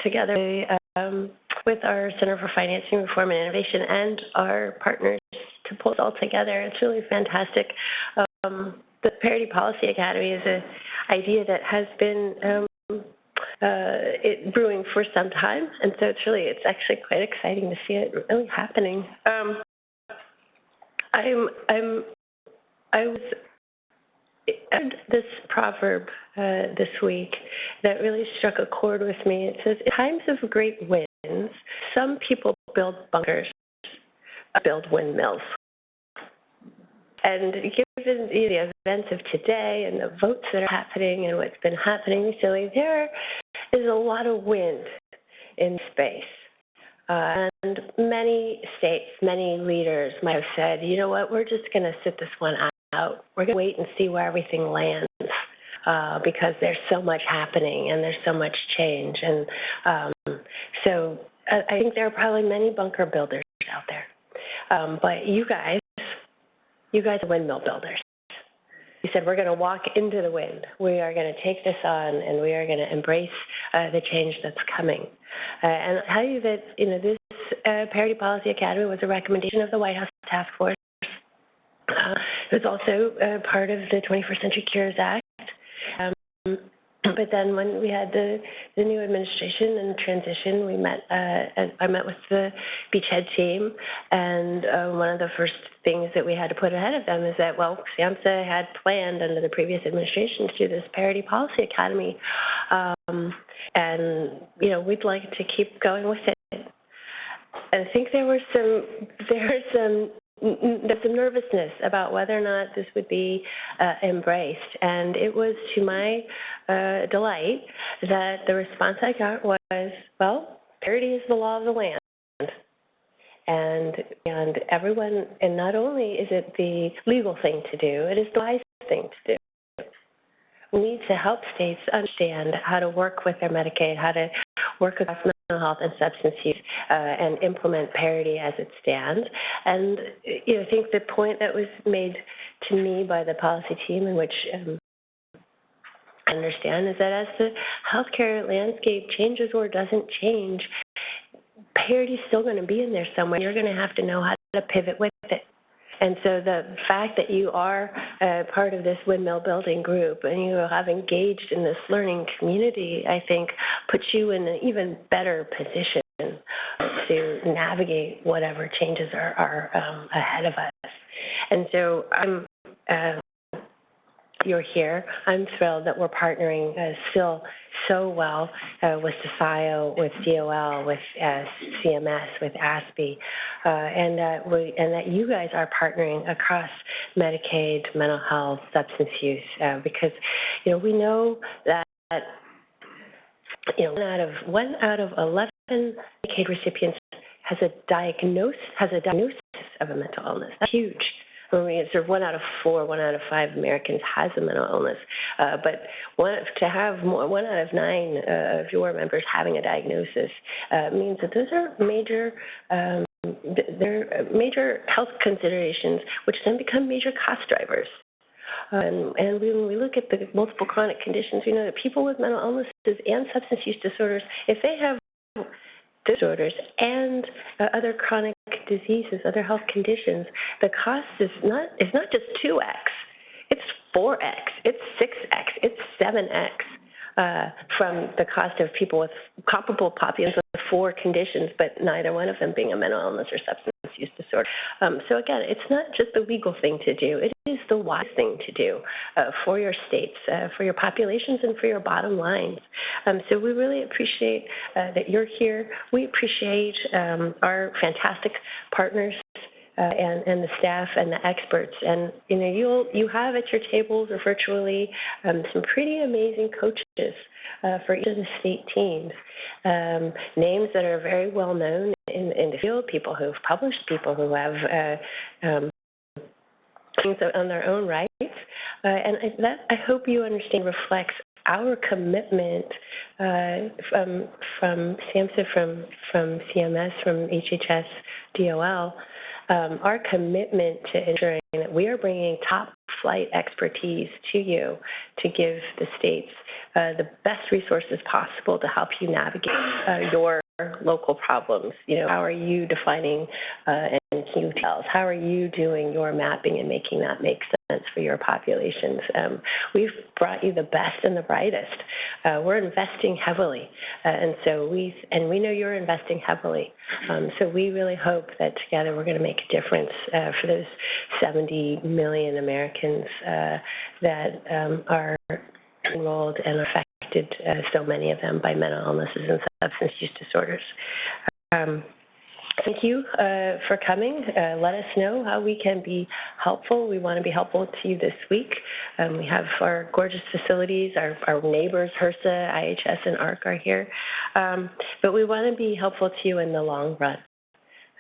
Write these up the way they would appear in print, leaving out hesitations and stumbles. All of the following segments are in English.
together with our Center for Financing Reform and Innovation and our partners to pull it all together. It's really fantastic. The Parity Policy Academy is an idea that has been brewing for some time, and so it's actually quite exciting to see it really happening. I was read this proverb this week that really struck a chord with me. It says, "In times of great winds, some people build bunkers, build windmills." And given the events of today and the votes that are happening and what's been happening recently, there is a lot of wind in space. And many states, many leaders might have said, you know what, we're just going to sit this one out. We're going to wait and see where everything lands because there's so much happening and there's so much change. And so I think there are probably many bunker builders out there. But you guys are windmill builders. You said, we're going to walk into the wind. We are going to take this on, and we are going to embrace the change that's coming. And I'll tell you that, this Parity Policy Academy was a recommendation of the White House Task Force. It was also part of the 21st Century Cures Act. But then when we had the new administration and transition, I met with the Beachhead team, and one of the first things that we had to put ahead of them is that, well, SAMHSA had planned under the previous administration to do this Parity Policy Academy, and we'd like to keep going with it. And I think there's some nervousness about whether or not this would be embraced. And it was to my delight that the response I got was, well, parity is the law of the land. And everyone, and not only is it the legal thing to do, it is the wise thing to do. We need to help states understand how to work with their Medicaid, how to work across mental health and substance use, and implement parity as it stands. And I think the point that was made to me by the policy team, in which I understand, is that as the healthcare landscape changes or doesn't change, parity is still going to be in there somewhere. You're going to have to know how to pivot with it. And so the fact that you are part of this windmill building group and you have engaged in this learning community, I think, puts you in an even better position to navigate whatever changes are ahead of us. And so you're here. I'm thrilled that we're partnering still so well with SFIO, with DOL, with CMS, with ASPE, and that you guys are partnering across Medicaid, mental health, substance use, because we know that one out of 11 Medicaid recipients has a diagnosis of a mental illness. That's huge. I mean, it's sort of 1 out of 4, 1 out of 5 Americans has a mental illness, but to have 1 out of 9 of your members having a diagnosis means that those are major health considerations, which then become major cost drivers. And when we look at the multiple chronic conditions, we know that people with mental illnesses and substance use disorders, if they have disorders and other chronic diseases, other health conditions, the cost is not just 2x, it's 4x, it's 6x, it's 7x from the cost of people with comparable populations with 4 conditions, but neither one of them being a mental illness or substance use disorder. So again, it's not just the legal thing to do, it is the wise thing to do for your states, for your populations, and for your bottom lines. So we really appreciate that you're here. We appreciate our fantastic partners and the staff and the experts. And you have at your tables or virtually some pretty amazing coaches for each of the state teams, names that are very well known in the field, people who've published, people who have things on their own rights. And that, I hope you understand, reflects our commitment from SAMHSA, from CMS, from HHS, DOL, our commitment to ensuring that we are bringing top flight expertise to you to give the states the best resources possible to help you navigate your local problems. How are you defining and details? How are you doing your mapping and making that make sense for your populations? We've brought you the best and the brightest. We're investing heavily, and we know you're investing heavily. So we really hope that together we're going to make a difference for those 70 million Americans that are enrolled and affected, so many of them, by mental illnesses and substance use disorders. Thank you for coming. Let us know how we can be helpful. We want to be helpful to you this week. We have our gorgeous facilities. Our neighbors, HRSA, IHS, and ARC are here. But we want to be helpful to you in the long run.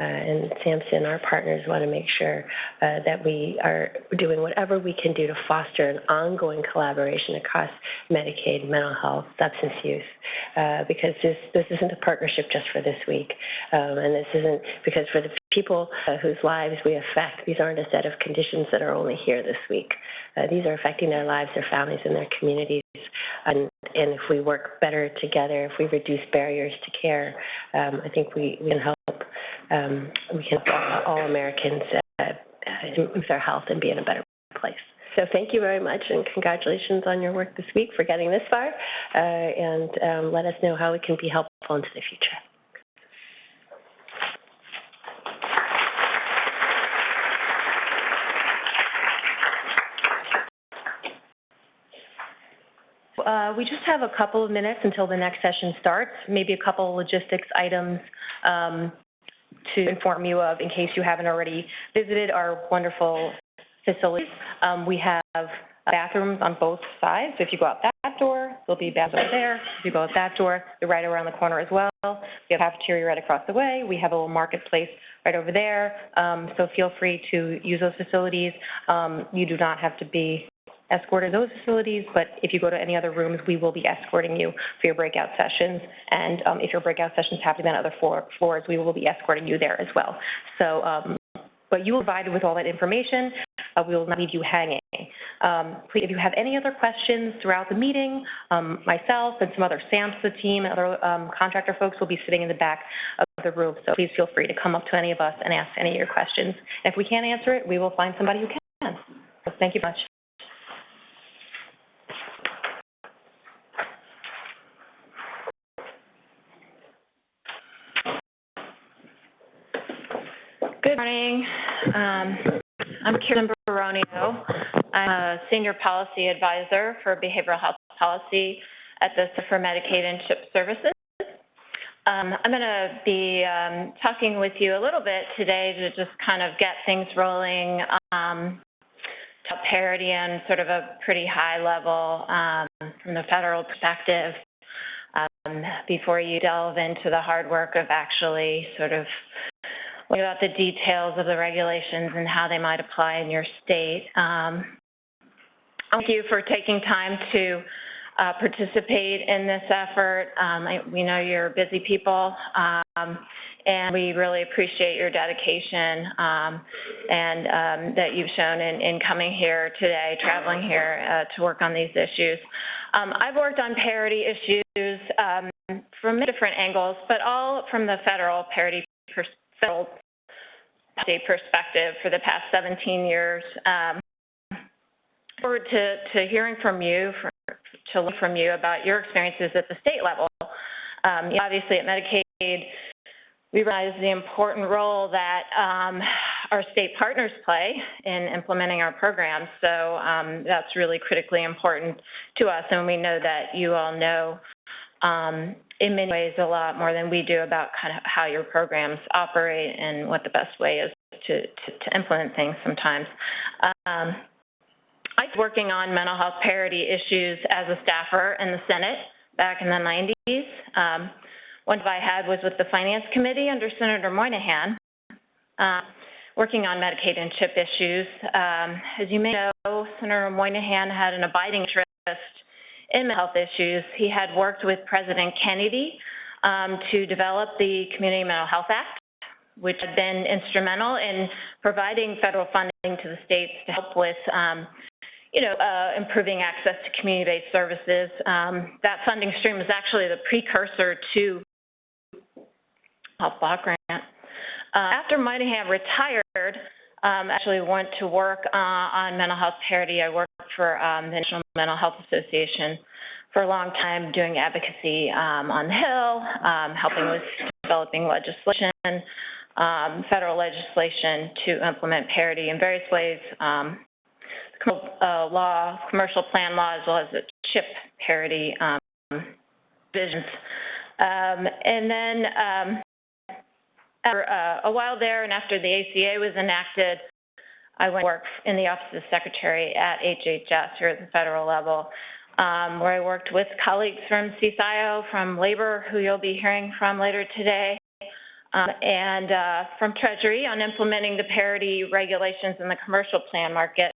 And Samson, our partners, want to make sure that we are doing whatever we can do to foster an ongoing collaboration across Medicaid, mental health, substance use, because this isn't a partnership just for this week, and this isn't because for the people whose lives we affect, these aren't a set of conditions that are only here this week. These are affecting their lives, their families, and their communities. And if we work better together, if we reduce barriers to care, I think we can help. We can help all Americans improve their health and be in a better place. So thank you very much, and congratulations on your work this week for getting this far, and let us know how we can be helpful into the future. We just have a couple of minutes until the next session starts, maybe a couple of logistics items to inform you of in case you haven't already visited our wonderful facilities. We have bathrooms on both sides, so if you go out that door, there'll be bathrooms over there. If you go out that door, they're right around the corner as well. We have a cafeteria right across the way. We have a little marketplace right over there, so feel free to use those facilities. You do not have to be escorted to those facilities, but if you go to any other rooms, we will be escorting you for your breakout sessions. And if your breakout sessions happen on other floors, we will be escorting you there as well. So, but you will be provided with all that information. We will not leave you hanging. Please, if you have any other questions throughout the meeting, myself and some other SAMHSA team and other contractor folks will be sitting in the back of the room. So please feel free to come up to any of us and ask any of your questions. If we can't answer it, we will find somebody who can. So thank you much. Good morning. I'm Karen Baronio. I'm a Senior Policy Advisor for Behavioral Health Policy at the Center for Medicaid and CHIP Services. I'm going to be talking with you a little bit today to just kind of get things rolling to parity and sort of a pretty high level from the federal perspective before you delve into the hard work of actually sort of about the details of the regulations and how they might apply in your state. Thank you for taking time to participate in this effort. We know you're busy people, and we really appreciate your dedication and that you've shown in coming here today, traveling here to work on these issues. I've worked on parity issues from different angles, but all from the federal parity federal state perspective for the past 17 years. Forward to hearing from you, to learn from you about your experiences at the state level. Obviously at Medicaid, we realize the important role that our state partners play in implementing our programs. So that's really critically important to us, and we know that you all know in many ways a lot more than we do about kind of how your programs operate and what the best way is to implement things sometimes. I was working on mental health parity issues as a staffer in the Senate back in the 90s. One job I had was with the Finance Committee under Senator Moynihan, working on Medicaid and CHIP issues. As you may know, Senator Moynihan had an abiding interest in mental health issues. He had worked with President Kennedy to develop the Community Mental Health Act, which had been instrumental in providing federal funding to the states to help with improving access to community-based services. That funding stream is actually the precursor to health block grant. After Moynihan retired, actually went to work on mental health parity. I worked for the National Mental Health Association for a long time, doing advocacy on the Hill, helping with developing legislation, federal legislation to implement parity in various ways, commercial plan law, as well as the CHIP parity visions. And then after a while there, and after the ACA was enacted, I went to work in the Office of the Secretary at HHS here at the federal level, where I worked with colleagues from CSIO, from Labor, who you'll be hearing from later today, and from Treasury on implementing the parity regulations in the commercial plan market.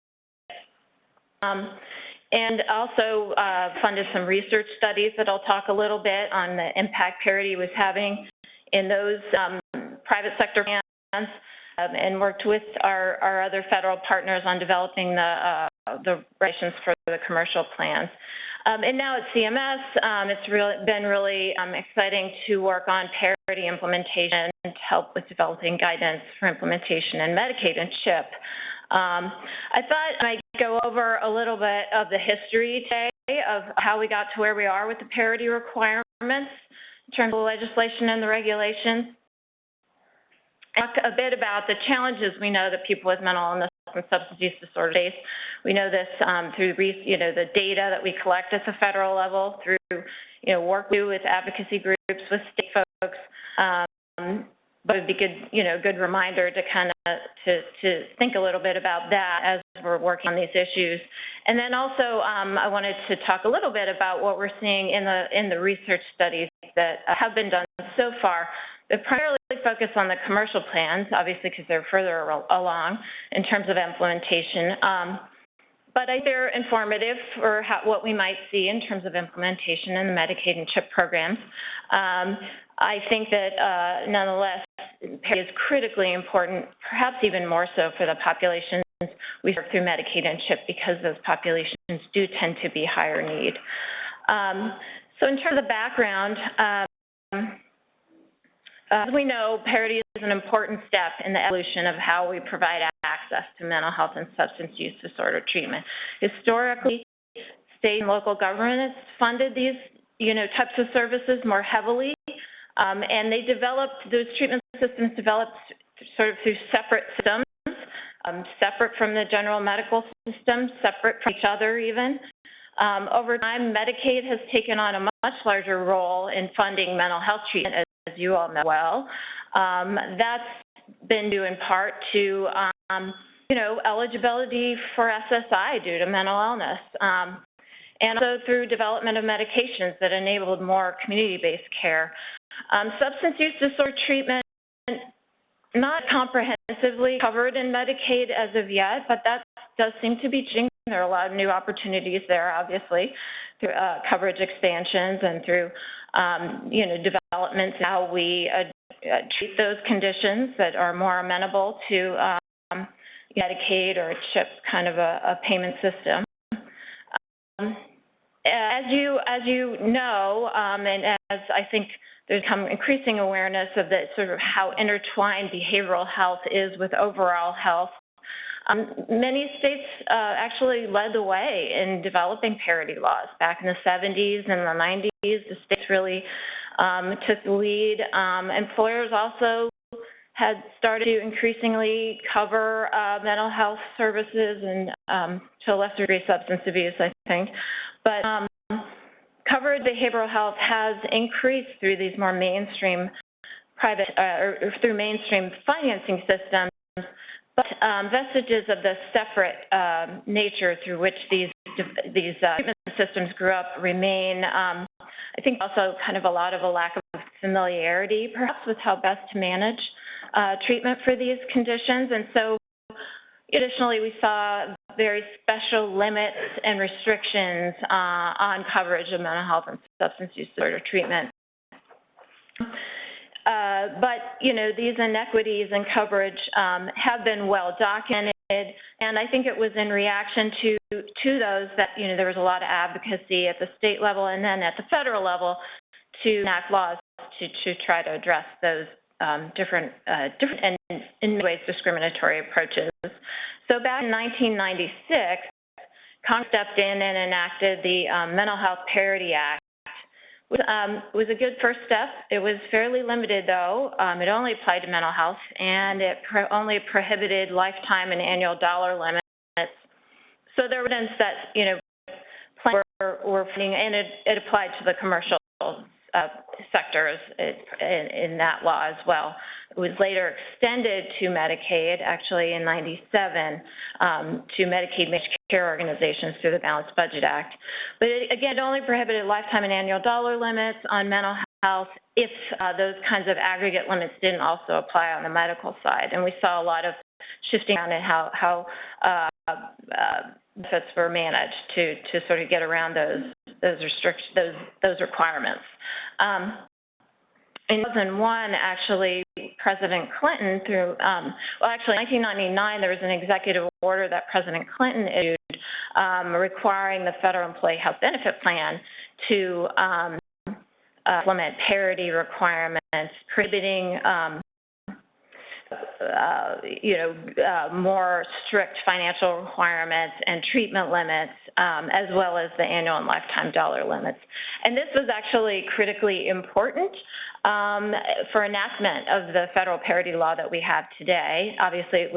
And also funded some research studies that I'll talk a little bit on the impact parity was having in those private sector plans, and worked with our other federal partners on developing the regulations for the commercial plans. And now at CMS, it's been really exciting to work on parity implementation to help with developing guidance for implementation in Medicaid and CHIP. I thought I'd go over a little bit of the history today of how we got to where we are with the parity requirements in terms of the legislation and the regulations. Talk a bit about the challenges we know that people with mental illness and substance use disorder face. We know this through the data that we collect at the federal level, through work we do with advocacy groups, with state folks. But it'd be good reminder to kind of to think a little bit about that as we're working on these issues. And then also, I wanted to talk a little bit about what we're seeing in the research studies that have been done so far. They primarily focus on the commercial plans, obviously, because they're further along in terms of implementation. But I think they're informative for what we might see in terms of implementation in the Medicaid and CHIP programs. I think that nonetheless, parity is critically important, perhaps even more so for the populations we serve through Medicaid and CHIP, because those populations do tend to be higher need. So in terms of the background, as we know, parity is an important step in the evolution of how we provide access to mental health and substance use disorder treatment. Historically, state and local governments funded these types of services more heavily, and they developed, those treatment systems developed sort of through separate systems, separate from the general medical system, separate from each other even. Over time, Medicaid has taken on a much larger role in funding mental health treatment, as you all know well. That's been due in part to, eligibility for SSI due to mental illness, and also through development of medications that enabled more community-based care. Substance use disorder treatment, not comprehensively covered in Medicaid as of yet, but that does seem to be changing. There are a lot of new opportunities there, obviously, through coverage expansions and through, developments in how we treat those conditions that are more amenable to Medicaid or a CHIP kind of a payment system. As you know, and as I think there's come increasing awareness of the sort of how intertwined behavioral health is with overall health, many states actually led the way in developing parity laws. Back in the 70s and the 90s, the states really took the lead. Employers also had started to increasingly cover mental health services and to a lesser degree substance abuse, I think. But covered behavioral health has increased through these more mainstream private or through mainstream financing systems, but vestiges of the separate nature through which these treatment systems grew up remain. I think also kind of a lot of a lack of familiarity, perhaps, with how best to manage treatment for these conditions. And so additionally, we saw very special limits and restrictions on coverage of mental health and substance use disorder treatment. But, these inequities in coverage have been well documented and I think it was in reaction to those that, there was a lot of advocacy at the state level and then at the federal level to enact laws to try to address those different and in many ways discriminatory approaches. So back in 1996, Congress stepped in and enacted the Mental Health Parity Act. Was a good first step. It was fairly limited, though. It only applied to mental health, and it only prohibited lifetime and annual dollar limits. So there were evidence that, plans were funding, and it applied to the commercial sectors in that law as well. It was later extended to Medicaid, actually in '97, to Medicaid managed care organizations through the Balanced Budget Act. But it only prohibited lifetime and annual dollar limits on mental health if those kinds of aggregate limits didn't also apply on the medical side. And we saw a lot of shifting around in how benefits were managed to sort of get around those restrictions, those requirements. In 2001, actually, President Clinton, in 1999, there was an executive order that President Clinton issued requiring the Federal Employee Health Benefit Plan to implement parity requirements, prohibiting more strict financial requirements and treatment limits, as well as the annual and lifetime dollar limits. And this was actually critically important for enactment of the federal parity law that we have today. Obviously,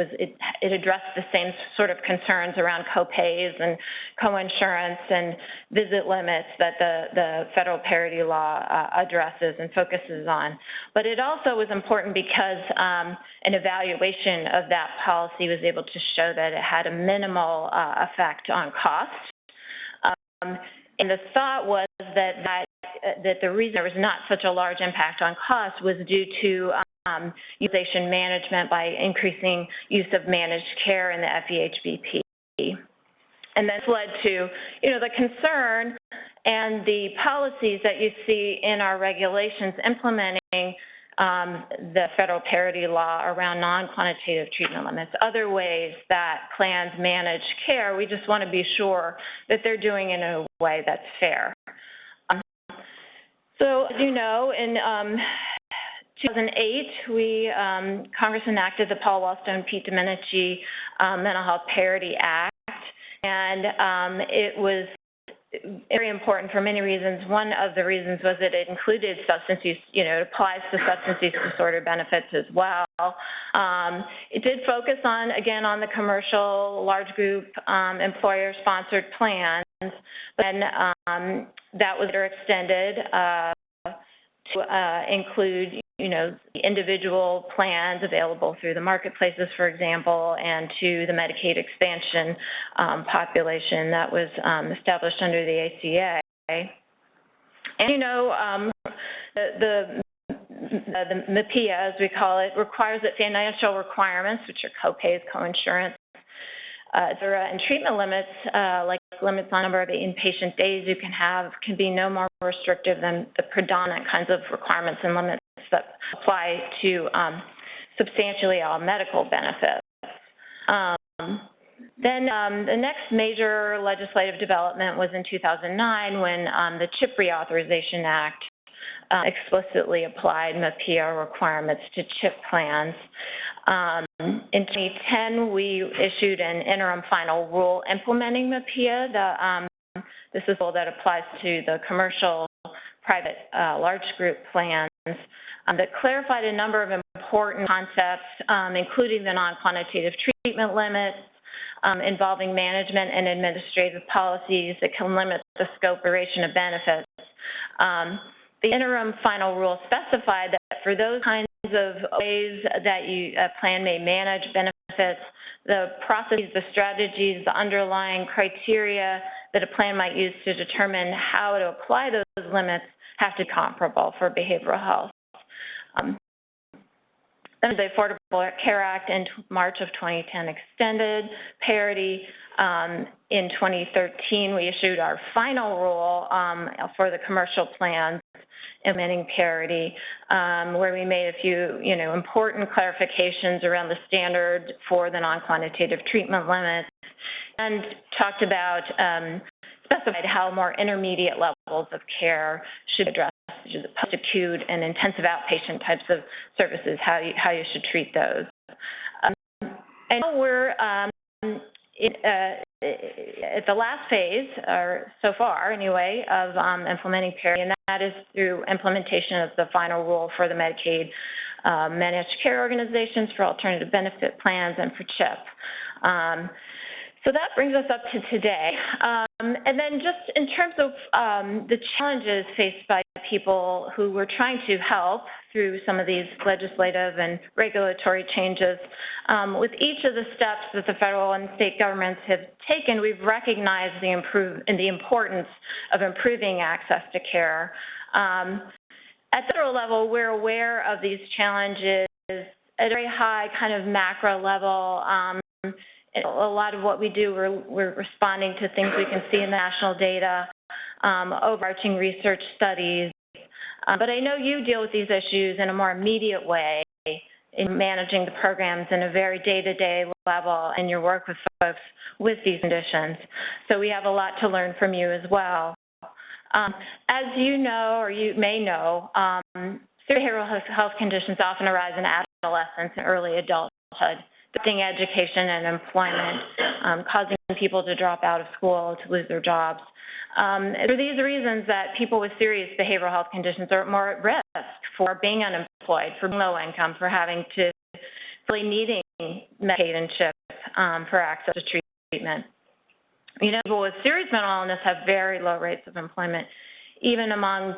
it addressed the same sort of concerns around co-pays and co-insurance and visit limits that the federal parity law addresses and focuses on. But it also was important because an evaluation of that policy was able to show that it had a minimal effect on cost. And the thought was that the reason there was not such a large impact on cost was due to utilization management by increasing use of managed care in the FEHBP. And this led to, the concern and the policies that you see in our regulations implementing the federal parity law around non-quantitative treatment limits, other ways that plans manage care. We just want to be sure that they're doing it in a way that's fair. So, as you know, in 2008, Congress enacted the Paul Wellstone Pete Domenici Mental Health Parity Act, and it was very important for many reasons. One of the reasons was that it included substance use, it applies to substance use disorder benefits as well. It did focus on the commercial, large group, employer-sponsored plans, and that was later extended to include, the individual plans available through the marketplaces, for example, and to the Medicaid expansion population that was established under the ACA. And, the MPIA, as we call it, requires that financial requirements, which are co-pays, co-insurance, and treatment limits, like limits on number of inpatient days you can have, can be no more restrictive than the predominant kinds of requirements and limits that apply to substantially all medical benefits. Then the next major legislative development was in 2009 when the CHIP Reauthorization Act explicitly applied MPIA requirements to CHIP plans. In 2010, we issued an interim final rule implementing MPIA. This is a rule that applies to the commercial, private, large group plans that clarified a number of important concepts, including the non-quantitative treatment limits, involving management and administrative policies that can limit the scope or duration of benefits. The interim final rule specified that for those kinds of ways that a plan may manage benefits, the processes, the strategies, the underlying criteria that a plan might use to determine how to apply those limits have to be comparable for behavioral health. Then the Affordable Care Act in March of 2010 extended parity. In 2013, we issued our final rule for the commercial plans implementing parity, where we made a few, important clarifications around the standard for the non-quantitative treatment limits, and talked about, specified how more intermediate levels of care should address the post-acute and intensive outpatient types of services, how you should treat those. And now we're at the last phase, or so far anyway, of implementing parity, and that is through implementation of the final rule for the Medicaid managed care organizations, for alternative benefit plans, and for CHIP. So that brings us up to today. And then just in terms of the challenges faced by people who we're trying to help through some of these legislative and regulatory changes, with each of the steps that the federal and state governments have taken, we've recognized the importance of improving access to care. At the federal level, we're aware of these challenges at a very high kind of macro level. A lot of what we do, we're responding to things we can see in the national data, overarching research studies. But I know you deal with these issues in a more immediate way in managing the programs in a very day-to-day level, and your work with folks with these conditions. So we have a lot to learn from you as well. As you know, or you may know, serious behavioral health conditions often arise in adolescence and early adulthood, affecting education and employment, causing people to drop out of school, to lose their jobs. For these reasons that people with serious behavioral health conditions are more at risk for being unemployed, for being low income, for having to really needing Medicaid and CHIP for access to treatment. People with serious mental illness have very low rates of employment. Even among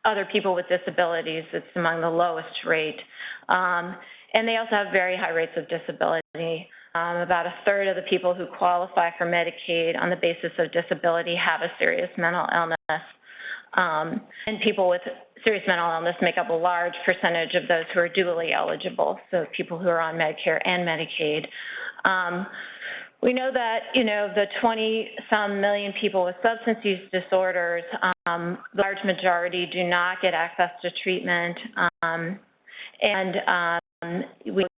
other people with disabilities, it's among the lowest rate. And they also have very high rates of disability. About a third of the people who qualify for Medicaid on the basis of disability have a serious mental illness. And people with serious mental illness make up a large percentage of those who are dually eligible, so people who are on Medicare and Medicaid. We know that, the 20-some million people with substance use disorders, the large majority do not get access to treatment.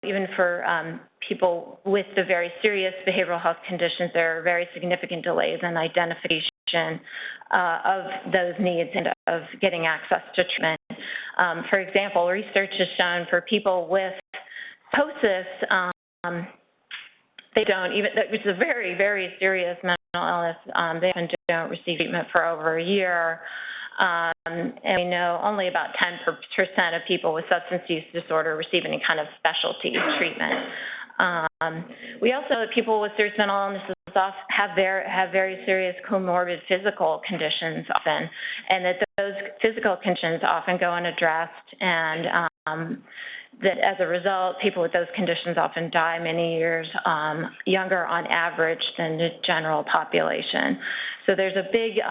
Even for people with the very serious behavioral health conditions, there are very significant delays in identification of those needs and of getting access to treatment. For example, research has shown for people with psychosis, they don't even, which is a very, very serious mental illness, they often don't receive treatment for over a year. And we know only about 10% of people with substance use disorder receive any kind of specialty treatment. We also know that people with serious mental illnesses have very serious comorbid physical conditions often, and that those physical conditions often go unaddressed, and that as a result, people with those conditions often die many years younger on average than the general population. So there's a big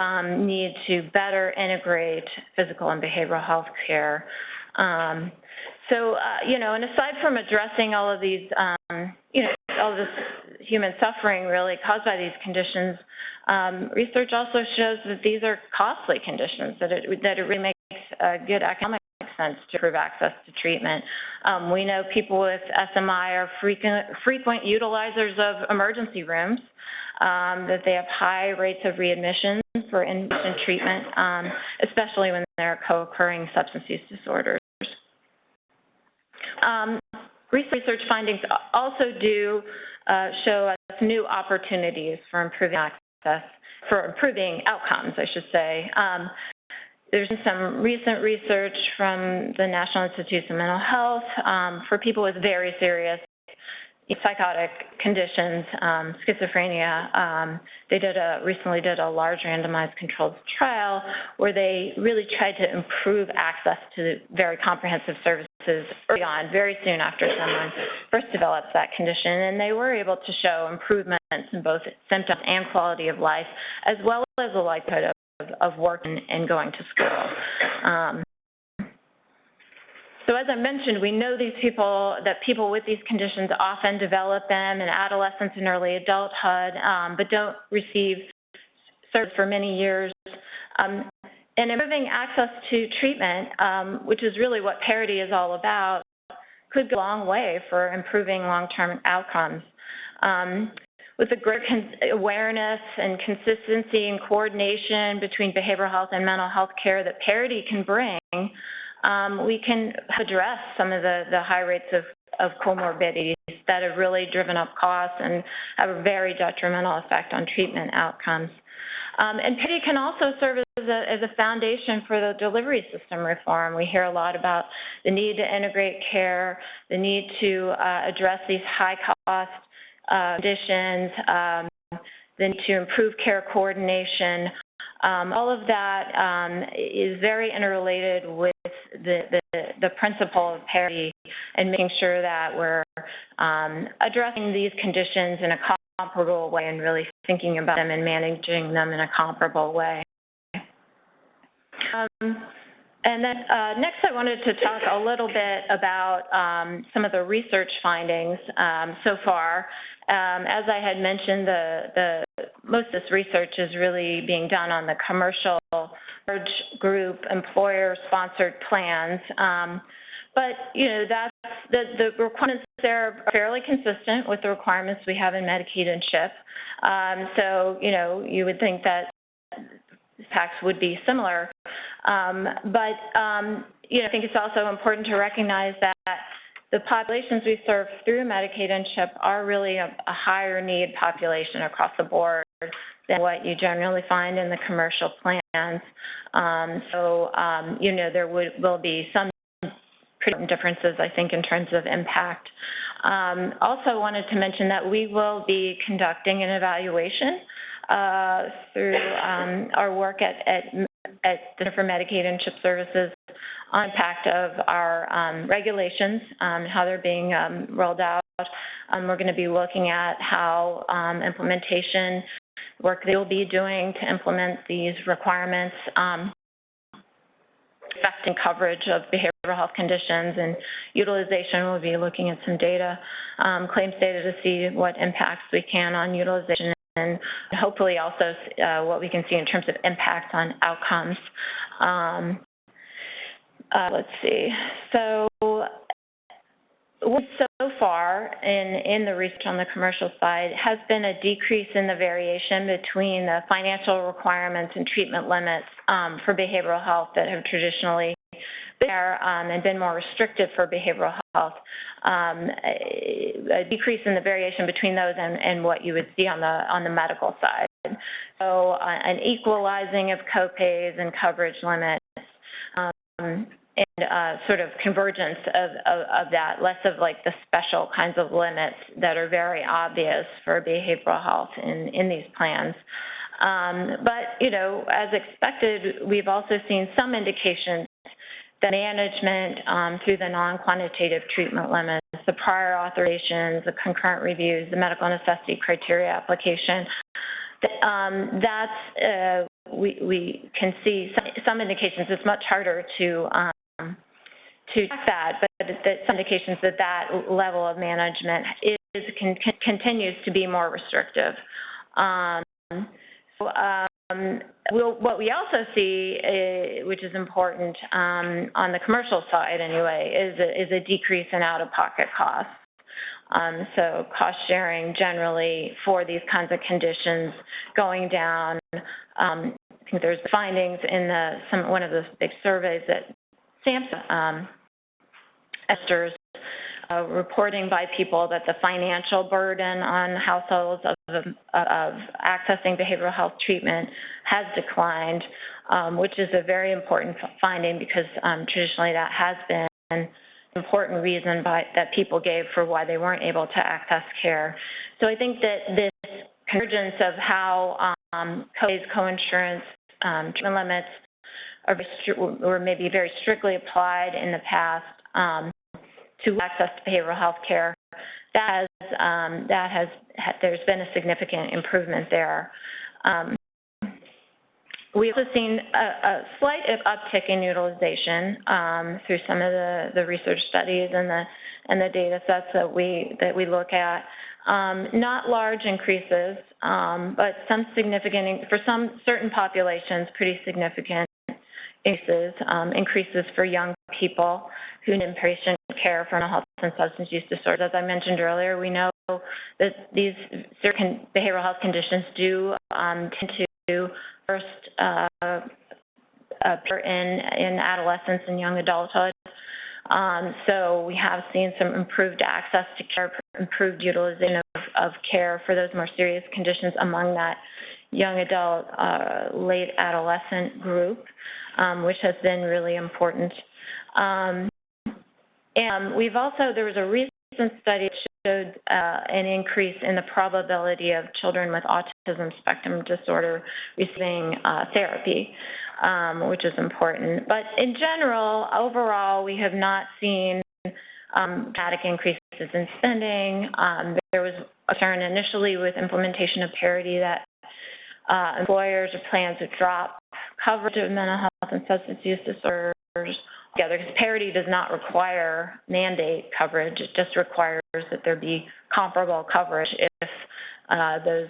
need to better integrate physical and behavioral health care. And aside from addressing all of these, all this human suffering really caused by these conditions, research also shows that these are costly conditions, that it really makes good economic sense to improve access to treatment. We know people with SMI are frequent utilizers of emergency rooms, that they have high rates of readmission for inpatient treatment, especially when there are co-occurring substance use disorders. Research findings also do show us new opportunities for improving access, for improving outcomes, I should say. There's been some recent research from the National Institutes of Mental Health for people with very serious psychotic conditions, schizophrenia. They recently did a large randomized controlled trial where they really tried to improve access to very comprehensive services early on, very soon after someone first develops that condition, and they were able to show improvements in both symptoms and quality of life, as well as the likelihood of working and going to school. So as I mentioned, we know that people with these conditions often develop them in adolescence and early adulthood, but don't receive service for many years. And and improving access to treatment, which is really what parity is all about, could go a long way for improving long-term outcomes. With the greater awareness and consistency and coordination between behavioral health and mental health care that parity can bring, we can address some of the high rates of comorbidities that have really driven up costs and have a very detrimental effect on treatment outcomes. And parity can also serve as a foundation for the delivery system reform. We hear a lot about the need to integrate care, the need to address these high-cost conditions, the need to improve care coordination. All of that is very interrelated with the principle of parity and making sure that we're addressing these conditions in a comparable way and really thinking about them and managing them in a comparable way. And then next I wanted to talk a little bit about some of the research findings so far. As I had mentioned, most of this research is really being done on the commercial large group employer-sponsored plans. But, you know, the requirements there are fairly consistent with the requirements we have in Medicaid and CHIP. So, you know, you would think that impacts would be similar. But, you know, I think it's also important to recognize that the populations we serve through Medicaid and CHIP are really a higher need population across the board than what you generally find in the commercial plans. You know, there will be some pretty important differences, I think, in terms of impact. Also wanted to mention that we will be conducting an evaluation through our work at the Center for Medicaid and CHIP Services on impact of our regulations, how they're being rolled out. We're going to be looking at how implementation work they will be doing to implement these requirements, affecting coverage of behavioral health conditions and utilization. We'll be looking at some data, claims data, to see what impacts we can on utilization, and hopefully also what we can see in terms of impact on outcomes. Let's see. So far in the research on the commercial side has been a decrease in the variation between the financial requirements and treatment limits for behavioral health that have traditionally been there and been more restrictive for behavioral health. A decrease in the variation between those and what you would see on the medical side. So an equalizing of copays and coverage limits. And sort of convergence of that, less of like the special kinds of limits that are very obvious for behavioral health in these plans. But, you know, as expected, we've also seen some indications that management through the non-quantitative treatment limits, the prior authorizations, the concurrent reviews, the medical necessity criteria application, we can see some indications. It's much harder to track that, but some indications that level of management continues to be more restrictive. What we also see, which is important on the commercial side anyway, is a decrease in out-of-pocket costs. So cost sharing generally for these kinds of conditions going down. I think there's findings in one of the big surveys that SAMHSA esters reporting by people that the financial burden on households of accessing behavioral health treatment has declined, which is a very important finding because traditionally that has been an important reason that people gave for why they weren't able to access care. So I think that this convergence of how copays, coinsurance, treatment limits were maybe very strictly applied in the past to access to behavioral health care, there's been a significant improvement there. We've also seen a slight uptick in utilization through some of the research studies and the data sets that we look at. Not large increases, but some significant, for some certain populations, pretty significant increases for young people who need inpatient care for mental health and substance use disorders. As I mentioned earlier, we know that these certain behavioral health conditions do tend to first appear in adolescence and young adulthood. So we have seen some improved access to care, improved utilization of care for those more serious conditions among that young adult, late adolescent group, which has been really important. And we've also, there was a recent study that showed an increase in the probability of children with autism spectrum disorder receiving therapy, which is important. But in general, overall, we have not seen dramatic increases in spending. There was a concern initially with implementation of parity that employers or plans would drop coverage of mental health and substance use disorders together, because parity does not require mandate coverage. It just requires that there be comparable coverage if those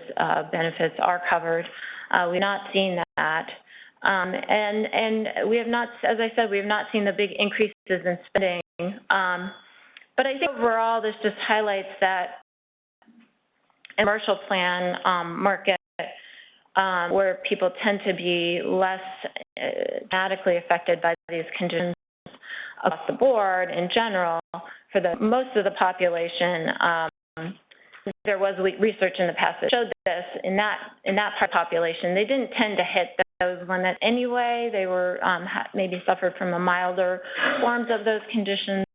benefits are covered. We've not seen that. And we have not, as I said, we have not seen the big increases in spending. But I think overall, this just highlights that in the commercial plan market, where people tend to be less dramatically affected by these conditions across the board in general, for the most of the population, there was research in the past that showed this. In that part of the population, they didn't tend to hit those limits anyway. They were maybe suffered from a milder forms of those conditions,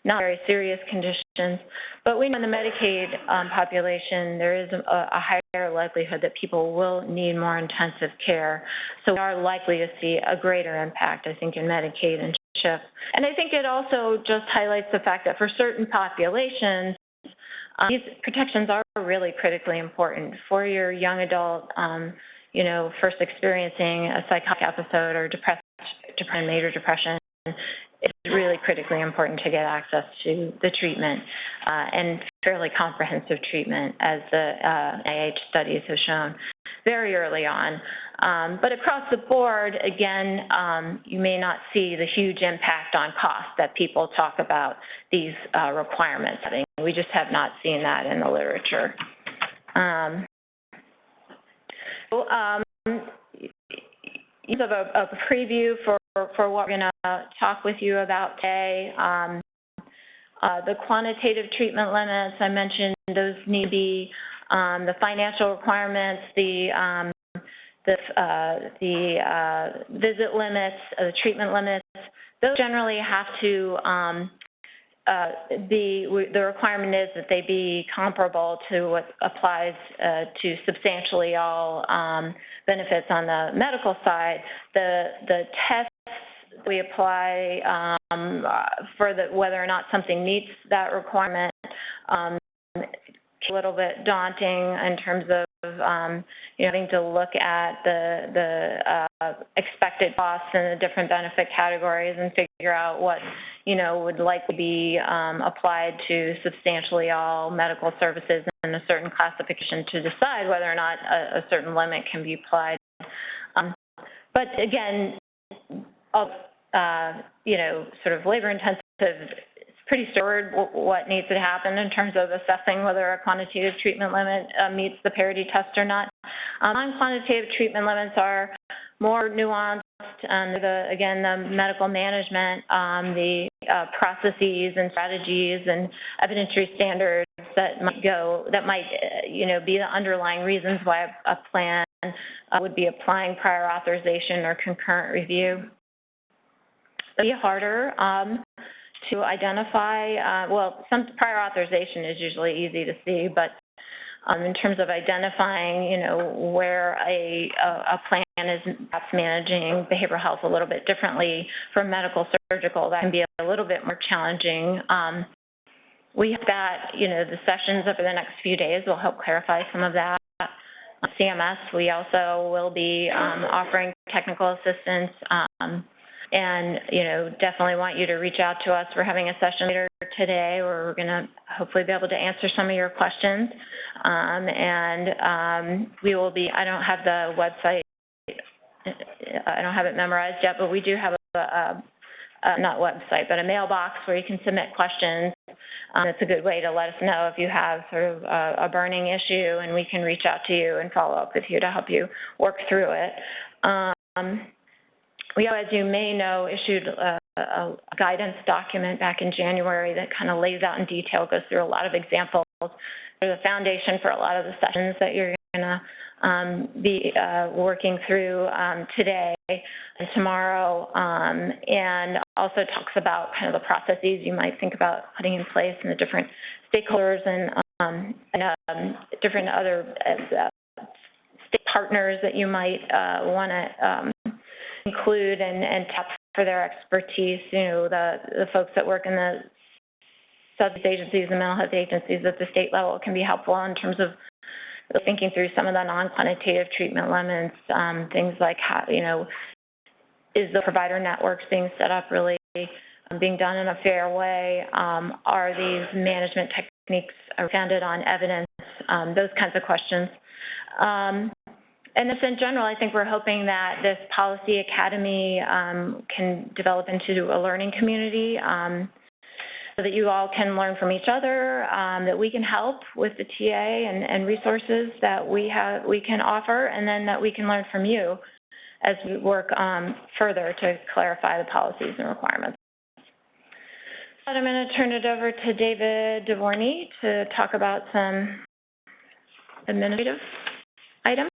not very serious conditions. But we know in the Medicaid population, there is a higher likelihood that people will need more intensive care. So we are likely to see a greater impact, I think, in Medicaid and CHIP. And I think it also just highlights the fact that for certain populations, these protections are really critically important. For your young adult, you know, first experiencing a psychotic episode or major depression, it's really critically important to get access to the treatment and fairly comprehensive treatment, as the NIH studies have shown very early on. But across the board, again, you may not see the huge impact on cost that people talk about these requirements. We just have not seen that in the literature. Use of a preview for what we're going to talk with you about today. The quantitative treatment limits, I mentioned, those need to be the financial requirements, the visit limits, the treatment limits. Those generally have to the requirement is that they be comparable to what applies to substantially all benefits on the medical side. The tests we apply for whether or not something meets that requirement a little bit daunting in terms of having to look at the expected costs in the different benefit categories and figure out what would likely be applied to substantially all medical services in a certain classification to decide whether or not a certain limit can be applied. But again, sort of labor intensive, it's pretty straightforward what needs to happen in terms of assessing whether a quantitative treatment limit meets the parity test or not. Non-quantitative treatment limits are more nuanced, again, the medical management, the processes and strategies and evidentiary standards that might be the underlying reasons why a plan would be applying prior authorization or concurrent review. It would be harder to identify, some prior authorization is usually easy to see, but in terms of identifying, where a plan is perhaps managing behavioral health a little bit differently from medical surgical, that can be a little bit more challenging. We hope that, the sessions over the next few days will help clarify some of that. CMS, we also will be offering technical assistance and, definitely want you to reach out to us. We're having a session later today where we're going to hopefully be able to answer some of your questions. We will be, I don't have the website I don't have it memorized yet, but we do have not website, but a mailbox where you can submit questions. It's a good way to let us know if you have sort of a burning issue, and we can reach out to you and follow up with you to help you work through it. We, as you may know, issued a guidance document back in January that kind of lays out in detail, goes through a lot of examples. There's a foundation for a lot of the sessions that you're going to be working through today and tomorrow, and also talks about kind of the processes you might think about putting in place and the different stakeholders and different other state partners that you might want to include and tap for their expertise. You know, the folks that work in the substance agencies and mental health agencies at the state level can be helpful in terms of thinking through some of the non-quantitative treatment limits, things like how, you know, is the provider networks being set up really being done in a fair way? Are these management techniques founded on evidence? Those kinds of questions. And just in general, I think we're hoping that this policy academy can develop into a learning community so that you all can learn from each other, that we can help with the TA and resources that we can offer, and then that we can learn from you as we work further to clarify the policies and requirements. So I'm going to turn it over to David Dvorny to talk about some administrative items.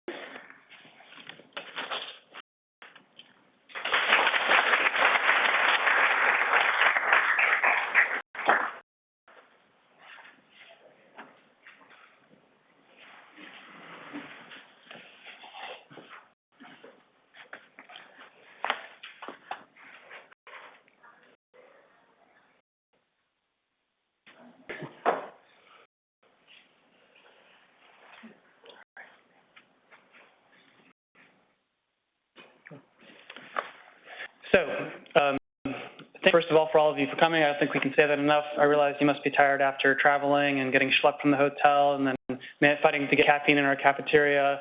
First of all, for all of you for coming, I don't think we can say that enough. I realize you must be tired after traveling and getting schlepped from the hotel and then fighting to get caffeine in our cafeteria.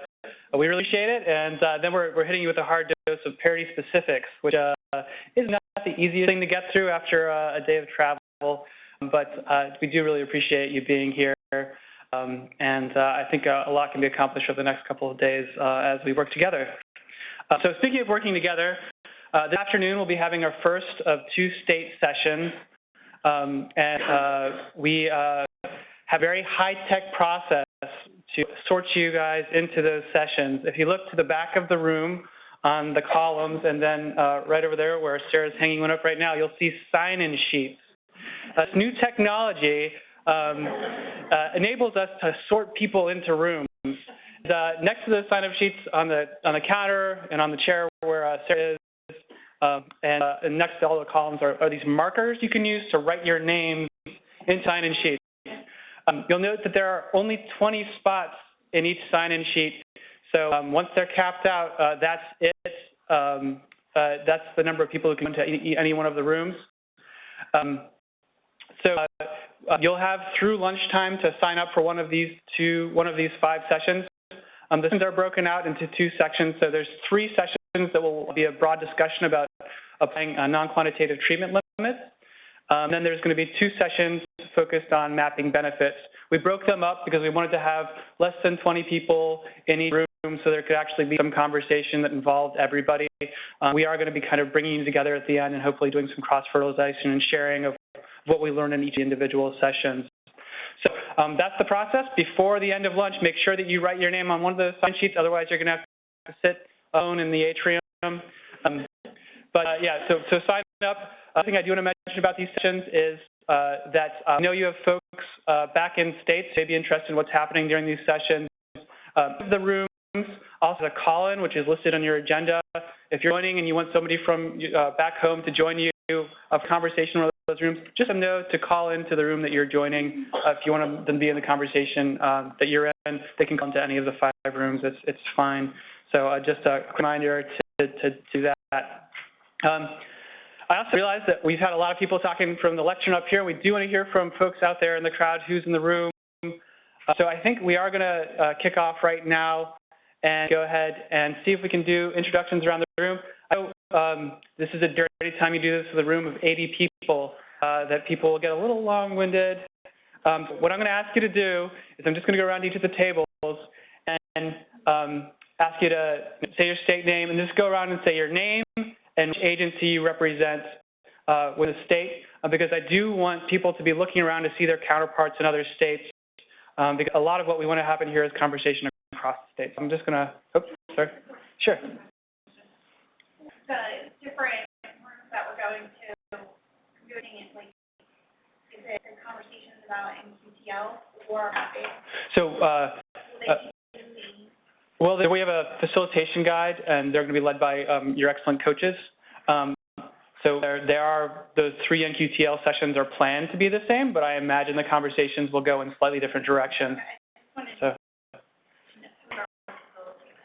We really appreciate it, and then we're hitting you with a hard dose of parity specifics, which is not the easiest thing to get through after a day of travel, but we do really appreciate you being here, and I think a lot can be accomplished over the next couple of days as we work together. So speaking of working together, this afternoon we'll be having our first of 2 state sessions, and we have a very high-tech process to sort you guys into those sessions. If you look to the back of the room on the columns, and then right over there where Sarah's hanging one up right now, you'll see sign-in sheets. This new technology enables us to sort people into rooms. Next to the sign-up sheets on the counter and on the chair where Sarah is, and next to all the columns are these markers you can use to write your name in sign-in sheets. You'll note that there are only 20 spots in each sign-in sheet, so once they're capped out, that's it. That's the number of people who can go into any one of the rooms. You'll have through lunchtime to sign up for one of these 5 sessions. The sessions are broken out into 2 sections, so there's 3 sessions that will be a broad discussion about applying non-quantitative treatment limits. Then there's going to be 2 sessions focused on mapping benefits. We broke them up because we wanted to have less than 20 people in each room so there could actually be some conversation that involved everybody. We are going to be kind of bringing you together at the end and hopefully doing some cross-fertilization and sharing of what we learn in each individual sessions. So that's the process. Before the end of lunch, make sure that you write your name on one of those sign sheets. Otherwise, you're going to have to sit alone in the atrium. So sign up. The thing I do want to mention about these sessions is that I know you have folks back in states who may be interested in what's happening during these sessions. The rooms, also a call-in, which is listed on your agenda. If you're joining and you want somebody from back home to join you for conversation in one of those rooms, just know to call into the room that you're joining. If you want them to be in the conversation that you're in, they can come to any of the 5 rooms. It's fine. So just a reminder to do that. I also realize that we've had a lot of people talking from the lectern up here. We do want to hear from folks out there in the crowd who's in the room. So I think we are going to kick off right now. and go ahead and see if we can do introductions around the room. I know this is a dirty time you do this with a room of 80 people, that people will get a little long-winded. What I'm going to ask you to do is I'm just going to go around each of the tables and ask you to say your state name and just go around and say your name and which agency you represent with the state, because I do want people to be looking around to see their counterparts in other states, because a lot of what we want to happen here is conversation across the states. I'm just going to, sorry. Sure. The different rooms that we're going to, doing it, like, is it conversations about MQTL or mapping? So, well, we have a facilitation guide, and they're going to be led by your excellent coaches. So there are, those 3 NQTL sessions are planned to be the same, but I imagine the conversations will go in slightly different directions. So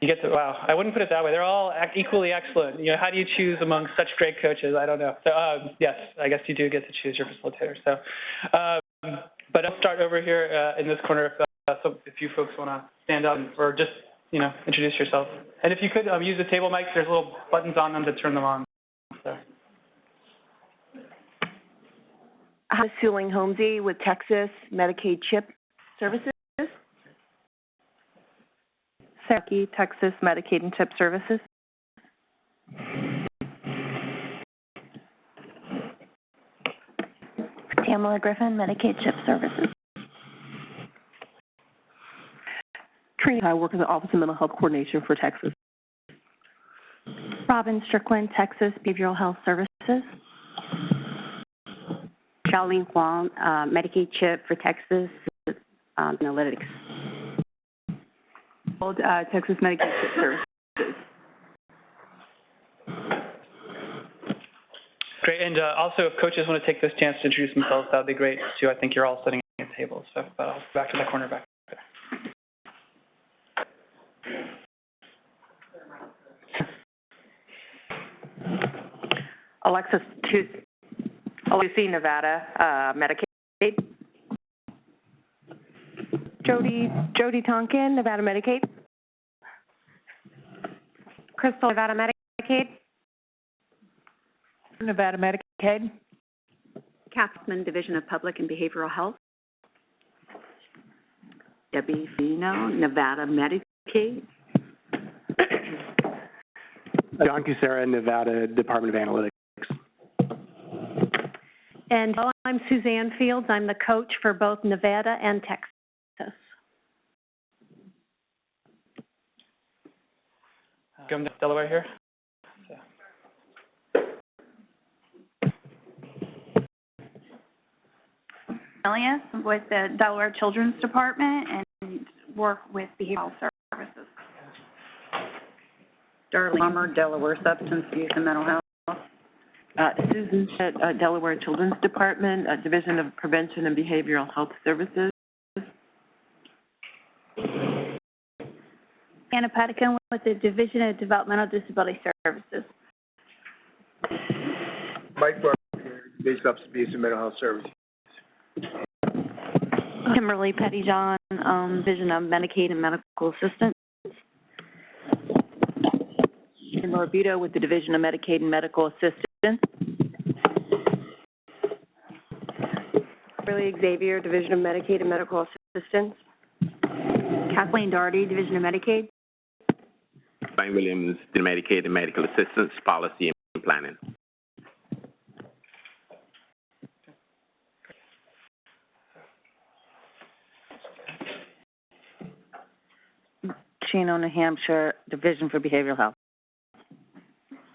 you get to, wow, I wouldn't put it that way. They're all equally excellent. You know, how do you choose among such great coaches? I don't know. So yes, I guess you do get to choose your facilitator. So, but I'll start over here in this corner if you folks want to stand up or just, you know, introduce yourself. And if you could use the table mics, there's little buttons on them to turn them on. So. Hi, Suling Holmesy with Texas Medicaid CHIP Services. Sarah, Texas Medicaid and CHIP Services. Tamala Griffin, Medicaid CHIP Services. Trina, I work in the Office of Mental Health Coordination for Texas. Robin Strickland, Texas Behavioral Health Services. Charlene Huang, Medicaid CHIP for Texas Analytics. Texas Medicaid CHIP Services. Great, and also if coaches want to take this chance to introduce themselves, that would be great too. I think you're all sitting at tables, so but I'll back to the corner back there. Alexis Lucy, Nevada Medicaid. Jody Tonkin, Nevada Medicaid. Crystal, Nevada Medicaid. Nevada Medicaid. Katzman, Division of Public and Behavioral Health. Debbie Fino, Nevada Medicaid. John Kucera, Nevada Department of Analytics. And I'm Suzanne Fields. I'm the coach for both Nevada and Texas. Come to Delaware here. Elias with the Delaware Children's Department and work with behavioral services. Darlene Plummer, Delaware Substance Use and Mental Health. Susan Shett, Delaware Children's Department, Division of Prevention and Behavioral Health Services. Anna Patican with the Division of Developmental Disability Services. Mike Barker, Division of Substance Abuse and Mental Health Services. Kimberly Pettyjohn, Division of Medicaid and Medical Assistance. And Morbido with the Division of Medicaid and Medical Assistance. Really Xavier, Division of Medicaid and Medical Assistance. Kathleen Doherty, Division of Medicaid. Brian Williams, the Medicaid and Medical Assistance Policy and Planning. Chino, New Hampshire, Division for Behavioral Health.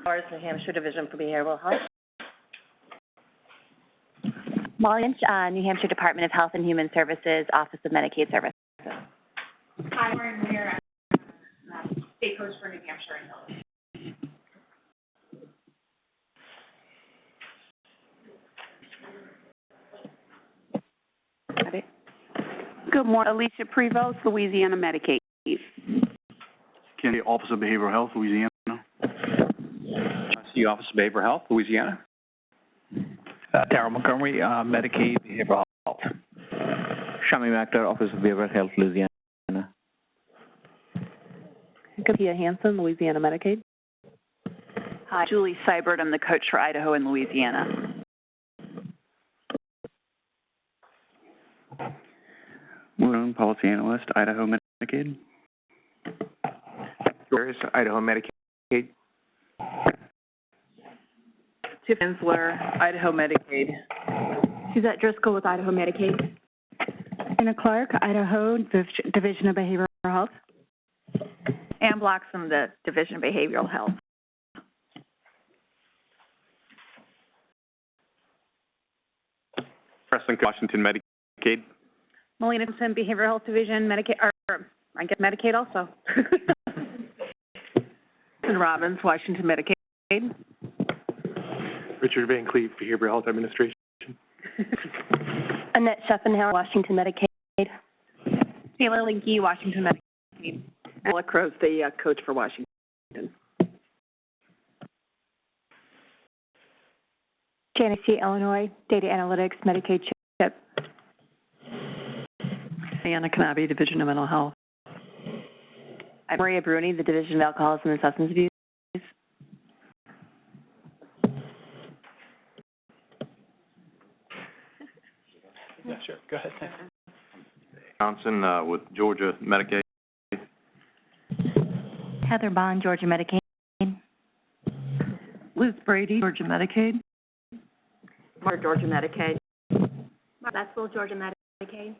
Lawrence, New Hampshire, Division for Behavioral Health. Molly Lynch, New Hampshire Department of Health and Human Services, Office of Medicaid Services. Hi, Lauren Weir, state coach for New Hampshire and Delaware. Good morning, Alicia Prevost, Louisiana Medicaid. Kennedy, Office of Behavioral Health, Louisiana. The Office of Behavioral Health, Louisiana. Darryl Montgomery, Medicaid, Behavioral Health. Shami Maktar, Office of Behavioral Health, Louisiana. Pia Hansen, Louisiana Medicaid. Hi, Julie Seibert. I'm the coach for Idaho and Louisiana. Moon, policy analyst, Idaho Medicaid. Yours, Idaho Medicaid. Tiff Ensler, Idaho Medicaid. Suzette Driscoll with Idaho Medicaid. Anna Clark, Idaho Division of Behavioral Health. Ann Bloxham, the Division of Behavioral Health. Preston, Washington Medicaid. Melina Simpson, Behavioral Health Division, Medicaid, or I guess Medicaid also. Kristen Robbins, Washington Medicaid. Richard Van Cleve, Behavioral Health Administration. Annette Scheffenhauer, Washington Medicaid. Taylor Linke, Washington Medicaid. Ella Crow's the coach for Washington. Janice C. Illinois, Data Analytics, Medicaid CHIP. Anna Kanabe, Division of Mental Health. I'm Maria Bruni, the Division of Alcoholism and Substance Abuse. Yeah, sure. Go ahead. Thanks. Johnson, with Georgia Medicaid. Heather Bond, Georgia Medicaid. Liz Brady, Georgia Medicaid. Mark, Georgia Medicaid. Maxwell, Georgia Medicaid.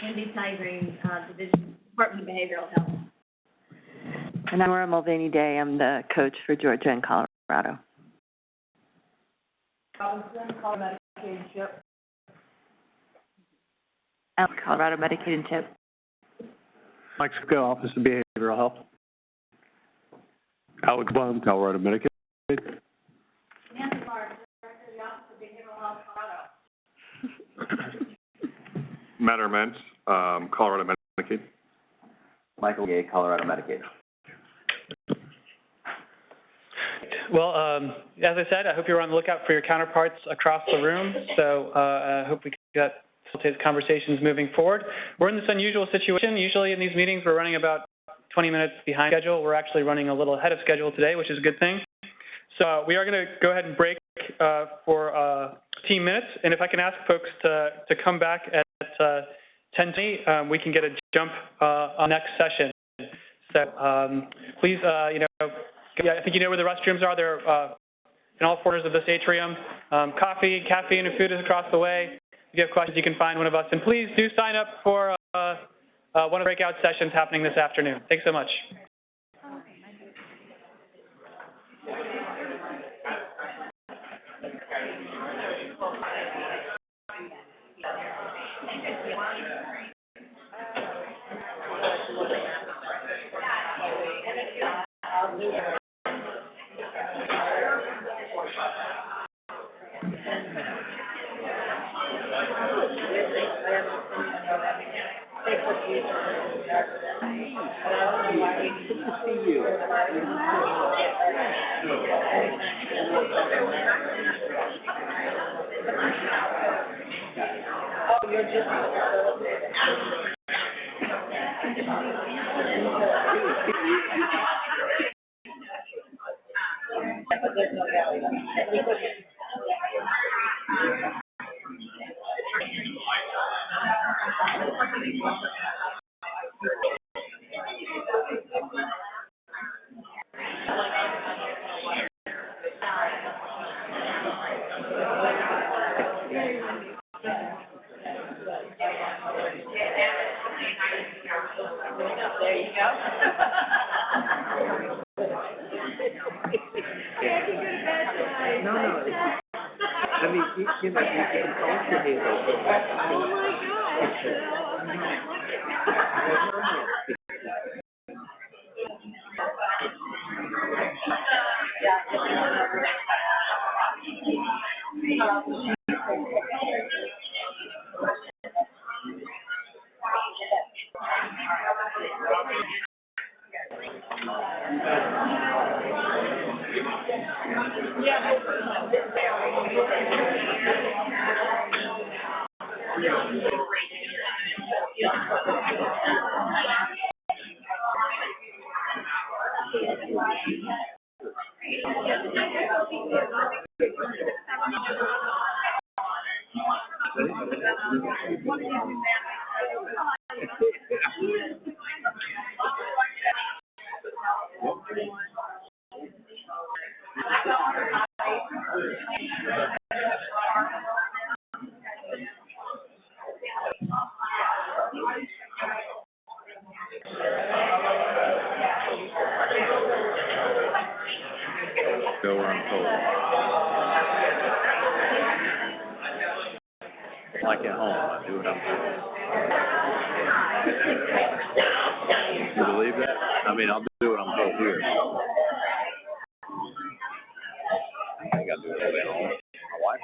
Andy Tigreen, Department of Behavioral Health. And I'm Laura Mulvaney Day. I'm the coach for Georgia and Colorado. Colorado Medicaid and CHIP. Mike Scott, Office of Behavioral Health. Alex Baum, Colorado Medicaid. Nancy Clark, Director of the Office of Behavioral Health, Colorado. Matt Ermentz, Colorado Medicaid. Michael Gay, Colorado Medicaid. Well, as I said, I hope you're on the lookout for your counterparts across the room. So I hope we can facilitate conversations moving forward. We're in this unusual situation. Usually in these meetings, we're running about 20 minutes behind schedule. We're actually running a little ahead of schedule today, which is a good thing. So we are going to go ahead and break for 15 minutes. And if I can ask folks to come back at 10:20, we can get a jump on next session. So please, I think you know where the restrooms are. They're in all corners of this atrium. Coffee, caffeine, and food is across the way. If you have questions, you can find one of us. And please do sign up for one of the breakout sessions happening this afternoon. Thanks so much. Go where I'm told. Like at home, I do what I'm told. You believe that? I mean, I'll do what I'm told here. I gotta do it at home. My wife.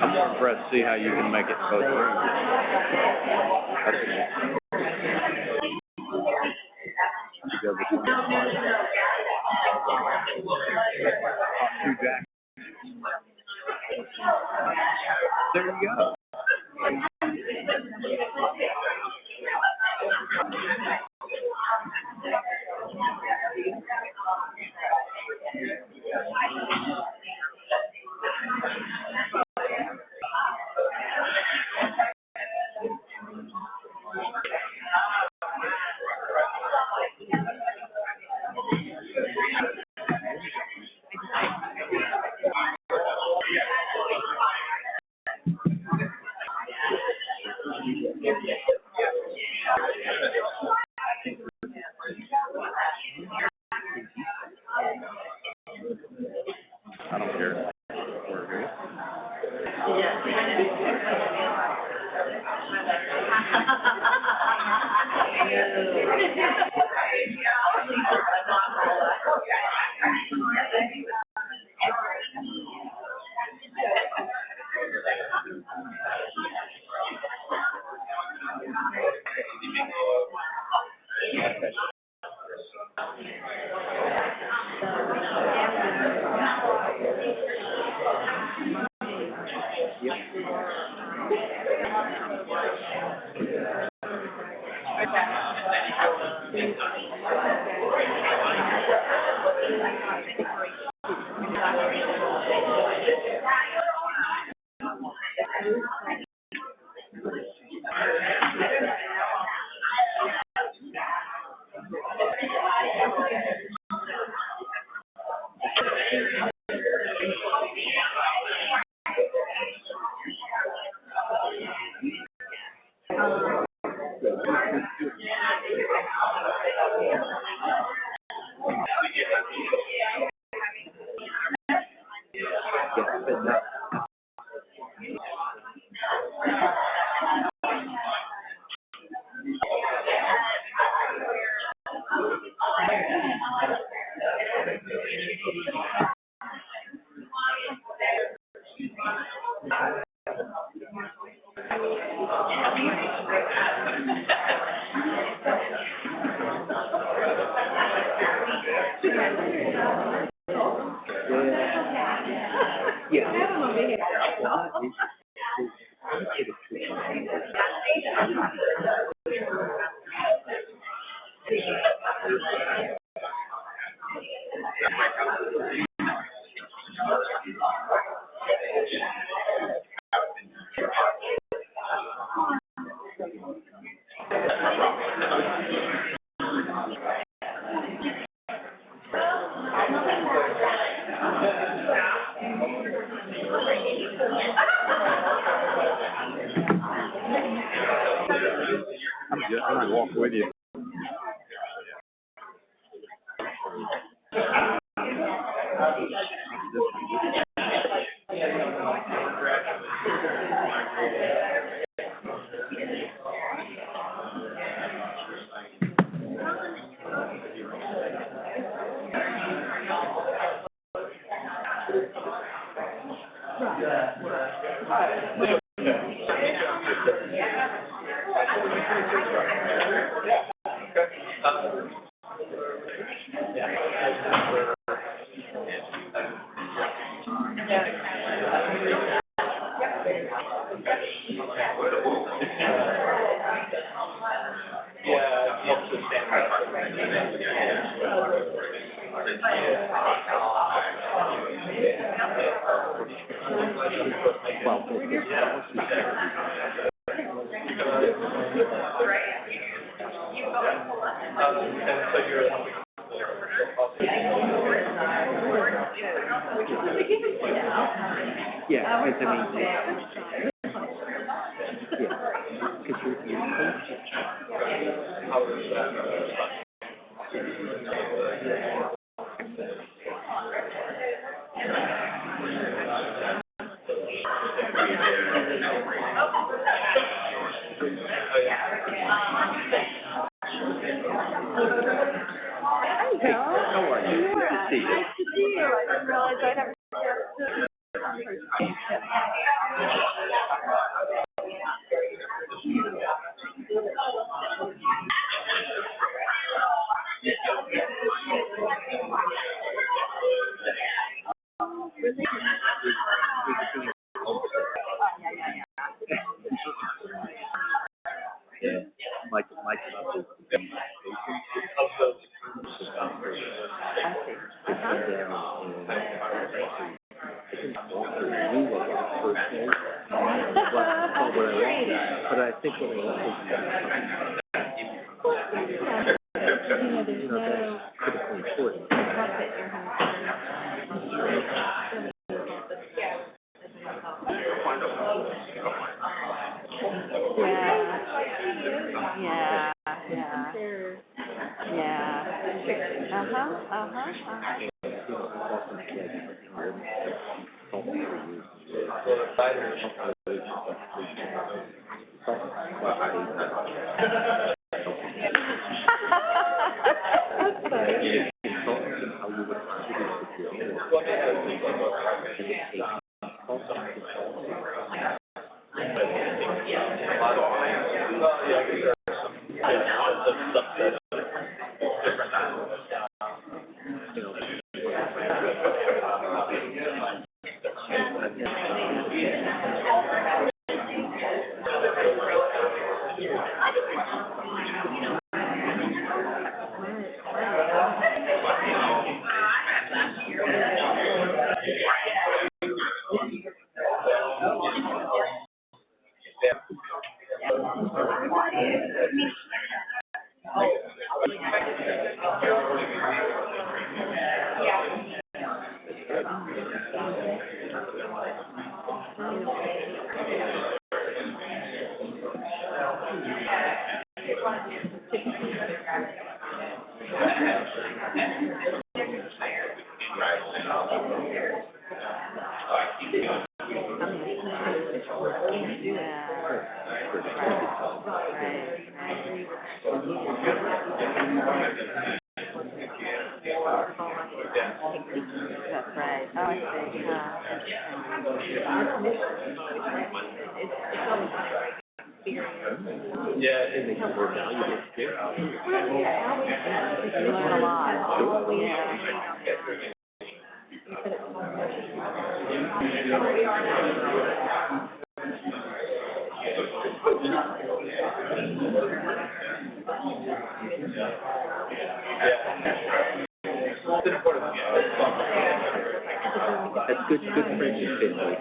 I'm more impressed to see how you can make it both rooms. Two jackets. There you go. I don't care. We're good. I might walk with you. Yeah, because I mean, because you're How are you? Good to see you. Nice to see you. I didn't realize I'd ever. Yeah, Mike is but I think what I love is that's critically important. That's good friendship, like.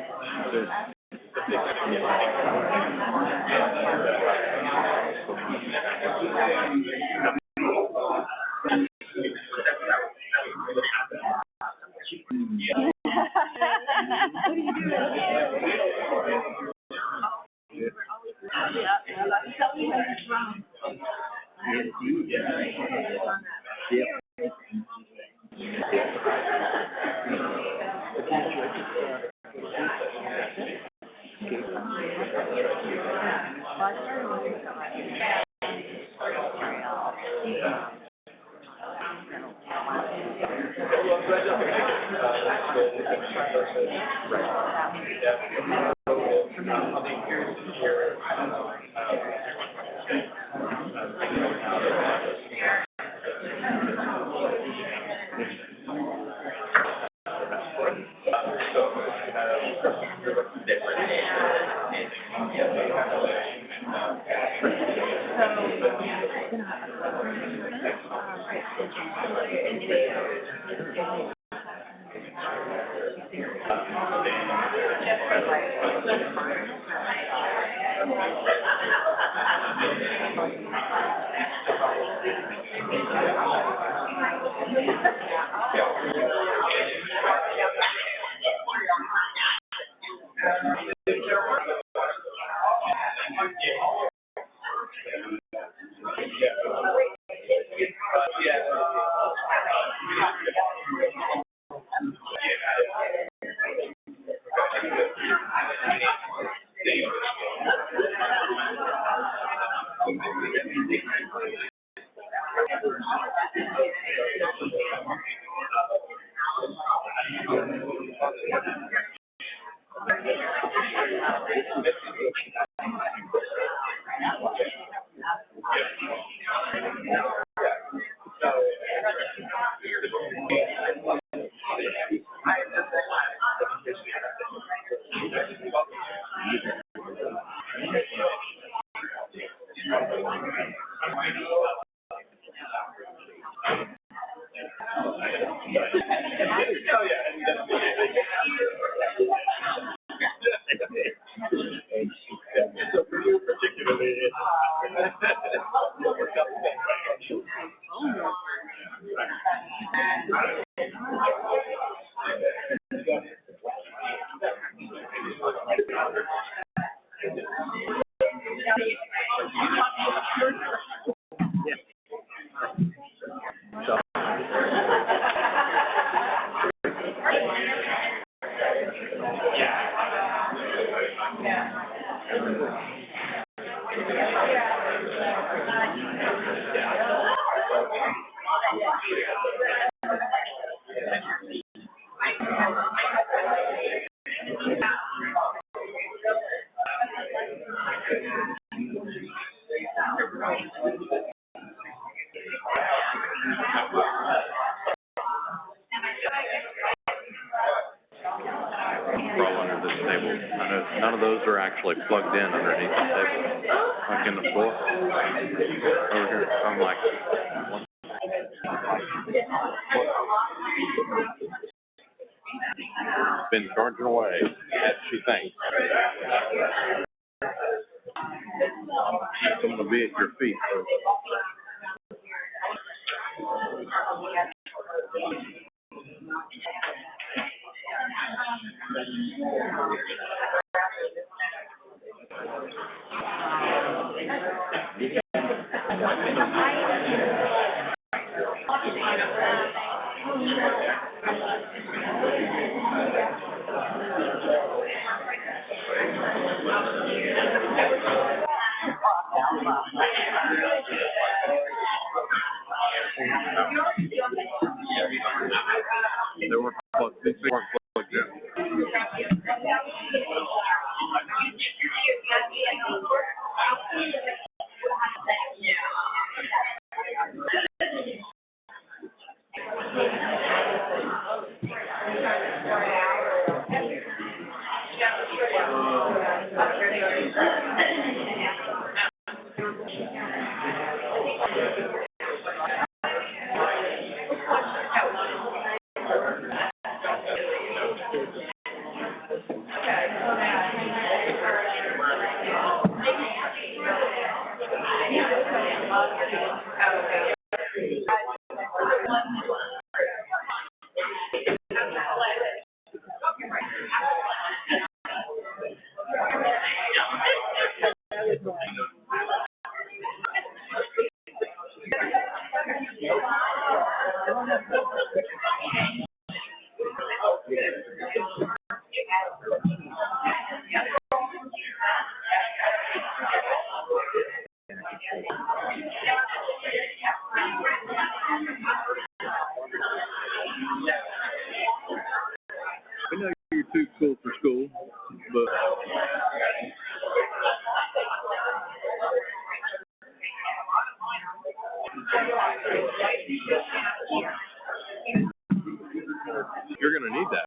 None of those are actually plugged in underneath the table, like in the floor. Over here, I'm like, what? Been charging away, as she thinks. I'm gonna be at your feet, so. They weren't plugged. These things weren't plugged in. I know you're too cool for school, but you're gonna need that.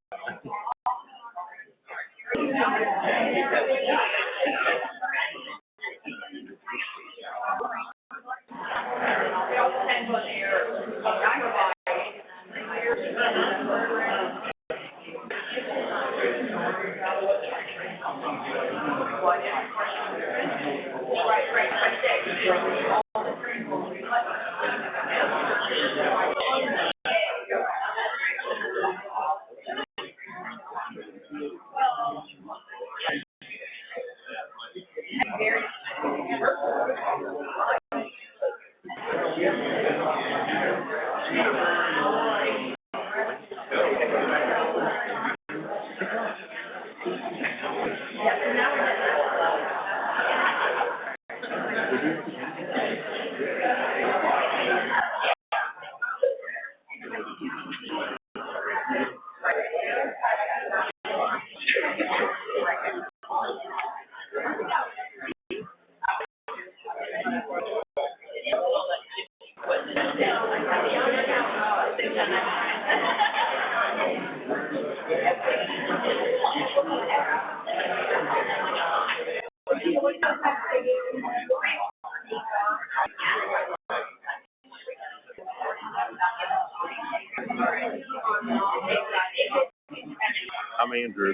I'm Andrew.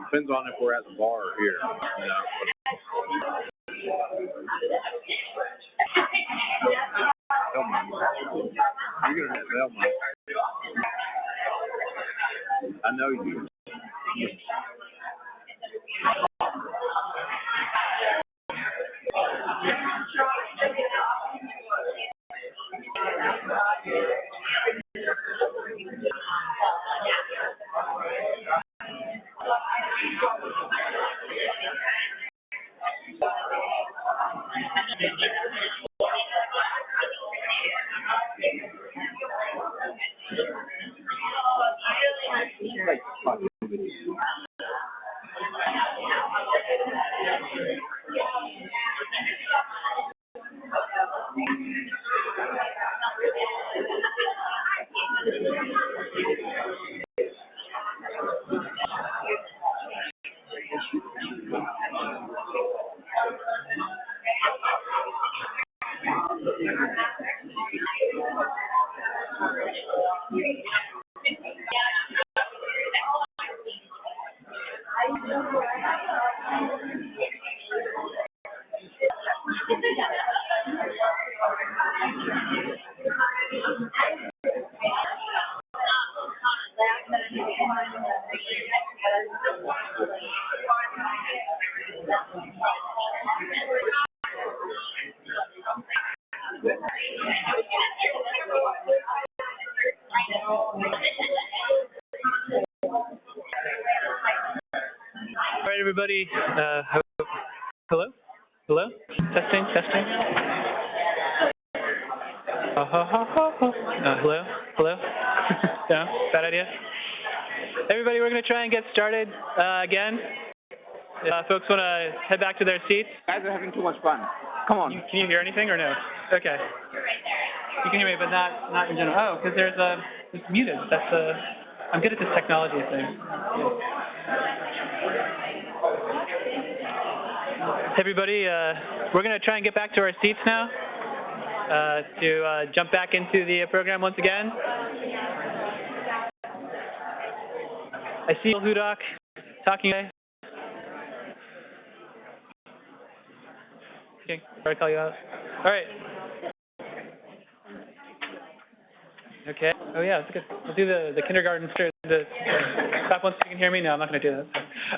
Depends on if we're at the bar or here, you know. You're gonna tell me. I know you. All right, everybody. Hello? Hello? Testing, testing. Hello? Hello? No? Bad idea? Everybody, we're going to try and get started again. Folks want to head back to their seats. Guys are having too much fun. Come on. Can you hear anything or no? Okay. You can hear me, but not in general. Oh, because it's muted. I'm good at this technology thing. Hey everybody, we're going to try and get back to our seats now to jump back into the program once again. I see Hudak talking. Okay, sorry to call you out. All right. Okay. Oh yeah, that's good. We'll do the kindergarten start. Stop once you can hear me. No, I'm not going to do that.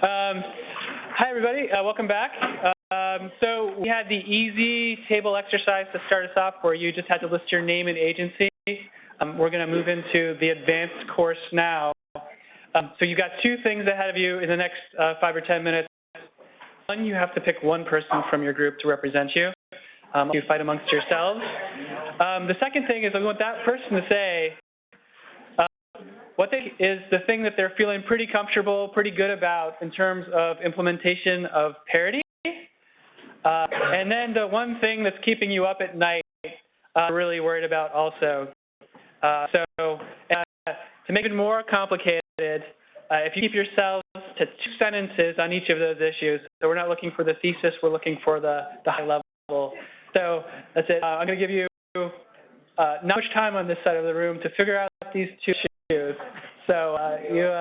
Hi everybody, welcome back. So we had the easy table exercise to start us off where you just had to list your name and agency. We're going to move into the advanced course now. So you've got two things ahead of you in the next 5 or 10 minutes. One, you have to pick one person from your group to represent you. You fight amongst yourselves. The second thing is I want that person to say what they is the thing that they're feeling pretty comfortable, pretty good about in terms of implementation of parity. And then the one thing that's keeping you up at night, really worried about also. To make it more complicated, if you keep yourselves to 2 sentences on each of those issues, so we're not looking for the thesis, we're looking for the high level. So that's it. I'm going to give you not much time on this side of the room to figure out these two issues. So you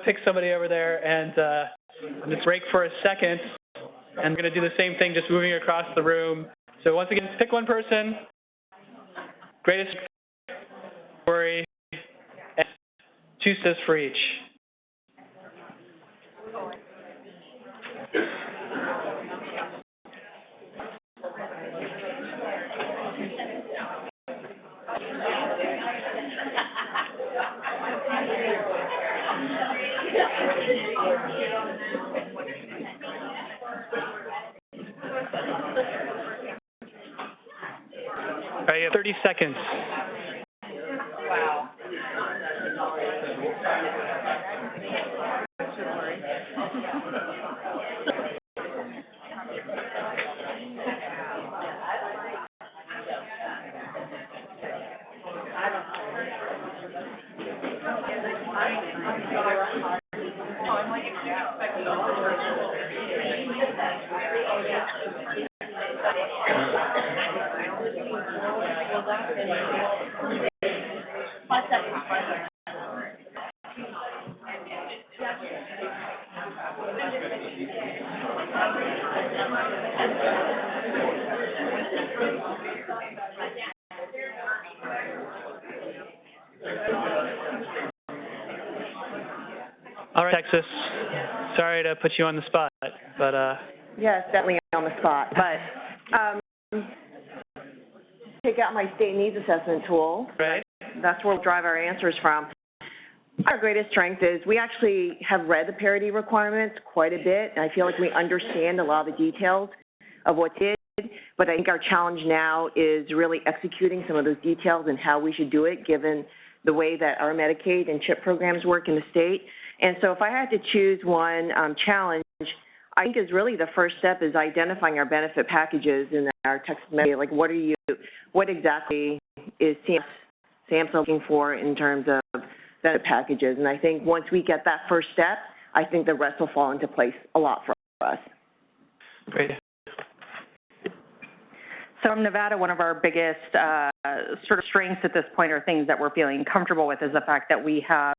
pick somebody over there and just break for a second. And we're going to do the same thing, just moving across the room. So once again, pick one person, greatest story, and 2 sentences for each. All right, you have 30 seconds. Wow. All right, Texas. Sorry to put you on the spot, but Yes, definitely on the spot, but take out my state needs assessment tool. right. That's where we'll drive our answers from. Our greatest strength is we actually have read the parity requirements quite a bit, and I feel like we understand a lot of the details of what's did, but I think our challenge now is really executing some of those details and how we should do it, given the way that our Medicaid and CHIP programs work in the state. And so if I had to choose one challenge, I think is really the first step is identifying our benefit packages in our Texas Medicaid. Like, what exactly is SAMHSA looking for in terms of benefit packages? And I think once we get that first step, I think the rest will fall into place a lot for us. Great. So from Nevada, one of our biggest sort of strengths at this point, or things that we're feeling comfortable with, is the fact that we have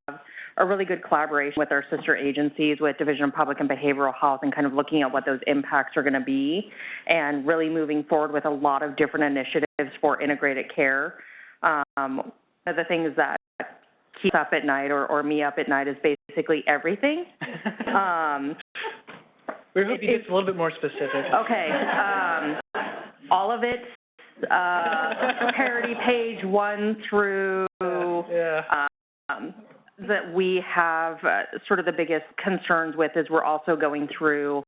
a really good collaboration with our sister agencies, with Division of Public and Behavioral Health, and kind of looking at what those impacts are going to be, and really moving forward with a lot of different initiatives for integrated care. One of the things that keeps up at night, or me up at night, is basically everything. We hope you get a little bit more specific. Okay. All of it, parity page 1 through that we have sort of the biggest concerns with is we're also going through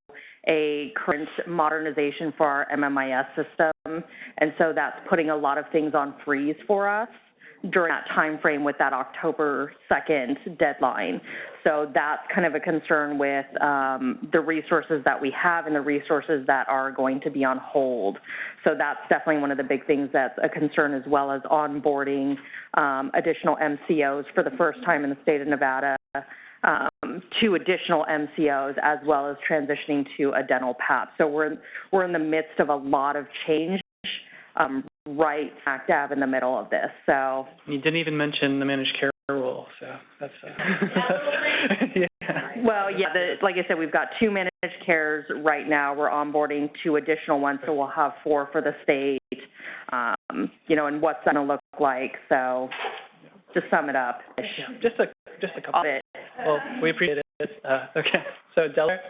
a current modernization for our MMIS system, and so that's putting a lot of things on freeze for us during that time frame with that October 2nd deadline. So that's kind of a concern with the resources that we have and the resources that are going to be on hold. So that's definitely one of the big things that's a concern, as well as onboarding additional MCOs for the first time in the state of Nevada, 2 additional MCOs, as well as transitioning to a dental PAP. So we're in the midst of a lot of change, right smack dab in the middle of this. So you didn't even mention the managed care rule, so that's yeah. Well, yeah, like I said, we've got 2 managed cares right now. We're onboarding 2 additional ones, so we'll have 4 for the state. And what's that going to look like? So, to sum it up, just a couple of it. Well, we appreciate it. Okay, so Delaware.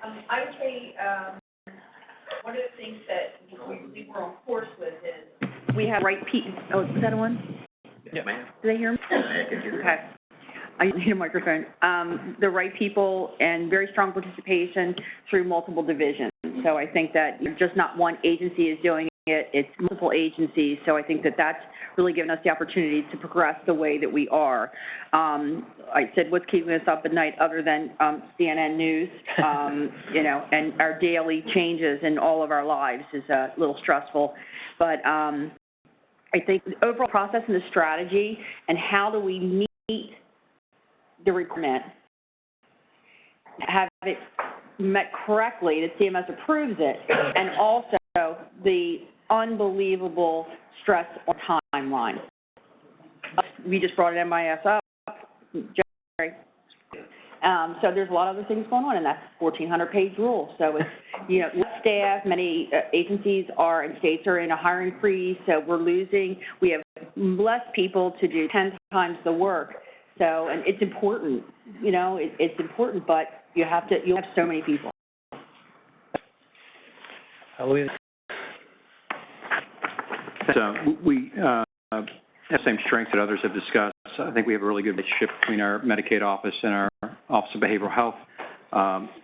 I would say one of the things that we were on course with is We have right people. Oh, is that a one? Yeah, ma'am. Do they hear me? Okay. I need a microphone. The right people and very strong participation through multiple divisions. So I think that just not one agency is doing it, it's multiple agencies. So I think that that's really given us the opportunity to progress the way that we are. I said what's keeping us up at night other than CNN News, and our daily changes in all of our lives is a little stressful. But I think the overall process and the strategy and how do we meet the requirement, have it met correctly, that CMS approves it, and also the unbelievable stress on timeline. We just brought an MIS up, so there's a lot of other things going on, and that's a 1,400-page rule. So it's, less staff, many agencies are and states are in a hiring freeze, so we have less people to do 10 times the work. So, and it's important, it's important, but you have so many people. Louise. So we have the same strengths that others have discussed. I think we have a really good relationship between our Medicaid office and our Office of Behavioral Health.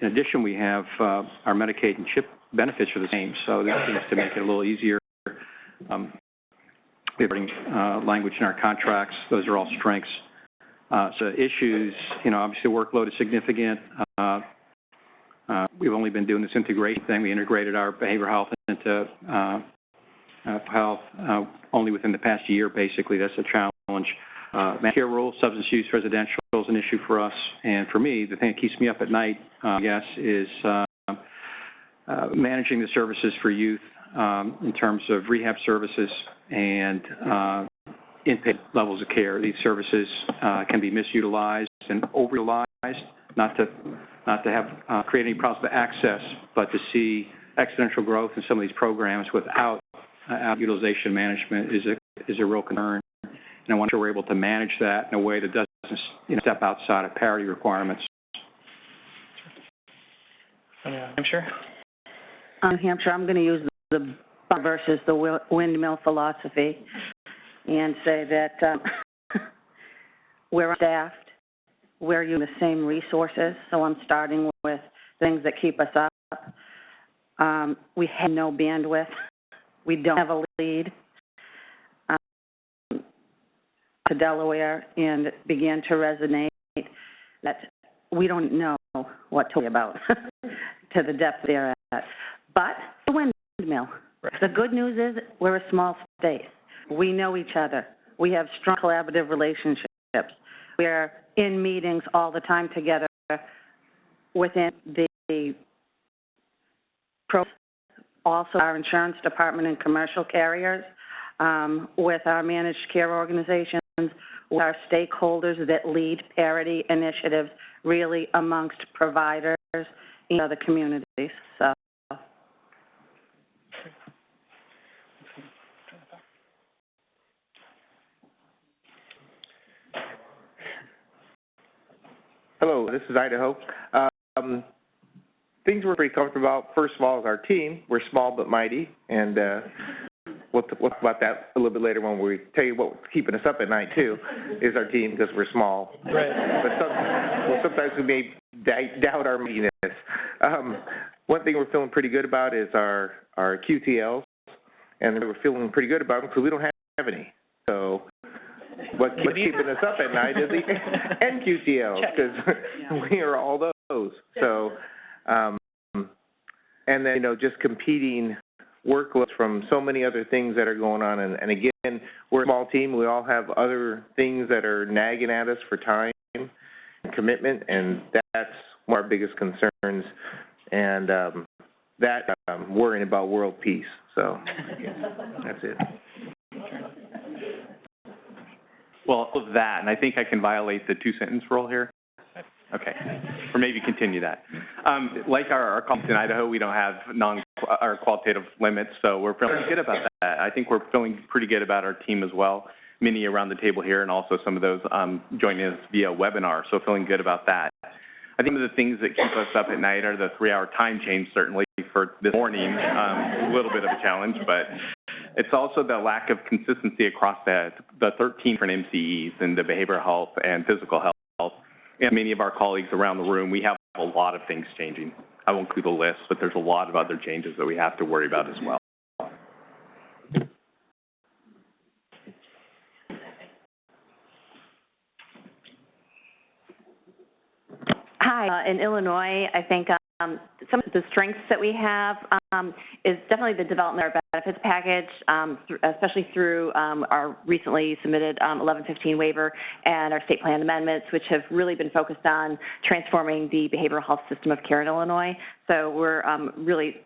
In addition, we have our Medicaid and CHIP benefits are the same, so that seems to make it a little easier. We have language in our contracts. Those are all strengths. So issues, obviously workload is significant. We've only been doing this integration thing. We integrated our behavioral health into health only within the past year, basically. That's a challenge. Medicare rules, substance use residential is an issue for us. And for me, the thing that keeps me up at night, I guess, is managing the services for youth in terms of rehab services and inpatient levels of care. These services can be misutilized and overutilized, not to have create any problems with access, but to see exponential growth in some of these programs without utilization management is a real concern. And I want to make sure we're able to manage that in a way that doesn't step outside of parity requirements. Hampshire? New Hampshire, I'm going to use the versus the windmill philosophy and say that we're staffed, we're using the same resources, so I'm starting with things that keep us up. We have no bandwidth. We don't have a lead. To Delaware, and it began to resonate that we don't know what to worry about to the depth they're at. But the windmill. The good news is we're a small state. We know each other. We have strong collaborative relationships. We're in meetings all the time together within the also our insurance department and commercial carriers, with our managed care organizations, with our stakeholders that lead parity initiatives really amongst providers in other communities. So. Hello, this is Idaho. Things we're pretty comfortable about, first of all, is our team. We're small but mighty, and we'll talk about that a little bit later when we tell you what's keeping us up at night, too, is our team, because we're small. Right. But sometimes we may doubt our mightiness. One thing we're feeling pretty good about is our QTLs, and we're feeling pretty good about them because we don't have any. So what's keeping us up at night is the NQTLs, because we are all those. So, and then, just competing workloads from so many other things that are going on. And again, we're a small team. We all have other things that are nagging at us for time and commitment, and that's one of our biggest concerns. And worrying about world peace. So that's it. Well, all of that, and I think I can violate the two-sentence rule here. Okay, or maybe continue that. Like our colleagues in Idaho, we don't have our qualitative limits, so we're feeling good about that. I think we're feeling pretty good about our team as well, many around the table here, and also some of those joining us via webinar, so feeling good about that. I think one of the things that keep us up at night are the 3-hour time change, certainly, for this morning. A little bit of a challenge, but it's also the lack of consistency across the 13 different MCEs in the behavioral health and physical health. And many of our colleagues around the room, we have a lot of things changing. I won't include the list, but there's a lot of other changes that we have to worry about as well. Hi, in Illinois, I think some of the strengths that we have is definitely the development of our benefits package, especially through our recently submitted 1115 waiver and our state plan amendments, which have really been focused on transforming the behavioral health system of care in Illinois. So we're really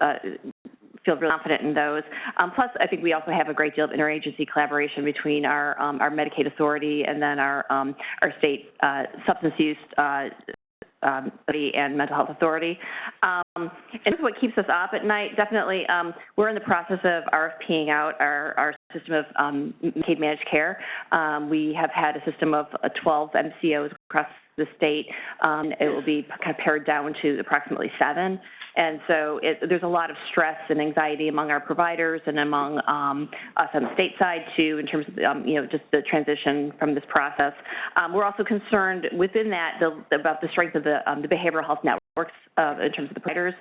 feel really confident in those. Plus, I think we also have a great deal of interagency collaboration between our Medicaid authority and then our state substance use and mental health authority. And this is what keeps us up at night. Definitely, we're in the process of RFPing out our system of Medicaid managed care. We have had a system of 12 MCOs across the state. It will be kind of pared down to approximately 7. And so there's a lot of stress and anxiety among our providers and among us on the state side, too, in terms of, just the transition from this process. We're also concerned within that about the strength of the behavioral health networks in terms of the providers,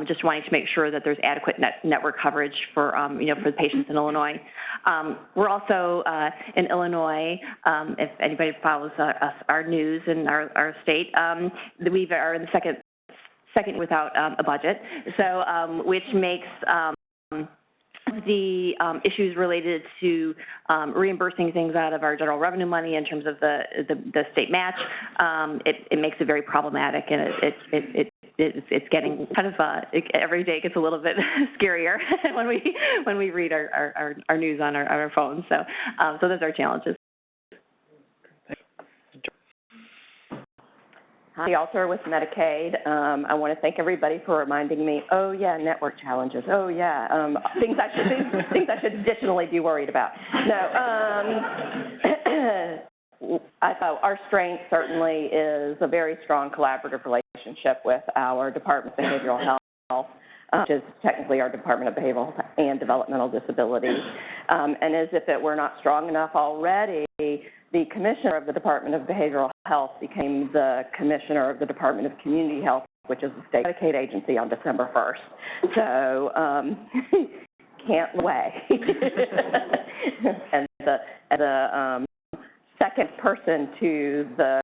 just wanting to make sure that there's adequate network coverage for, for the patients in Illinois. We're also in Illinois, if anybody follows our news in our state, we are in the second without a budget, so which makes the issues related to reimbursing things out of our general revenue money in terms of the state match, it makes it very problematic, and it it's getting kind of, every day gets a little bit scarier when we read our news on our phones. So those are challenges. Hi, also with Medicaid. I want to thank everybody for reminding me, oh yeah, network challenges. Oh yeah, things I should additionally be worried about. No, I thought our strength certainly is a very strong collaborative relationship with our Department of Behavioral Health, which is technically our Department of Behavioral and Developmental Disabilities. And as if it were not strong enough already, the commissioner of the Department of Behavioral Health became the commissioner of the Department of Community Health, which is the state Medicaid agency, on December 1st. So can't wait. And the second person to the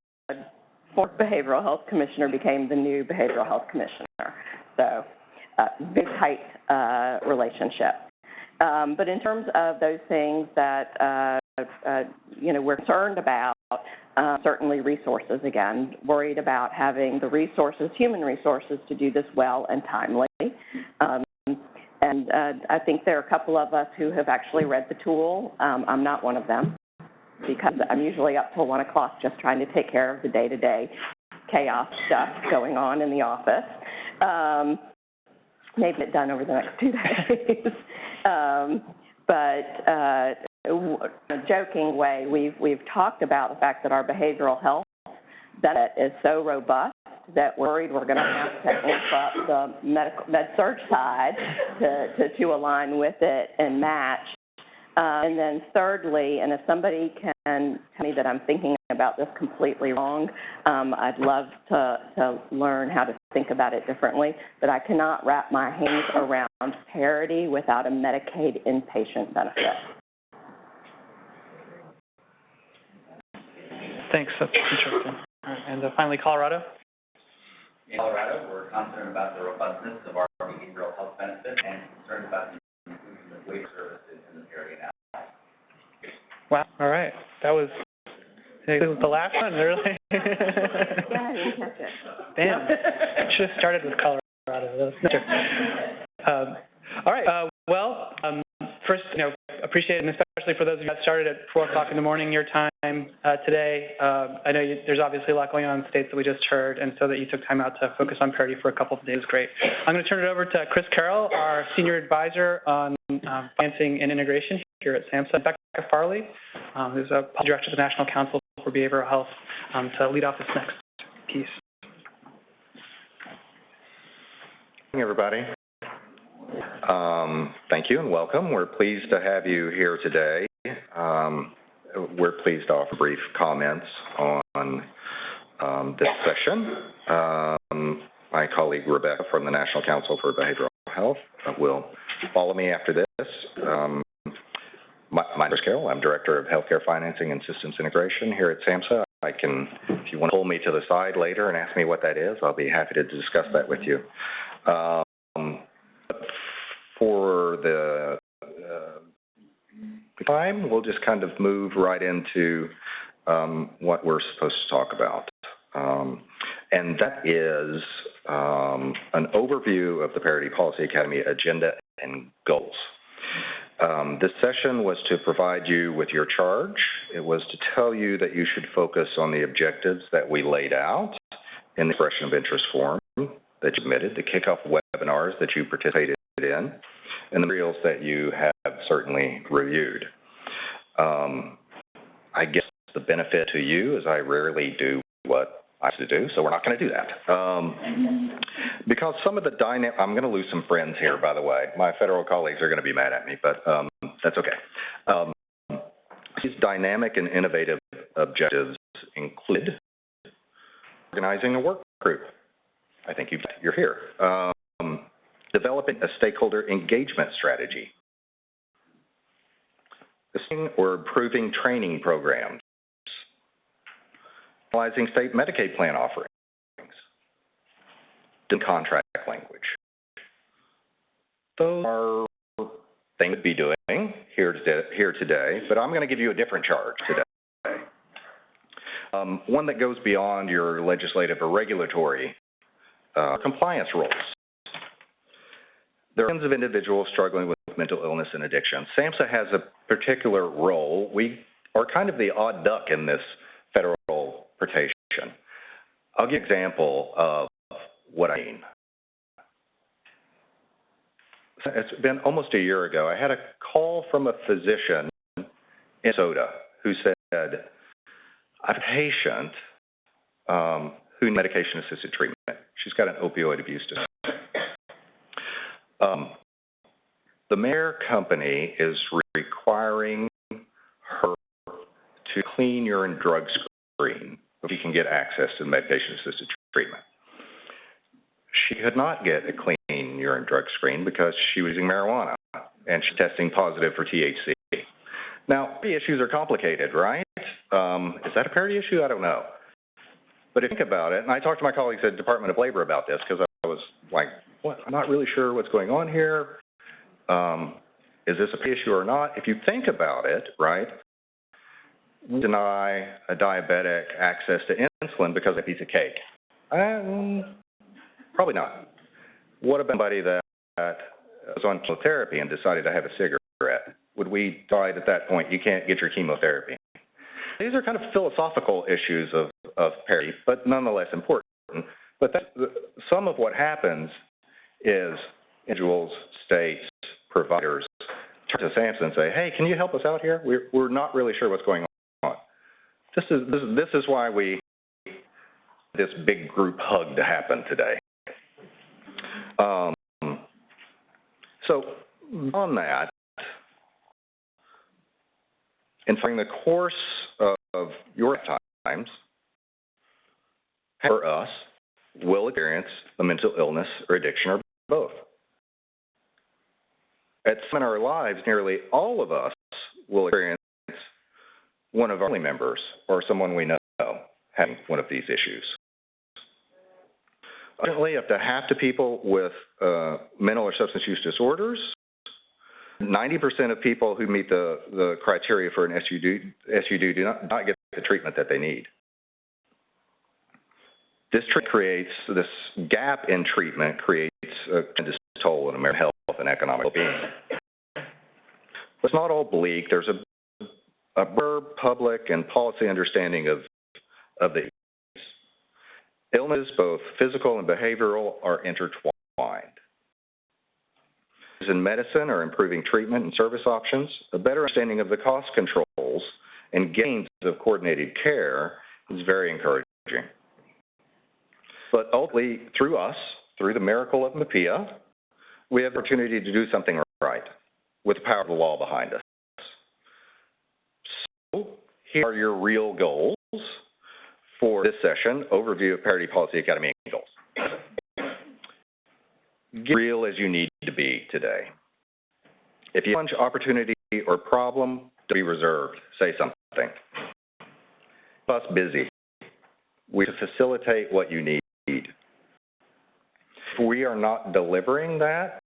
fourth behavioral health commissioner became the new behavioral health commissioner. So very tight relationship. But in terms of those things that we're concerned about, certainly resources, again, worried about having the resources, human resources, to do this well and timely. And I think there are a couple of us who have actually read the tool. I'm not one of them, because I'm usually up till 1 o'clock just trying to take care of the day-to-day chaos stuff going on in the office. Maybe get done over the next 2 days. But in a joking way, we've talked about the fact that our behavioral health benefit is so robust that we're worried we're going to have to amp up the med-surg side to align with it and match. And then thirdly, and if somebody can tell me that I'm thinking about this completely wrong, I'd love to learn how to think about it differently, but I cannot wrap my hands around parity without a Medicaid inpatient benefit. Thanks, that's interesting. And finally, Colorado. In Colorado, we're concerned about the robustness of our behavioral health benefits and concerned about the inclusion of waiver services in the parity analysis. Wow, all right. That was the last one, really? Yeah, I didn't catch it. Damn. Should have started with Colorado. All right. First, appreciate it, and especially for those of you that started at 4 o'clock in the morning your time today. I know there's obviously a lot going on in states that we just heard, and so that you took time out to focus on parity for a couple of days is great. I'm going to turn it over to Chris Carroll, our Senior Advisor on Financing and Integration here at SAMHSA. Becca Farley, who's a Policy Director of the National Council for Behavioral Health, to lead off this next piece. Good morning, everybody. Thank you and welcome. We're pleased to have you here today. We're pleased to offer brief comments on this session. My colleague Rebecca from the National Council for Behavioral Health will follow me after this. My name is Carroll. I'm Director of Healthcare Financing and Systems Integration here at SAMHSA. If you want to pull me to the side later and ask me what that is, I'll be happy to discuss that with you. For the time, we'll just kind of move right into what we're supposed to talk about. And that is an overview of the Parity Policy Academy agenda and goals. This session was to provide you with your charge. It was to tell you that you should focus on the objectives that we laid out in the expression of interest form that you submitted, the kickoff webinars that you participated in, and the materials that you have certainly reviewed. I guess the benefit to you is I rarely do what I have to do, so we're not going to do that. Because some of the I'm going to lose some friends here, by the way. My federal colleagues are going to be mad at me, but that's okay. These dynamic and innovative objectives include organizing a work group. I think you're here. Developing a stakeholder engagement strategy. Or improving training programs. Analyzing state Medicaid plan offerings. And contract language. Those are things to be doing here today, but I'm going to give you a different charge today. One that goes beyond your legislative or regulatory compliance roles. There are tons of individuals struggling with mental illness and addiction. SAMHSA has a particular role. We are kind of the odd duck in this federal protection. I'll give an example of what I mean. It's been almost a year ago. I had a call from a physician in Minnesota who said, I have a patient who needs medication-assisted treatment. She's got an opioid abuse disorder. The Mayor company is requiring her to clean urine drug screen so she can get access to medication-assisted treatment. She could not get a clean urine drug screen because she was using marijuana and she's testing positive for THC. Now, the issues are complicated, right? Is that a parity issue? I don't know. But if you think about it, and I talked to my colleagues at the Department of Labor about this because I was like, what? I'm not really sure what's going on here. Is this a parity issue or not? If you think about it, right, we deny a diabetic access to insulin because of a piece of cake. Probably not. What about somebody that was on chemotherapy and decided to have a cigarette? Would we decide at that point you can't get your chemotherapy? These are kind of philosophical issues of parity, but nonetheless important. But some of what happens is individuals, states, providers turn to SAMHSA and say, hey, can you help us out here? We're not really sure what's going on. This is why we this big group hug to happen today. So on that, and during the course of your lifetimes, for us, will experience a mental illness or addiction or both. At some in our lives, nearly all of us will experience one of our family members or someone we know having one of these issues. Unfortunately, up to half the people with mental or substance use disorders, 90% of people who meet the criteria for an SUD do not get the treatment that they need. This gap in treatment creates a tremendous toll on American health and economic well-being. It's not all bleak. There's a broader public and policy understanding of the illnesses, both physical and behavioral, are intertwined. In medicine are improving treatment and service options. A better understanding of the cost controls and gains of coordinated care is very encouraging. But ultimately, through us, through the miracle of MAPIA, we have the opportunity to do something right with the power of the law behind us. So here are your real goals for this session, overview of Parity Policy Academy goals. Get real as you need to be today. If you have a opportunity or problem, don't be reserved. Say something. Keep us busy. We facilitate what you need. If we are not delivering that,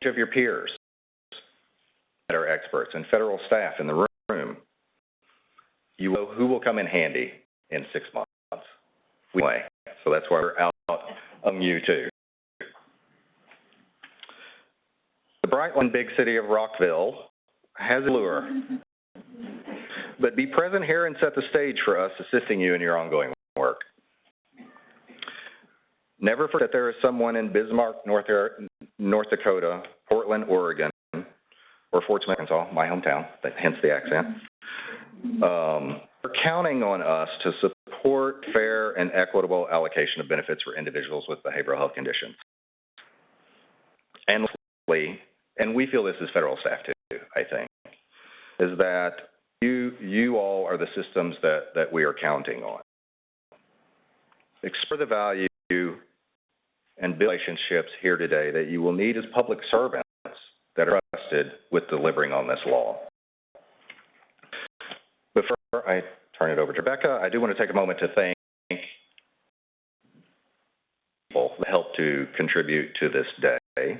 each of your peers that are experts and federal staff in the room, you know who will come in handy in 6 months. We may. So that's why we're out among you too. The bright one big city of Rockville has a lure. But be present here and set the stage for us assisting you in your ongoing work. Never forget that there is someone in Bismarck, North Dakota, Portland, Oregon, or Fort Smith, Arkansas, my hometown, hence the accent, are counting on us to support fair and equitable allocation of benefits for individuals with behavioral health conditions. And we feel this is federal staff too, I think, is that you all are the systems that we are counting on. Explore the value and build relationships here today that you will need as public servants that are trusted with delivering on this law. Before I turn it over to Rebecca, I do want to take a moment to thank people who helped to contribute to this day.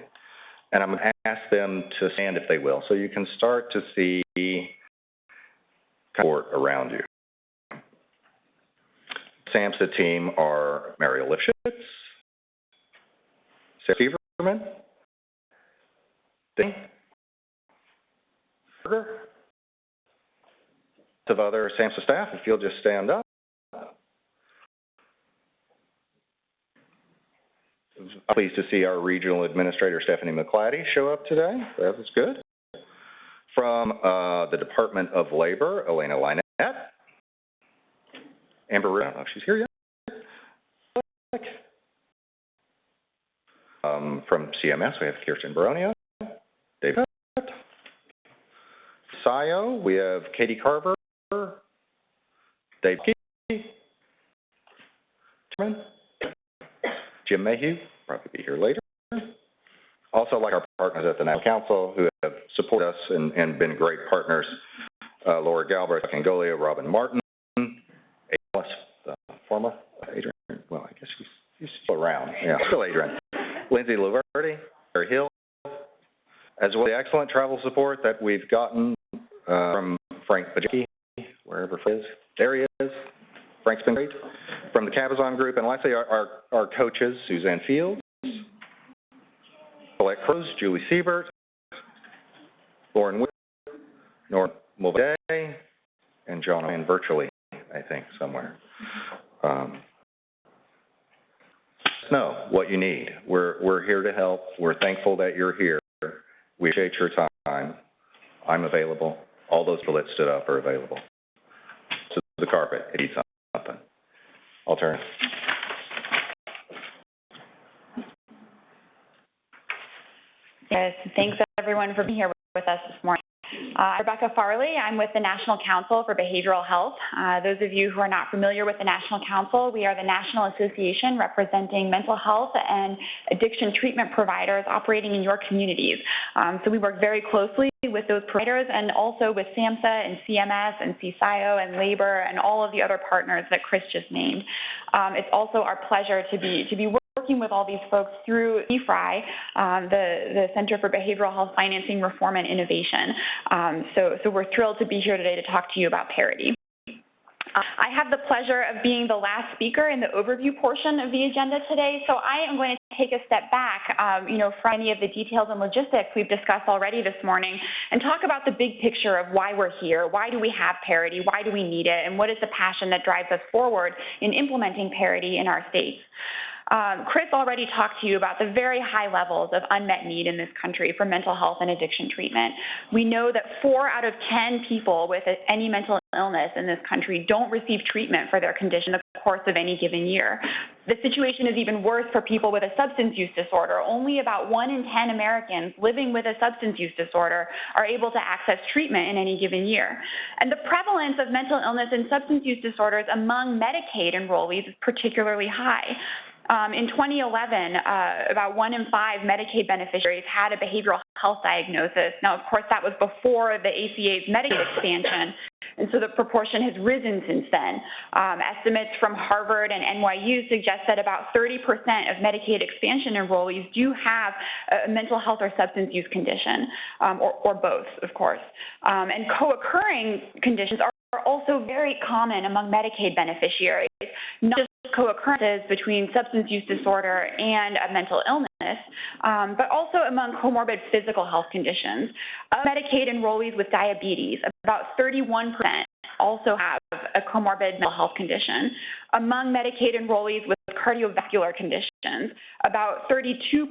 And I'm going to ask them to stand if they will, so you can start to see support around you. SAMHSA team are Mary Lifshitz, Sarah Feverman, Danny Berger, of other SAMHSA staff, if you'll just stand up. I'm pleased to see our regional administrator, Stephanie McClatty, show up today. That was good. From the Department of Labor, Elena Lynette. Amber, I don't know if she's here yet. From CMS, we have Kirsten Baronio, David. SIO, we have Katie Carver, Dave Key, Jim Mayhew, probably be here later. Also, like our partners at the National Council who have supported us and been great partners, Laura Galbraith, Angolia, Robin Martin, former Adrian, well, I guess she's still around, yeah, still Adrian. Lindsay Laverde, Barry Hill, as well as the excellent travel support that we've gotten from Frank Pajicki, wherever he is. There he is. Frank's been great. From the Cabazon Group, and lastly, our coaches, Suzanne Fields, Colette Cruz, Julie Siebert, Lauren Wood, Nora Mulvey, and John Ryan virtually, I think, somewhere. Know what you need. We're here to help. We're thankful that you're here. We appreciate your time. I'm available. All those people that stood up are available. To the carpet, it needs something. I'll turn. Yes, thanks everyone for being here with us this morning. Rebecca Farley, I'm with the National Council for Behavioral Health. Those of you who are not familiar with the National Council, we are the national association representing mental health and addiction treatment providers operating in your communities. So we work very closely with those providers and also with SAMHSA and CMS and CSIO and Labor and all of the other partners that Chris just named. It's also our pleasure to be working with all these folks through EFRI, the Center for Behavioral Health Financing Reform and Innovation. So we're thrilled to be here today to talk to you about parity. I have the pleasure of being the last speaker in the overview portion of the agenda today, so I am going to take a step back, from any of the details and logistics we've discussed already this morning and talk about the big picture of why we're here, why do we have parity, why do we need it, and what is the passion that drives us forward in implementing parity in our states. Chris already talked to you about the very high levels of unmet need in this country for mental health and addiction treatment. We know that 4 out of 10 people with any mental illness in this country don't receive treatment for their condition in the course of any given year. The situation is even worse for people with a substance use disorder. Only about 1 in 10 Americans living with a substance use disorder are able to access treatment in any given year. And the prevalence of mental illness and substance use disorders among Medicaid enrollees is particularly high. In 2011, about 1 in 5 Medicaid beneficiaries had a behavioral health diagnosis. Now, of course, that was before the ACA's Medicaid expansion, and so the proportion has risen since then. Estimates from Harvard and NYU suggest that about 30% of Medicaid expansion enrollees do have a mental health or substance use condition, or both, of course. And co-occurring conditions are also very common among Medicaid beneficiaries, not just co-occurrences between substance use disorder and a mental illness, but also among comorbid physical health conditions. Of Medicaid enrollees with diabetes, about 31% also have a comorbid mental health condition. Among Medicaid enrollees with cardiovascular conditions, about 32%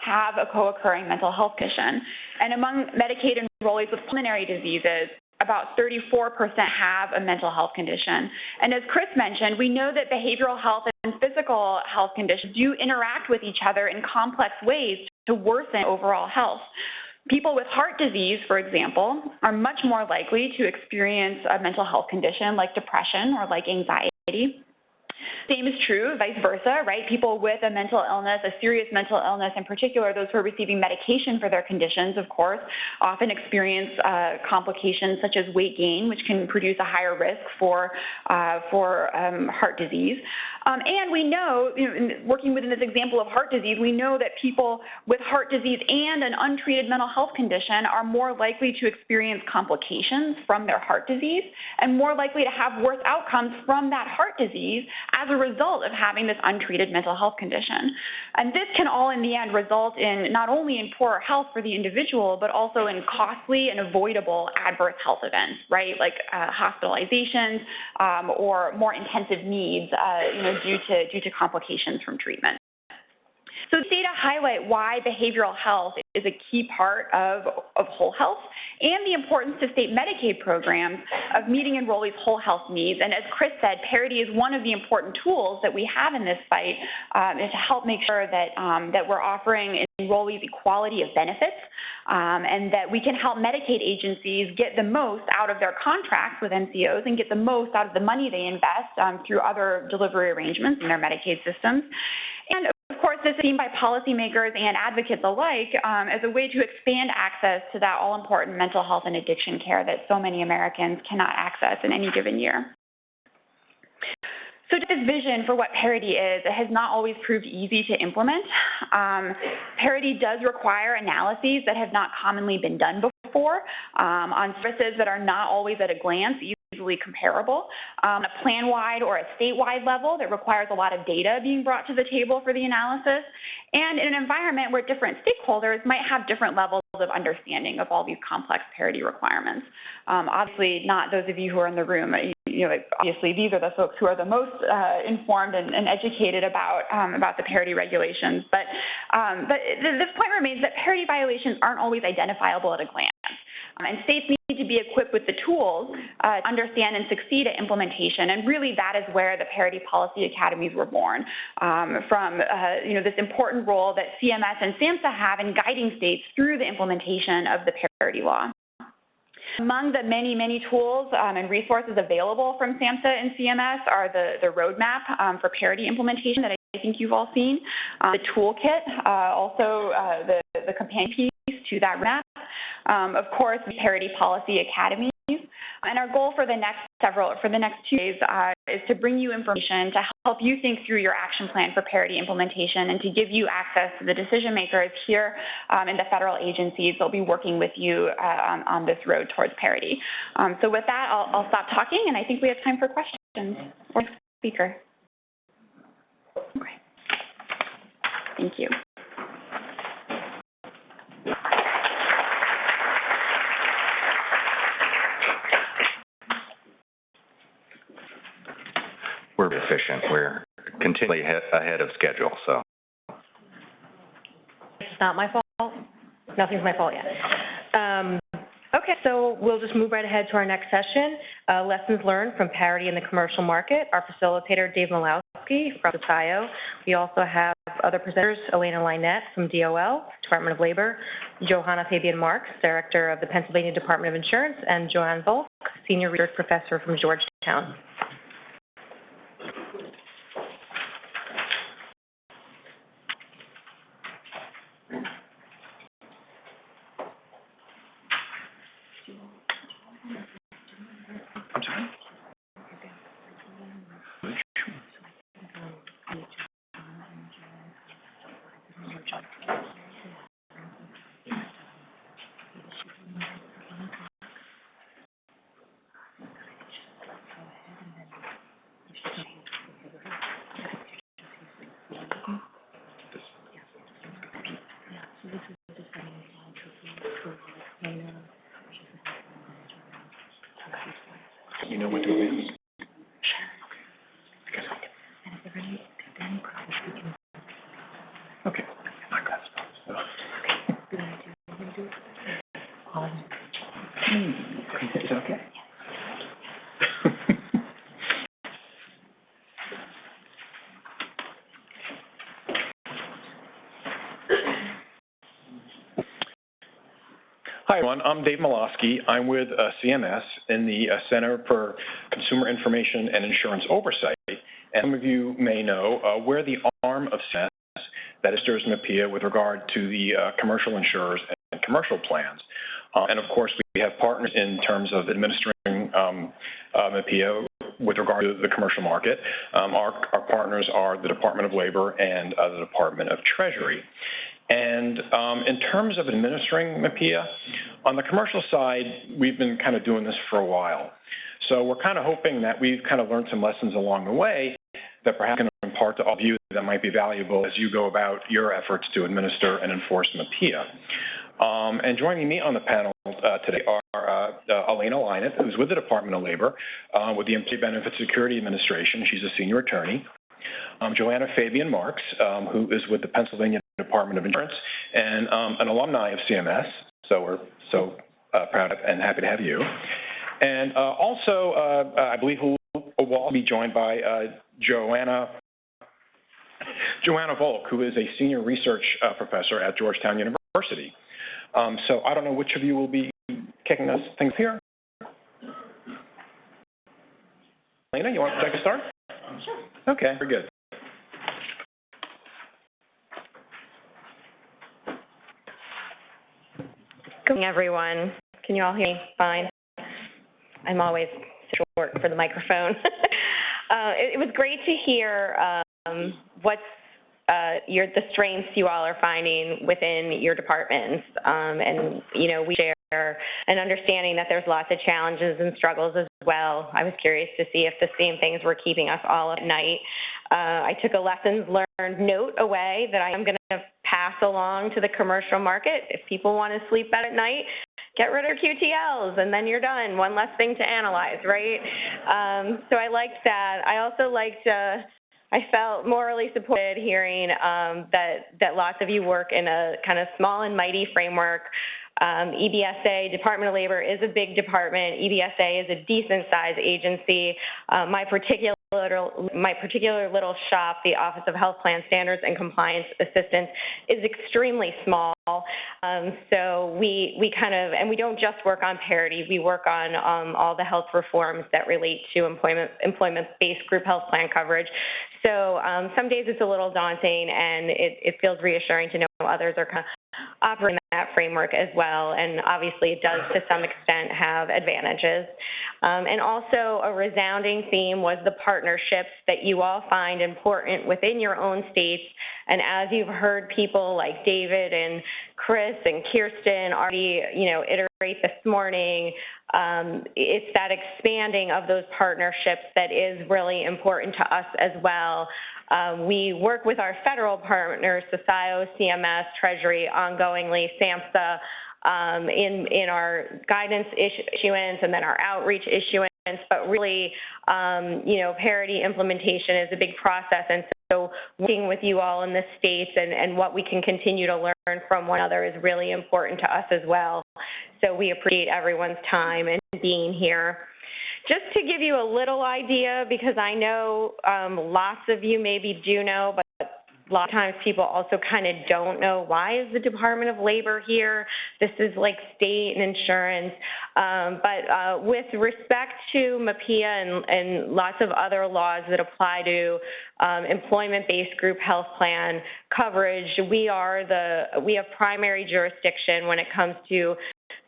have a co-occurring mental health condition. And among Medicaid enrollees with pulmonary diseases, about 34% have a mental health condition. And as Chris mentioned, we know that behavioral health and physical health conditions do interact with each other in complex ways to worsen overall health. People with heart disease, for example, are much more likely to experience a mental health condition like depression or like anxiety. Same is true, vice versa, right? People with a mental illness, a serious mental illness in particular, those who are receiving medication for their conditions, of course, often experience complications such as weight gain, which can produce a higher risk for heart disease. And we know, working within this example of heart disease, we know that people with heart disease and an untreated mental health condition are more likely to experience complications from their heart disease and more likely to have worse outcomes from that heart disease as a result of having this untreated mental health condition. And this can all in the end result in not only in poorer health for the individual, but also in costly and avoidable adverse health events, right? Like hospitalizations or more intensive needs, due to complications from treatment. So these data highlight why behavioral health is a key part of whole health and the importance to state Medicaid programs of meeting enrollees' whole health needs. And as Chris said, parity is one of the important tools that we have in this fight to help make sure that, that we're offering enrollees equality of benefits and that we can help Medicaid agencies get the most out of their contracts with MCOs and get the most out of the money they invest through other delivery arrangements in their Medicaid systems. And of course, this is seen by policymakers and advocates alike as a way to expand access to that all-important mental health and addiction care that so many Americans cannot access in any given year. So this vision for what parity is, it has not always proved easy to implement. Parity does require analyses that have not commonly been done before on services that are not always at a glance easily comparable, a plan-wide or a statewide level that requires a lot of data being brought to the table for the analysis, and in an environment where different stakeholders might have different levels of understanding of all these complex parity requirements. Obviously, not those of you who are in the room. Obviously, these are the folks who are the most informed and educated about the parity regulations. But this point remains that parity violations aren't always identifiable at a glance. And states need to be equipped with the tools to understand and succeed at implementation. And really, that is where the Parity Policy Academies were born, from this important role that CMS and SAMHSA have in guiding states through the implementation of the parity law. Among the many, many tools and resources available from SAMHSA and CMS are the roadmap for parity implementation that I think you've all seen, the toolkit, also the companion piece to that roadmap. Of course, Parity Policy Academies. And our goal for the next 2 days is to bring you information to help you think through your action plan for parity implementation and to give you access to the decision makers here in the federal agencies that will be working with you on this road towards parity. So with that, I'll stop talking, and I think we have time for questions. Next speaker. Okay. Thank you. We're efficient. We're continually ahead of schedule, so. It's not my fault. Nothing's my fault yet. Okay, so we'll just move right ahead to our next session, lessons learned from parity in the commercial market. Our facilitator, Dave Malowski from SIO. We also have other presenters, Elena Lynette from DOL, Department of Labor, Johanna Fabian Marks, Director of the Pennsylvania Department of Insurance, and Joanne Volk, Senior Research Professor from Georgetown. You know what to do? Okay. It's okay. Hi, everyone. I'm Dave Malowski. I'm with CMS in the Center for Consumer Information and Insurance Oversight. And some of you may know, we're the arm of CMS that administers MAPIA with regard to the commercial insurers and commercial plans. And of course, we have partners in terms of administering MAPIA with regard to the commercial market. Our partners are the Department of Labor and the Department of Treasury. And in terms of administering MAPIA, on the commercial side, we've been kind of doing this for a while. So we're kind of hoping that we've kind of learned some lessons along the way that perhaps can impart to all of you that might be valuable as you go about your efforts to administer and enforce MAPIA. And joining me on the panel today are Elena Lynett, who's with the Department of Labor, with the Employee Benefit Security Administration. She's a senior attorney. Joanna Fabian Marks, who is with the Pennsylvania Department of Insurance and an alumni of CMS. So we're so proud and happy to have you. And also, I believe we'll also be joined by Joanna Volk, who is a senior research professor at Georgetown University. So I don't know which of you will be kicking us things here. Elena, you want to take a start? Sure. Okay, very good. Good morning, everyone. Can you all hear me fine? I'm always short for the microphone. It was great to hear what's the strengths you all are finding within your departments. And, you know, we share an understanding that there's lots of challenges and struggles as well. I was curious to see if the same things were keeping us all up at night. I took a lessons learned note away that I am going to pass along to the commercial market. If people want to sleep better at night, get rid of QTLs, and then you're done. One less thing to analyze, right? So I liked that. I also liked, I felt morally supported hearing that lots of you work in a kind of small and mighty framework. EBSA, Department of Labor, is a big department. EBSA is a decent-sized agency. My particular little shop, the Office of Health Plan Standards and Compliance Assistance, is extremely small. So we kind of, and we don't just work on parity, we work on all the health reforms that relate to employment-based group health plan coverage. So some days it's a little daunting, and it feels reassuring to know others are kind of operating that framework as well, and obviously it does to some extent have advantages. And also a resounding theme was the partnerships that you all find important within your own states. And as you've heard people like David and Chris and Kirsten already, iterate this morning, it's that expanding of those partnerships that is really important to us as well. We work with our federal partners, SSIO, CMS, Treasury, ongoingly, SAMHSA, in our guidance issuance and then our outreach issuance, but really, parity implementation is a big process, and so working with you all in the states and what we can continue to learn from one another is really important to us as well. So we appreciate everyone's time and being here. Just to give you a little idea, because I know lots of you maybe do know, but a lot of times people also kind of don't know, why is the Department of Labor here? This is like state and insurance. But with respect to MAPIA and lots of other laws that apply to employment-based group health plan coverage, we have primary jurisdiction when it comes to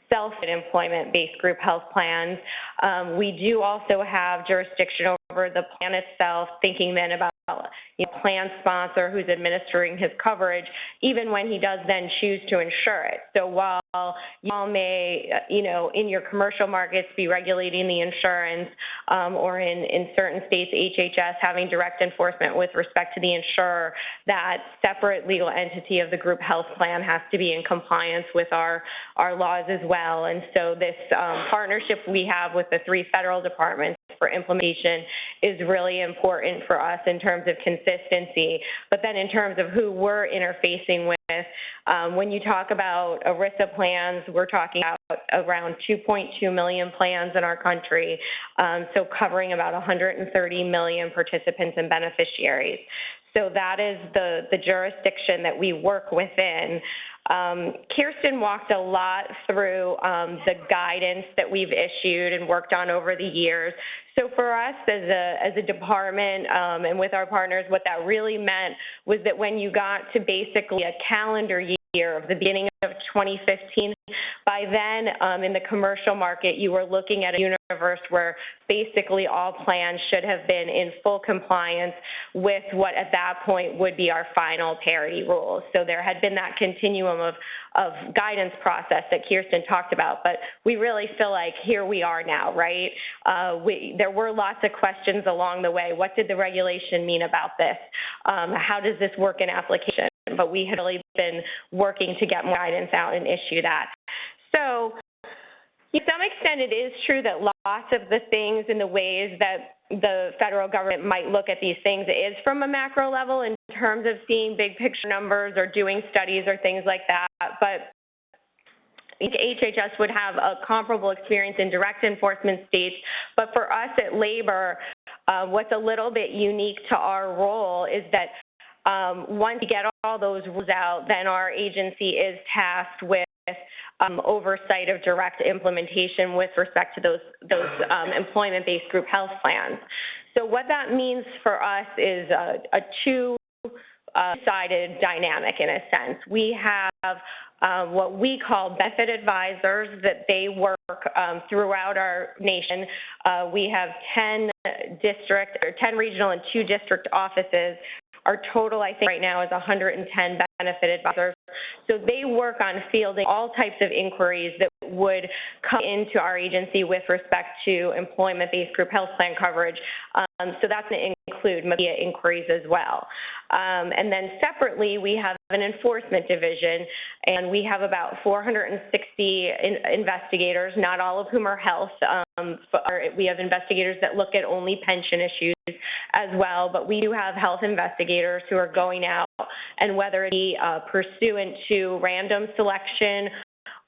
self-employment-based group health plans. We do also have jurisdiction over the plan itself, thinking then about plan sponsor who's administering his coverage, even when he does then choose to insure it. So while you all may, in your commercial markets be regulating the insurance, or in certain states, HHS having direct enforcement with respect to the insurer, that separate legal entity of the group health plan has to be in compliance with our laws as well. And so this partnership we have with the 3 federal departments for implementation is really important for us in terms of consistency. But then in terms of who we're interfacing with, when you talk about ERISA plans, we're talking about around 2.2 million plans in our country, so covering about 130 million participants and beneficiaries. So that is the jurisdiction that we work within. Kirsten walked a lot through the guidance that we've issued and worked on over the years. So for us as a department and with our partners, what that really meant was that when you got to basically a calendar year of the beginning of 2015, by then in the commercial market, you were looking at a universe where basically all plans should have been in full compliance with what at that point would be our final parity rules. So there had been that continuum of guidance process that Kirsten talked about, but we really feel like here we are now, right? There were lots of questions along the way. What did the regulation mean about this? How does this work in application? But we had really been working to get more guidance out and issue that. So to some extent, it is true that lots of the things and the ways that the federal government might look at these things is from a macro level in terms of seeing big picture numbers or doing studies or things like that. But I think HHS would have a comparable experience in direct enforcement states. But for us at Labor, what's a little bit unique to our role is that once you get all those rules out, then our agency is tasked with oversight of direct implementation with respect to those employment-based group health plans. So what that means for us is a two-sided dynamic in a sense. We have what we call benefit advisors that they work throughout our nation. We have 10 regional and 2 district offices. Our total, I think, right now is 110 benefit advisors. So they work on fielding all types of inquiries that would come into our agency with respect to employment-based group health plan coverage. So that's going to include media inquiries as well. And then separately, we have an enforcement division, and we have about 460 investigators, not all of whom are health. We have investigators that look at only pension issues as well, but we do have health investigators who are going out, and whether it be pursuant to random selection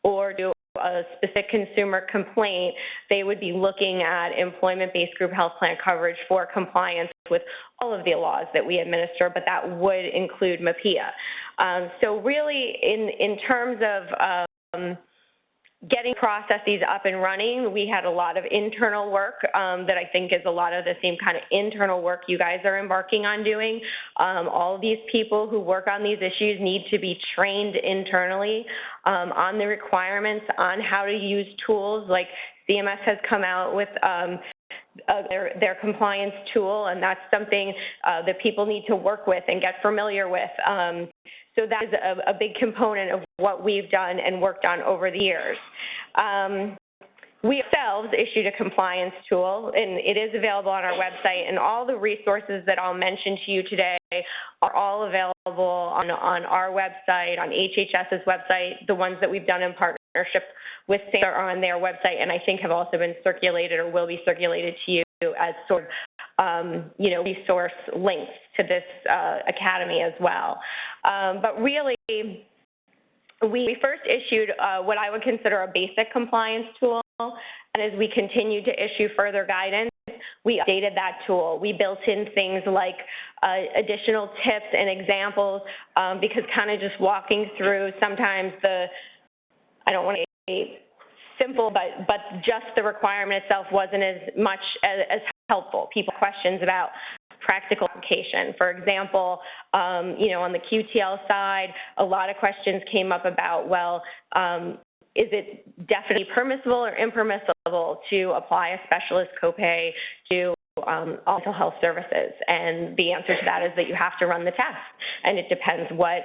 or to a specific consumer complaint, they would be looking at employment-based group health plan coverage for compliance with all of the laws that we administer, but that would include MAPIA. So really, in terms of getting processes up and running, we had a lot of internal work that I think is a lot of the same kind of internal work you guys are embarking on doing. All of these people who work on these issues need to be trained internally on the requirements, on how to use tools. Like CMS has come out with their compliance tool, and that's something that people need to work with and get familiar with. So that is a big component of what we've done and worked on over the years. We ourselves issued a compliance tool, and it is available on our website, and all the resources that I'll mention to you today are all available on our website, on HHS's website. The ones that we've done in partnership with SAME are on their website, and I think have also been circulated or will be circulated to you as sort of resource links to this academy as well. But really, we first issued what I would consider a basic compliance tool, and as we continue to issue further guidance, we updated that tool. We built in things like additional tips and examples because kind of just walking through sometimes I don't want to say simple, but just the requirement itself wasn't as much as helpful. People have questions about practical application. For example, on the QTL side, a lot of questions came up about, well, is it definitely permissible or impermissible to apply a specialist copay to all mental health services? And the answer to that is that you have to run the test, and it depends what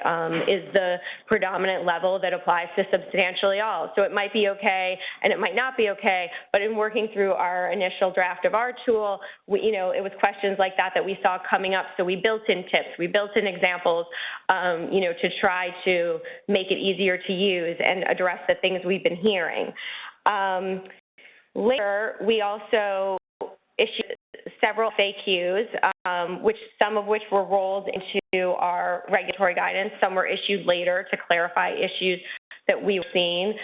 is the predominant level that applies to substantially all. So it might be okay, and it might not be okay, but in working through our initial draft of our tool, it was questions like that we saw coming up, so we built in tips, we built in examples, to try to make it easier to use and address the things we've been hearing. Later, we also issued several FAQs, some of which were rolled into our regulatory guidance. Some were issued later to clarify issues that we've seen.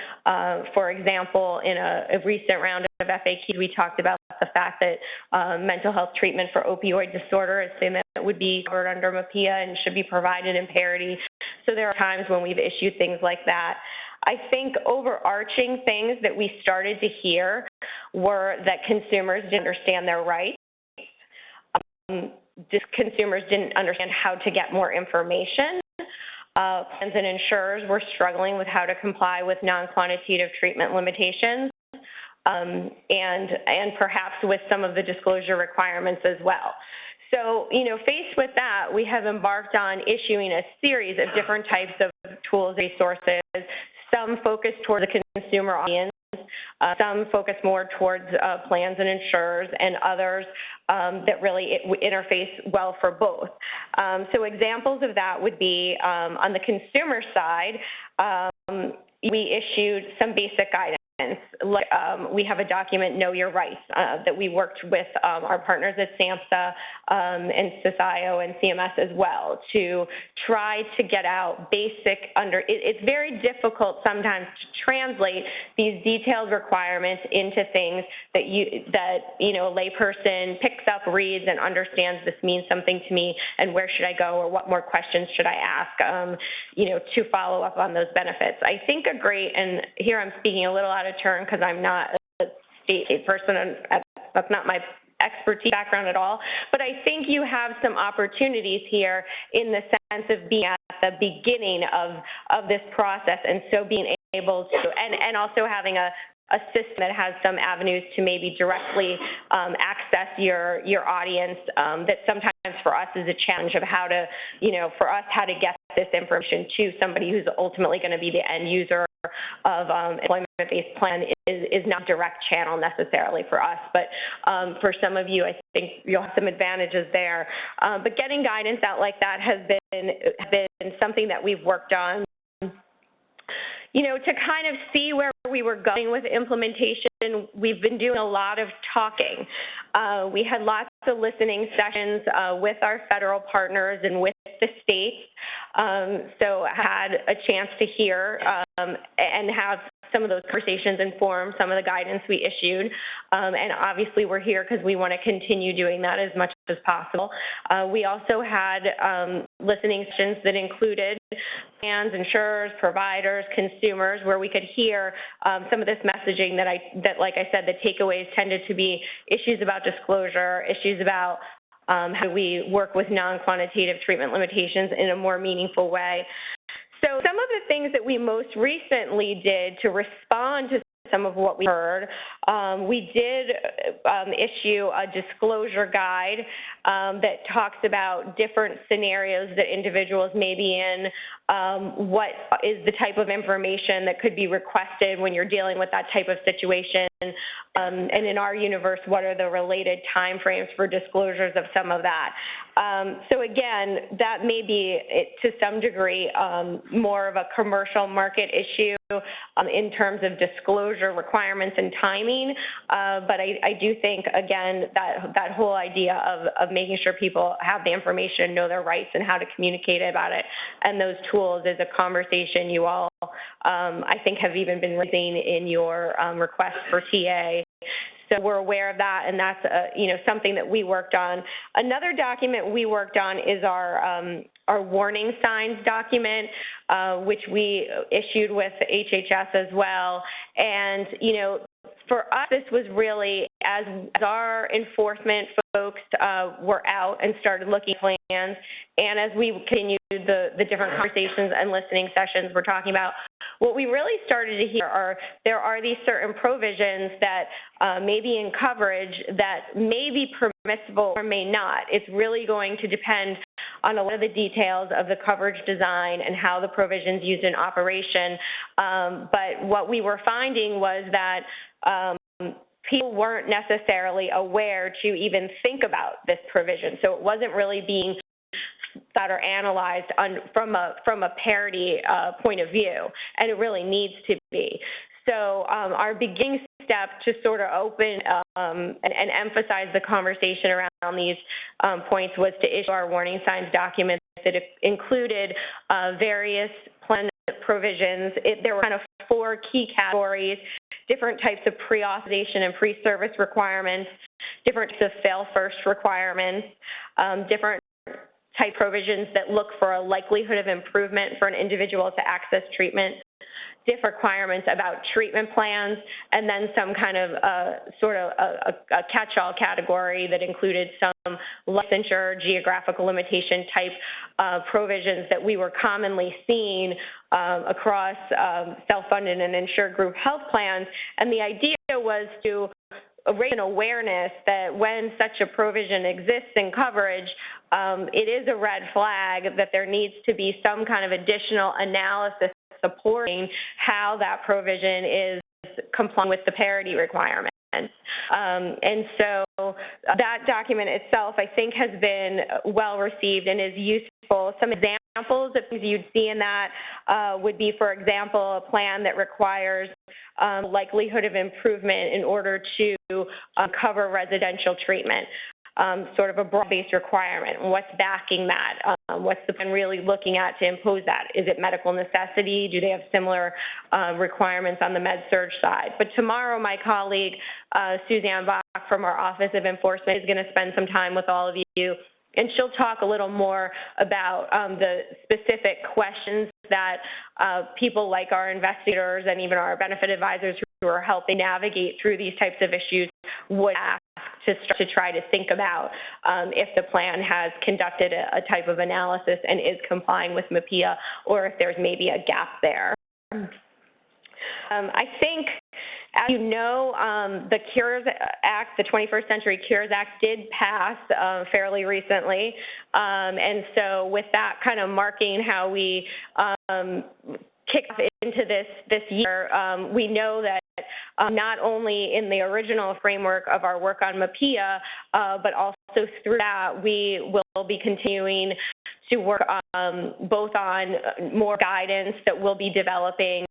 For example, in a recent round of FAQs, we talked about the fact that mental health treatment for opioid disorder is something that would be covered under MAPIA and should be provided in parity. So there are times when we've issued things like that. I think overarching things that we started to hear were that consumers didn't understand their rights. Consumers didn't understand how to get more information. Plans and insurers were struggling with how to comply with non-quantitative treatment limitations, and perhaps with some of the disclosure requirements as well. So, faced with that, we have embarked on issuing a series of different types of tools and resources, some focused towards the consumer audience, some focus more towards plans and insurers, and others that really interface well for both. So examples of that would be on the consumer side, we issued some basic guidance. Like, we have a document, Know Your Rights, that we worked with our partners at SAMHSA and CCIO and CMS as well to try to get out basic it's very difficult sometimes to translate these detailed requirements into things that a layperson picks up, reads, and understands this means something to me, and where should I go, or what more questions should I ask, to follow up on those benefits. I think and here I'm speaking a little out of turn because I'm not a state person, and that's not my expertise background at all, but I think you have some opportunities here in the sense of being at the beginning of this process, and so being able to, and also having a system that has some avenues to maybe directly access your audience that sometimes for us is a challenge of how to, how to get this information to somebody who's ultimately going to be the end user of employment-based plan is not a direct channel necessarily for us, but for some of you, I think you'll have some advantages there. But getting guidance out like that has been something that we've worked on. To kind of see where we were going with implementation, we've been doing a lot of talking. We had lots of listening sessions with our federal partners and with the states, so I had a chance to hear and have some of those conversations inform some of the guidance we issued, and obviously we're here because we want to continue doing that as much as possible. We also had listening sessions that included plans, insurers, providers, consumers, where we could hear some of this messaging that, like I said, the takeaways tended to be issues about disclosure, issues about how we work with non-quantitative treatment limitations in a more meaningful way. So some of the things that we most recently did to respond to some of what we heard, we did issue a disclosure guide that talks about different scenarios that individuals may be in, what is the type of information that could be requested when you're dealing with that type of situation, and in our universe, what are the related timeframes for disclosures of some of that. So again, that may be, to some degree, more of a commercial market issue in terms of disclosure requirements and timing, but I do think, again, that whole idea of making sure people have the information, know their rights, and how to communicate about it, and those tools is a conversation you all, I think, have even been raising in your request for TA. So we're aware of that, and that's something that we worked on. Another document we worked on is our warning signs document, which we issued with HHS as well. And for us, this was really as our enforcement folks were out and started looking at plans, and as we continued the different conversations and listening sessions we're talking about, what we really started to hear there are these certain provisions that may be in coverage that may be permissible or may not. It's really going to depend on a lot of the details of the coverage design and how the provision's used in operation. But what we were finding was that people weren't necessarily aware to even think about this provision. So it wasn't really being thought or analyzed from a parity point of view, and it really needs to be. So our beginning step to sort of open and emphasize the conversation around these points was to issue our warning signs document that included various plan provisions. There were kind of 4 key categories: different types of pre-authorization and pre-service requirements, different types of fail-first requirements, different type provisions that look for a likelihood of improvement for an individual to access treatment, different requirements about treatment plans, and then some kind of sort of a catch-all category that included some licensure, geographical limitation type provisions that we were commonly seeing across self-funded and insured group health plans. And the idea was to raise an awareness that when such a provision exists in coverage, it is a red flag that there needs to be some kind of additional analysis supporting how that provision is complying with the parity requirement. And so that document itself, I think, has been well received and is useful. Some examples of things you'd see in that would be, for example, a plan that requires likelihood of improvement in order to cover residential treatment. Sort of a broad-based requirement. What's backing that? What's the plan really looking at to impose that? Is it medical necessity? Do they have similar requirements on the med-surg side? But tomorrow, my colleague, Suzanne Bach from our Office of Enforcement, is going to spend some time with all of you, and she'll talk a little more about the specific questions that people like our investigators and even our benefit advisors who are helping navigate through these types of issues would ask to try to think about if the plan has conducted a type of analysis and is complying with MAPIA, or if there's maybe a gap there. I think, as you know, the CURES Act, the 21st Century Cures Act, did pass fairly recently. And so with that kind of marking how we kick off into this year, we know that not only in the original framework of our work on MAPIA, but also through that, we will be continuing to work both on more guidance that we'll be developing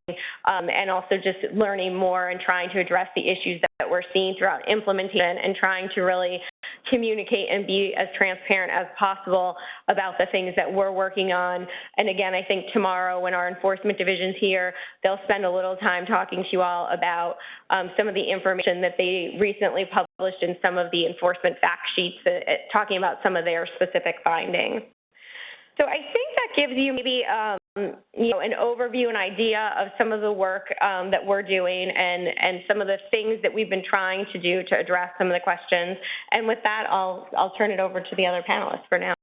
and also just learning more and trying to address the issues that we're seeing throughout implementation and trying to really communicate and be as transparent as possible about the things that we're working on. And again, I think tomorrow when our enforcement division's here, they'll spend a little time talking to you all about some of the information that they recently published in some of the enforcement fact sheets, talking about some of their specific findings. So I think that gives you maybe an overview, an idea of some of the work that we're doing and some of the things that we've been trying to do to address some of the questions. And with that, I'll turn it over to the other panelists for now.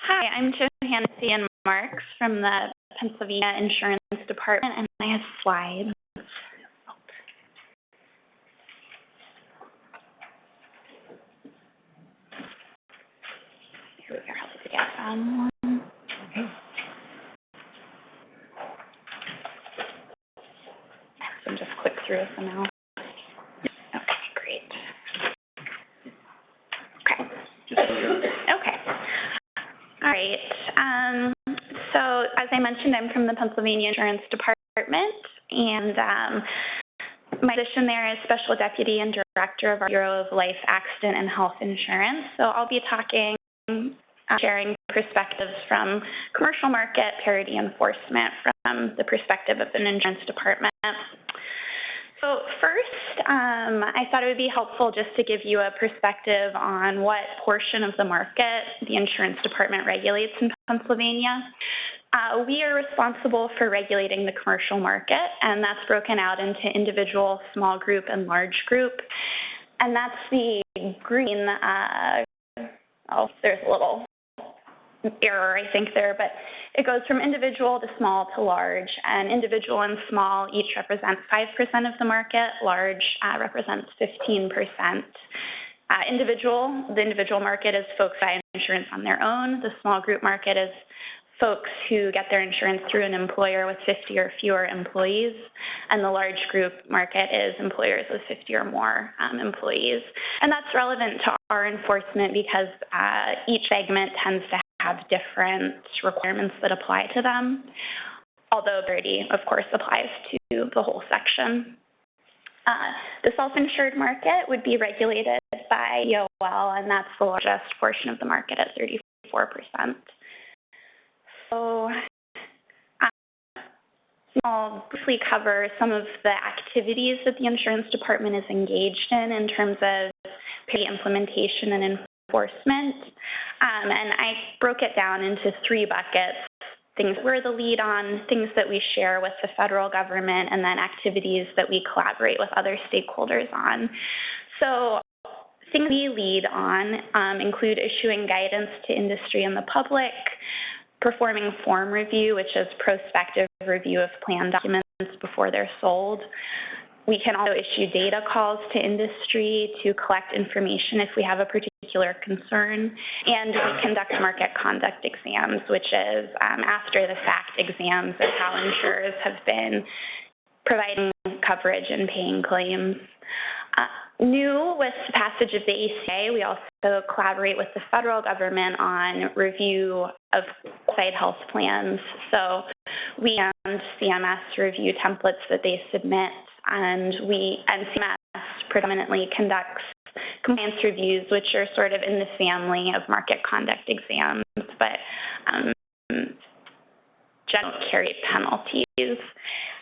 Hi, I'm Johanna Marks from the Pennsylvania Insurance Department, and I have slides. Here we go, how to get one. So just click through some now. Okay, great. Okay. All right. So as I mentioned, I'm from the Pennsylvania Insurance Department, and my position there is Special Deputy and Director of our Bureau of Life, Accident, and Health Insurance. So I'll be talking, sharing perspectives from commercial market, parity enforcement from the perspective of an insurance department. So first, I thought it would be helpful just to give you a perspective on what portion of the market the insurance department regulates in Pennsylvania. We are responsible for regulating the commercial market, and that's broken out into individual, small group, and large group. And that's the green, there's a little error, I think, there, but it goes from individual to small to large, and individual and small each represent 5% of the market, large represents 15%. The individual market is folks who buy insurance on their own. The small group market is folks who get their insurance through an employer with 50 or fewer employees, and the large group market is employers with 50 or more employees. And that's relevant to our enforcement because each segment tends to have different requirements that apply to them, although parity, of course, applies to the whole section. The self-insured market would be regulated by DOL, and that's the largest portion of the market at 34%. So I'll briefly cover some of the activities that the insurance department is engaged in terms of implementation and enforcement. And I broke it down into 3 buckets: things we're the lead on, things that we share with the federal government, and then activities that we collaborate with other stakeholders on. So things we lead on include issuing guidance to industry and the public, performing form review, which is prospective review of plan documents before they're sold. We can also issue data calls to industry to collect information if we have a particular concern, and we conduct market conduct exams, which is after-the-fact exams of how insurers have been providing coverage and paying claims. New with the passage of the ACA, we also collaborate with the federal government on review of site health plans. So we and CMS review templates that they submit, and CMS predominantly conducts compliance reviews, which are sort of in the family of market conduct exams, but generally carry penalties.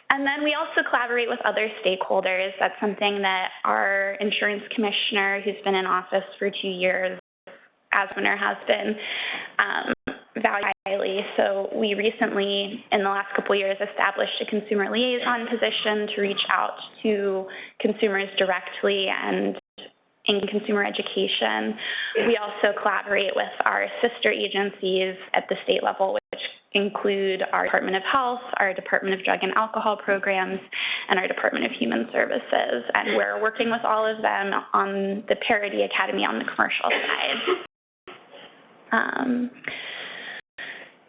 And then we also collaborate with other stakeholders. That's something that our insurance commissioner, who's been in office for 2 years, as governor, has been valued highly. So we recently, in the last couple of years, established a consumer liaison position to reach out to consumers directly and in consumer education. We also collaborate with our sister agencies at the state level, which include our Department of Health, our Department of Drug and Alcohol Programs, and our Department of Human Services. And we're working with all of them on the Parity Academy on the commercial side.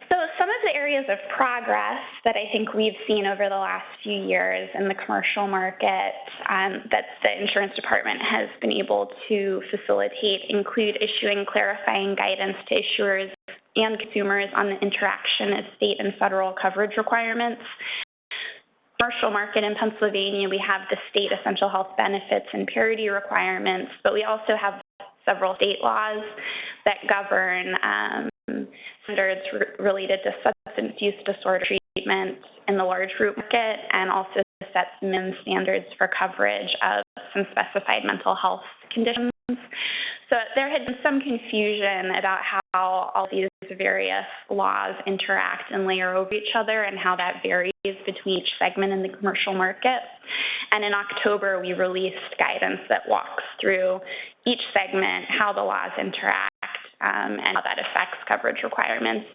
So some of the areas of progress that I think we've seen over the last few years in the commercial market that the insurance department has been able to facilitate include issuing clarifying guidance to issuers and consumers on the interaction of state and federal coverage requirements. Commercial market in Pennsylvania, we have the state essential health benefits and parity requirements, but we also have several state laws that govern standards related to substance use disorder treatment in the large group market, and also sets minimum standards for coverage of some specified mental health conditions. So there had been some confusion about how all these various laws interact and layer over each other and how that varies between each segment in the commercial market. And in October, we released guidance that walks through each segment, how the laws interact, and how that affects coverage requirements.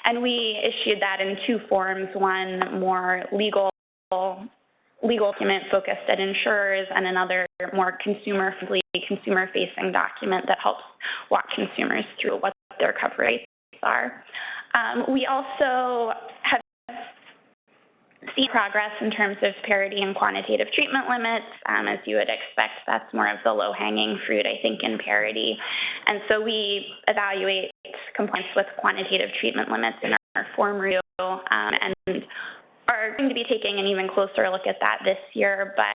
And we issued that in 2 forms, one more legal document focused at insurers, and another more consumer-friendly, consumer-facing document that helps walk consumers through what their coverage rates are. We also have seen progress in terms of parity and quantitative treatment limits. As you would expect, that's more of the low-hanging fruit, I think, in parity. And so we evaluate compliance with quantitative treatment limits in our form review, and are going to be taking an even closer look at that this year, but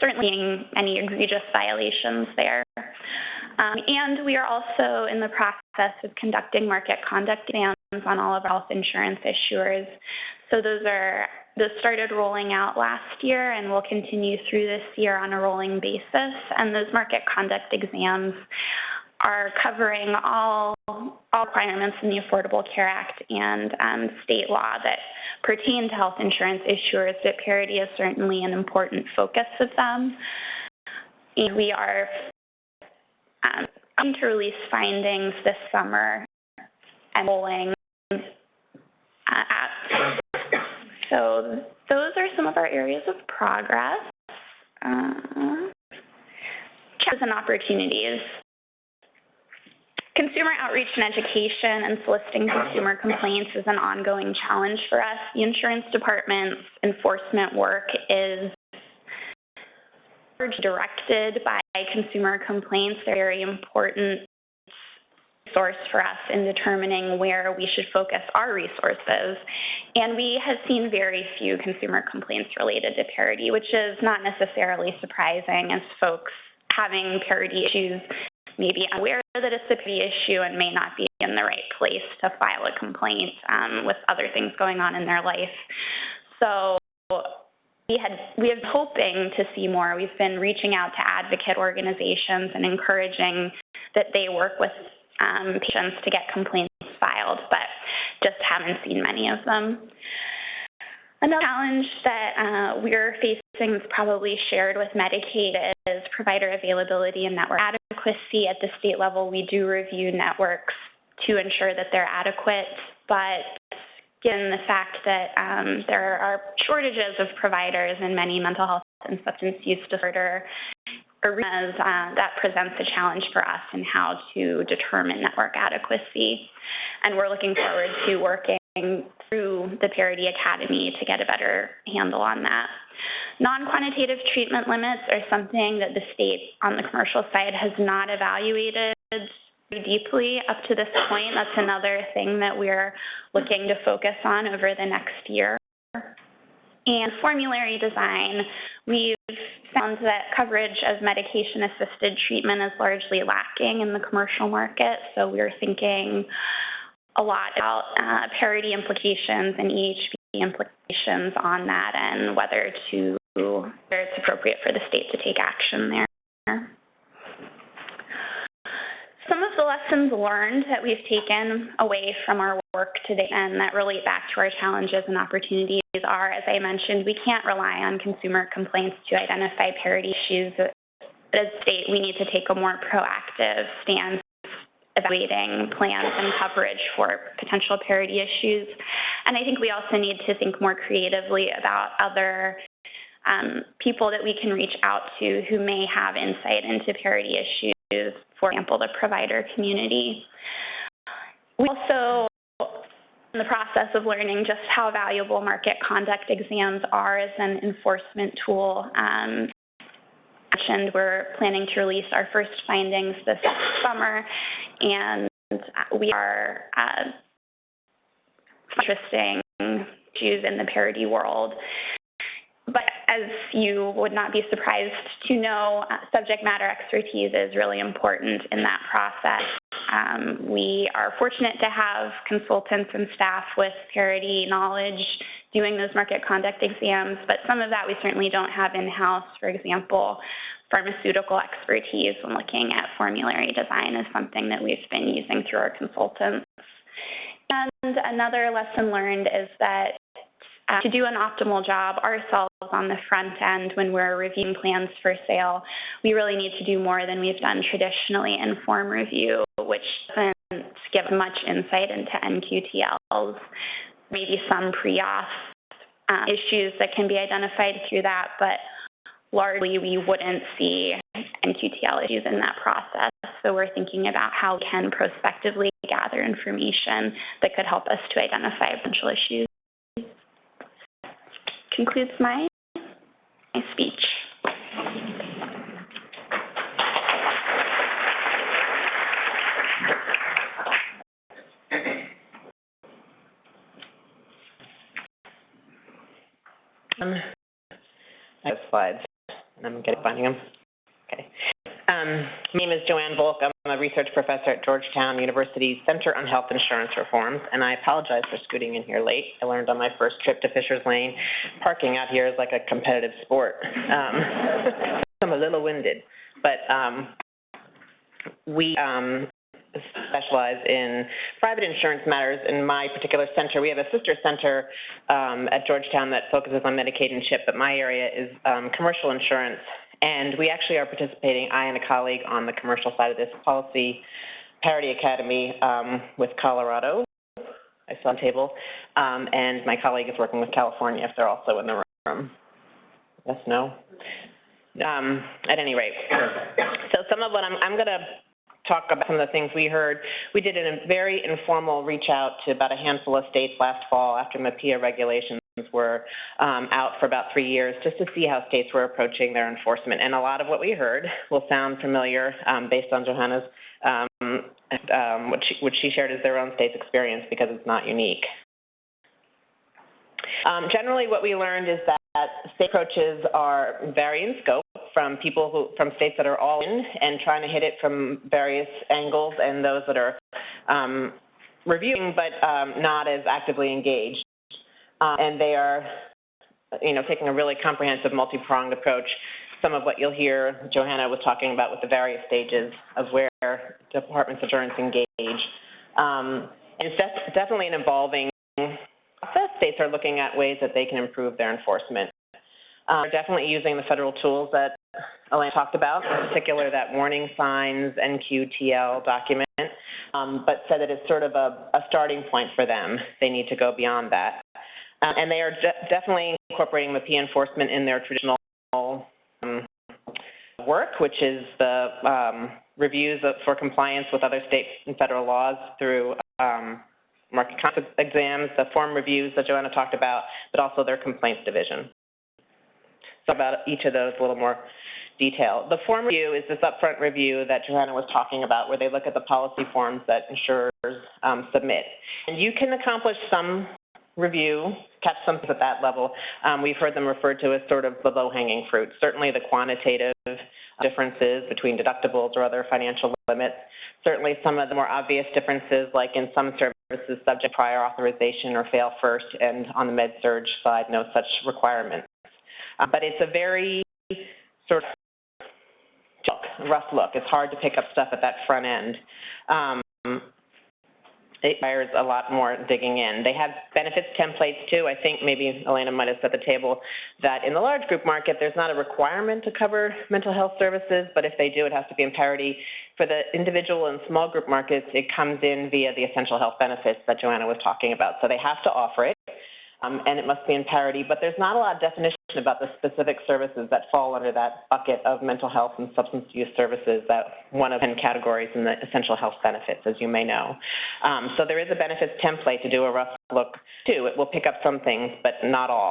certainly any egregious violations there. And we are also in the process of conducting market conduct exams on all of our health insurance issuers. So those started rolling out last year and will continue through this year on a rolling basis. And those market conduct exams are covering all requirements in the Affordable Care Act and state law that pertain to health insurance issuers, but parity is certainly an important focus of them. And we are going to release findings this summer and rolling so those are some of our areas of progress. Challenges and opportunities. Consumer outreach and education and soliciting consumer complaints is an ongoing challenge for us. The insurance department's enforcement work is directed by consumer complaints. They're a very important source for us in determining where we should focus our resources. And we have seen very few consumer complaints related to parity, which is not necessarily surprising, as folks having parity issues may be unaware that it's a parity issue and may not be in the right place to file a complaint with other things going on in their life. So we have hoping to see more. We've been reaching out to advocate organizations and encouraging that they work with patients to get complaints filed, but just haven't seen many of them. Another challenge that we're facing is probably shared with Medicaid is provider availability and network adequacy. At the state level, we do review networks to ensure that they're adequate, but given the fact that there are shortages of providers in many mental health and substance use disorder arenas, that presents a challenge for us in how to determine network adequacy. And we're looking forward to working through the Parity Academy to get a better handle on that. Non-quantitative treatment limits are something that the state on the commercial side has not evaluated deeply up to this point. That's another thing that we're looking to focus on over the next year. And formulary design, we've found that coverage of medication-assisted treatment is largely lacking in the commercial market, so we're thinking a lot about parity implications and EHB implications on that and whether it's appropriate for the state to take action there. Some of the lessons learned that we've taken away from our work today and that relate back to our challenges and opportunities are, as I mentioned, we can't rely on consumer complaints to identify parity issues. As a state, we need to take a more proactive stance evaluating plans and coverage for potential parity issues. And I think we also need to think more creatively about other people that we can reach out to who may have insight into parity issues, for example, the provider community. We also, in the process of learning just how valuable market conduct exams are as an enforcement tool. We're planning to release our first findings this summer, and we are interesting issues in the parity world. But as you would not be surprised to know, subject matter expertise is really important in that process. We are fortunate to have consultants and staff with parity knowledge doing those market conduct exams, but some of that we certainly don't have in-house. For example, pharmaceutical expertise when looking at formulary design is something that we've been using through our consultants. And another lesson learned is that to do an optimal job ourselves on the front end when we're reviewing plans for sale, we really need to do more than we've done traditionally in form review, which doesn't give much insight into NQTLs, maybe some pre-auth issues that can be identified through that, but largely we wouldn't see NQTL issues in that process. So we're thinking about how we can prospectively gather information that could help us to identify potential issues. Concludes my speech. I have slides, and I'm finding them. Okay. My name is Joanne Volk. I'm a research professor at Georgetown University's Center on Health Insurance Reforms, and I apologize for scooting in here late. I learned on my first trip to Fisher's Lane, parking out here is like a competitive sport. I'm a little winded, but we specialize in private insurance matters. In my particular center, we have a sister center at Georgetown that focuses on Medicaid and CHIP, but my area is commercial insurance. And we actually are participating, I and a colleague, on the commercial side of this policy, Parity Academy with Colorado. I saw on the table. And my colleague is working with California if they're also in the room. Yes, no? At any rate. So some of what I'm going to talk about some of the things we heard. We did a very informal reach out to about a handful of states last fall after MAPIA regulations were out for about 3 years, just to see how states were approaching their enforcement. And a lot of what we heard will sound familiar based on Johanna's, what she shared as their own state's experience, because it's not unique. Generally, what we learned is that state approaches vary in scope from from states that are all in and trying to hit it from various angles, and those that are reviewing but not as actively engaged. And they are taking a really comprehensive, multi-pronged approach. Some of what you'll hear Johanna was talking about with the various stages of where departments of insurance engage. And it's definitely an evolving process. States are looking at ways that they can improve their enforcement. They're definitely using the federal tools that Elaine talked about, in particular that warning signs, NQTL document, but said that it's sort of a starting point for them. They need to go beyond that. And they are definitely incorporating the P enforcement in their traditional work, which is the reviews for compliance with other state and federal laws through market conduct exams, the form reviews that Joanna talked about, but also their complaints division. So about each of those a little more detail. The form review is this upfront review that Johanna was talking about, where they look at the policy forms that insurers submit. And you can accomplish some review, catch something at that level. We've heard them referred to as sort of the low-hanging fruit. Certainly the quantitative differences between deductibles or other financial limits. Certainly some of the more obvious differences, like in some services subject prior authorization or fail first, and on the med-surg side, no such requirement. But it's a very sort of rough look. It's hard to pick up stuff at that front end. It requires a lot more digging in. They have benefits templates too. I think maybe Elena might have set the table that in the large group market, there's not a requirement to cover mental health services, but if they do, it has to be in parity. For the individual and small group markets, it comes in via the essential health benefits that Joanna was talking about. So they have to offer it. And it must be in parity, but there's not a lot of definition about the specific services that fall under that bucket of mental health and substance use services, that one of 10 categories in the essential health benefits, as you may know. So there is a benefits template to do a rough look too. It will pick up some things, but not all.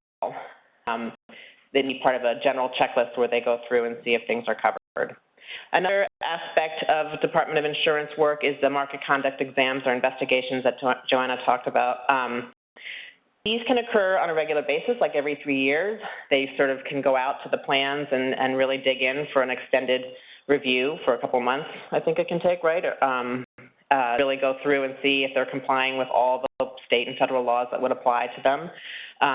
They need part of a general checklist where they go through and see if things are covered. Another aspect of Department of Insurance work is the market conduct exams or investigations that Joanna talked about. These can occur on a regular basis, like every 3 years. They sort of can go out to the plans and really dig in for an extended review for a couple months, I think it can take, right? Really go through and see if they're complying with all the state and federal laws that would apply to them.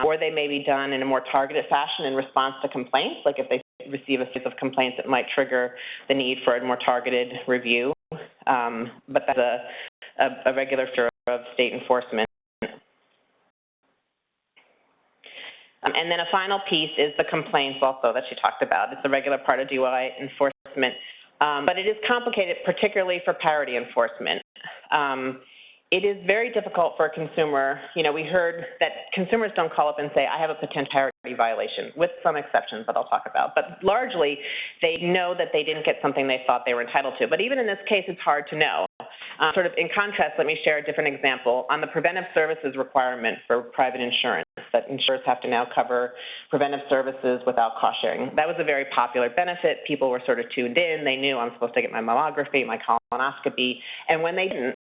Or they may be done in a more targeted fashion in response to complaints, like if they receive a series of complaints, it might trigger the need for a more targeted review. But that's a regular feature of state enforcement. And then a final piece is the complaints also that she talked about. It's a regular part of DUI enforcement, but it is complicated, particularly for parity enforcement. It is very difficult for a consumer. We heard that consumers don't call up and say, I have a potential parity violation, with some exceptions that I'll talk about. But largely, they know that they didn't get something they thought they were entitled to. But even in this case, it's hard to know. Sort of in contrast, let me share a different example. On the preventive services requirement for private insurance, that insurers have to now cover preventive services without cost sharing. That was a very popular benefit. People were sort of tuned in. They knew I'm supposed to get my mammography, my colonoscopy, and when they didn't,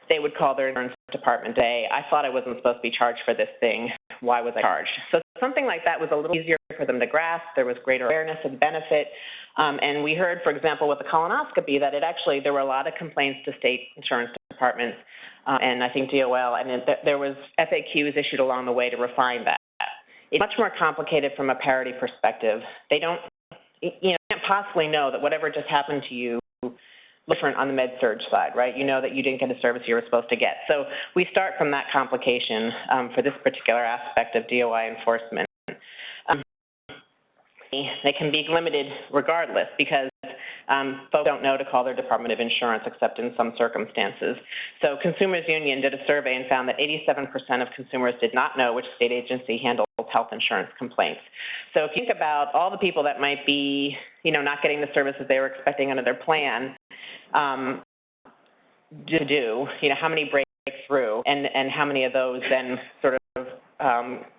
they would call their insurance department and say, I thought I wasn't supposed to be charged for this thing. Why was I charged? So something like that was a little easier for them to grasp. There was greater awareness of the benefit. And we heard, for example, with the colonoscopy, that there were a lot of complaints to state insurance departments, and I think DOL, and there was FAQs issued along the way to refine that. It's much more complicated from a parity perspective. They don't, can't possibly know that whatever just happened to you different on the med-surg side, right? You know that you didn't get a service you were supposed to get. So we start from that complication for this particular aspect of DOI enforcement. They can be limited regardless because folks don't know to call their Department of Insurance except in some circumstances. So Consumers Union did a survey and found that 87% of consumers did not know which state agency handles health insurance complaints. So if you think about all the people that might be, not getting the services they were expecting under their plan, how many break through, and how many of those then sort of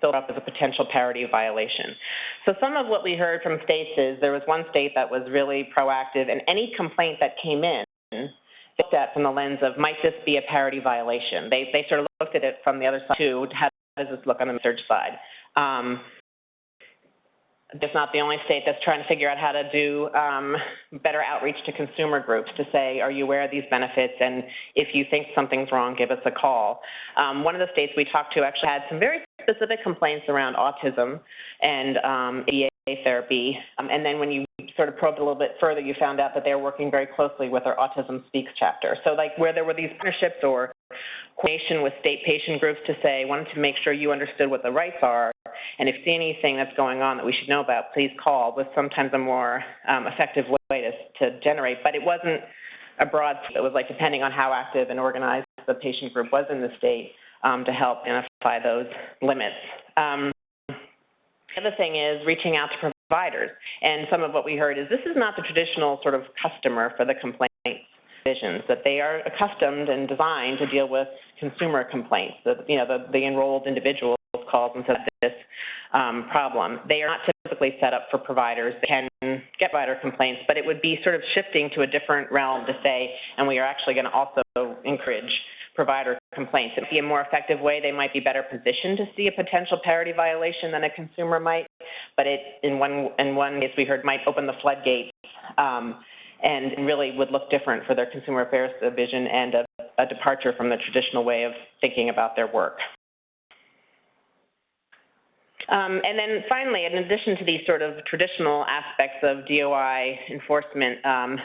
filled up as a potential parity violation. So some of what we heard from states is there was one state that was really proactive, and any complaint that came in, looked at from the lens of, might this be a parity violation? They sort of looked at it from the other side too. How does this look on the search side? It's not the only state that's trying to figure out how to do better outreach to consumer groups to say, are you aware of these benefits? And if you think something's wrong, give us a call. One of the states we talked to actually had some very specific complaints around autism and ABA therapy. And then when you sort of probed a little bit further, you found out that they were working very closely with our Autism Speaks chapter. So like where there were these partnerships or coordination with state patient groups to say, wanted to make sure you understood what the rights are, and if you see anything that's going on that we should know about, please call, was sometimes a more effective way to generate. But it wasn't a broad, it was like depending on how active and organized the patient group was in the state to help identify those limits. The other thing is reaching out to providers. And some of what we heard is this is not the traditional sort of customer for the complaint divisions, that they are accustomed and designed to deal with consumer complaints, the enrolled individuals calls and said this problem. They are not typically set up for providers. They can get provider complaints, but it would be sort of shifting to a different realm to say, and we are actually going to also encourage provider complaints. It might be a more effective way. They might be better positioned to see a potential parity violation than a consumer might, but it, in one case we heard, might open the floodgates and really would look different for their consumer affairs division and a departure from the traditional way of thinking about their work. And then finally, in addition to these sort of traditional aspects of DOI enforcement,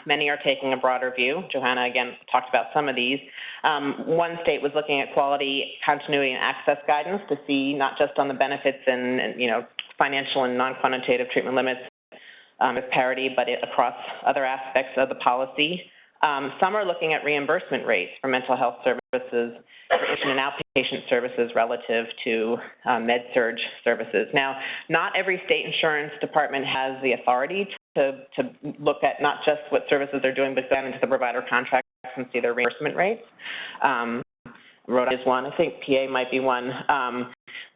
many are taking a broader view. Johanna, again, talked about some of these. One state was looking at quality, continuity, and access guidance to see not just on the benefits and financial and non-quantitative treatment limits with parity, but across other aspects of the policy. Some are looking at reimbursement rates for mental health services, inpatient and outpatient services relative to med-surg services. Now, not every state insurance department has the authority to look at not just what services they're doing, but then into the provider contracts and see their reimbursement rates. Rhode Island is one. I think PA might be one.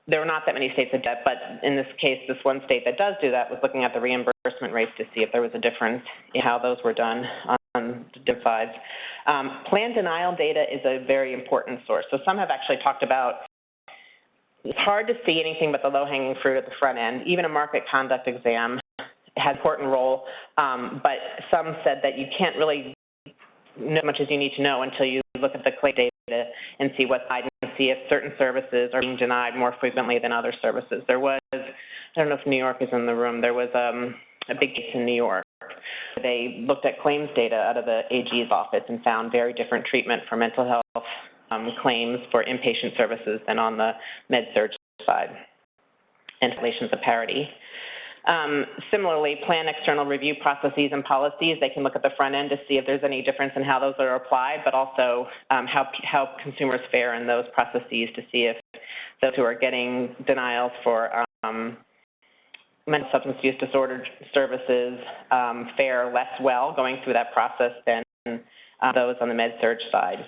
There are not that many states that do that, but in this case, this one state that does do that was looking at the reimbursement rates to see if there was a difference in how those were done on different sides. Plan denial data is a very important source. So some have actually talked about it's hard to see anything but the low-hanging fruit at the front end. Even a market conduct exam has an important role, but some said that you can't really know as much as you need to know until you look at the claim data and see what's and see if certain services are being denied more frequently than other services. There was, I don't know if New York is in the room, there was a big case in New York. They looked at claims data out of the AG's office and found very different treatment for mental health claims for inpatient services than on the med-surg side, and relations of parity. Similarly, plan external review processes and policies. They can look at the front end to see if there's any difference in how those are applied, but also how consumers fare in those processes to see if those who are getting denials for mental substance use disorder services fare less well going through that process than those on the med-surg side.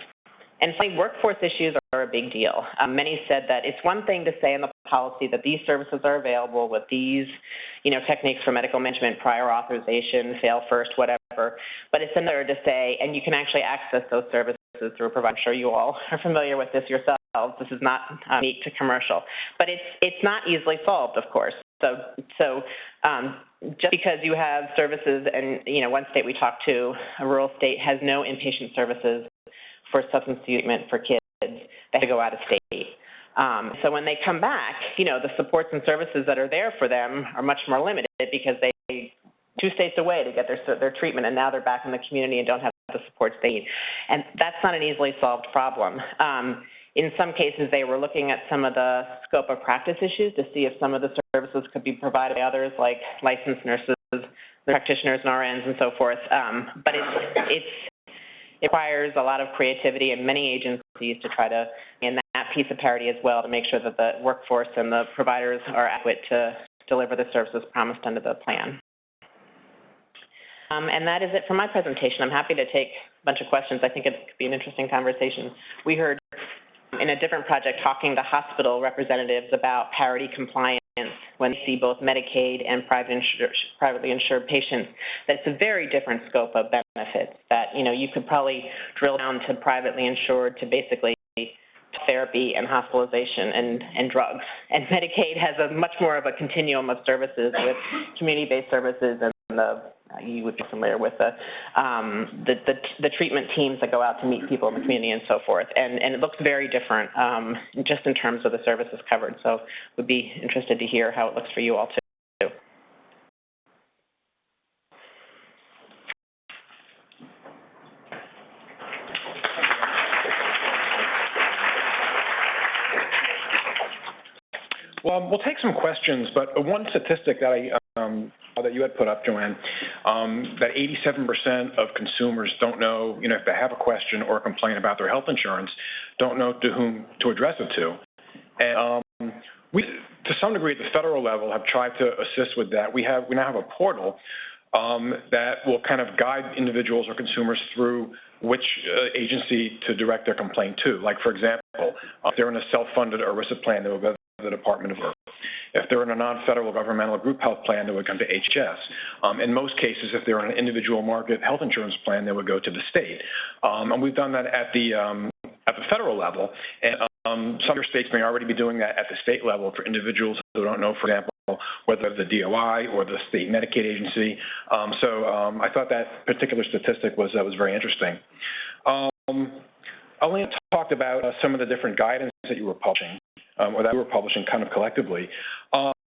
And finally, workforce issues are a big deal. Many said that it's one thing to say in the policy that these services are available with these, techniques for medical management, prior authorization, fail first, whatever. But it's another to say, and you can actually access those services through a provider. I'm sure you all are familiar with this yourselves. This is not unique to commercial, but it's not easily solved, of course. So just because you have services, and one state we talked to, a rural state, has no inpatient services for substance treatment for kids, they have to go out of state. So when they come back, the supports and services that are there for them are much more limited because they 2 states away to get their treatment, and now they're back in the community and don't have the supports they need. And that's not an easily solved problem. In some cases, they were looking at some of the scope of practice issues to see if some of the services could be provided by others, like licensed nurses, practitioners, and RNs, and so forth. But it requires a lot of creativity in many agencies to try to, in that piece of parity as well, to make sure that the workforce and the providers are adequate to deliver the services promised under the plan. And that is it for my presentation. I'm happy to take a bunch of questions. I think it could be an interesting conversation. We heard in a different project talking to hospital representatives about parity compliance when they see both Medicaid and privately insured patients, that it's a very different scope of benefits, that, you could probably drill down to privately insured to basically therapy and hospitalization and drugs. And Medicaid has a much more of a continuum of services with community-based services and the you would be familiar with the treatment teams that go out to meet people in the community and so forth. And it looks very different just in terms of the services covered. So would be interested to hear how it looks for you all too. Well, we'll take some questions, but one statistic that that you had put up, Joanne, that 87% of consumers don't know, if they have a question or a complaint about their health insurance, don't know to whom to address it to. And we, to some degree, at the federal level, have tried to assist with that. We now have a portal that will kind of guide individuals or consumers through which agency to direct their complaint to. Like, for example, if they're in a self-funded ERISA plan, they will go to the Department of Health. If they're in a non-federal governmental group health plan, they would come to HHS. In most cases, if they're in an individual market health insurance plan, they would go to the state. And we've done that at the federal level. And some of your states may already be doing that at the state level for individuals who don't know, for example, whether the DOI or the state Medicaid agency. I thought that particular statistic was very interesting. Alina talked about some of the different guidance that you were publishing. Or that we were publishing kind of collectively.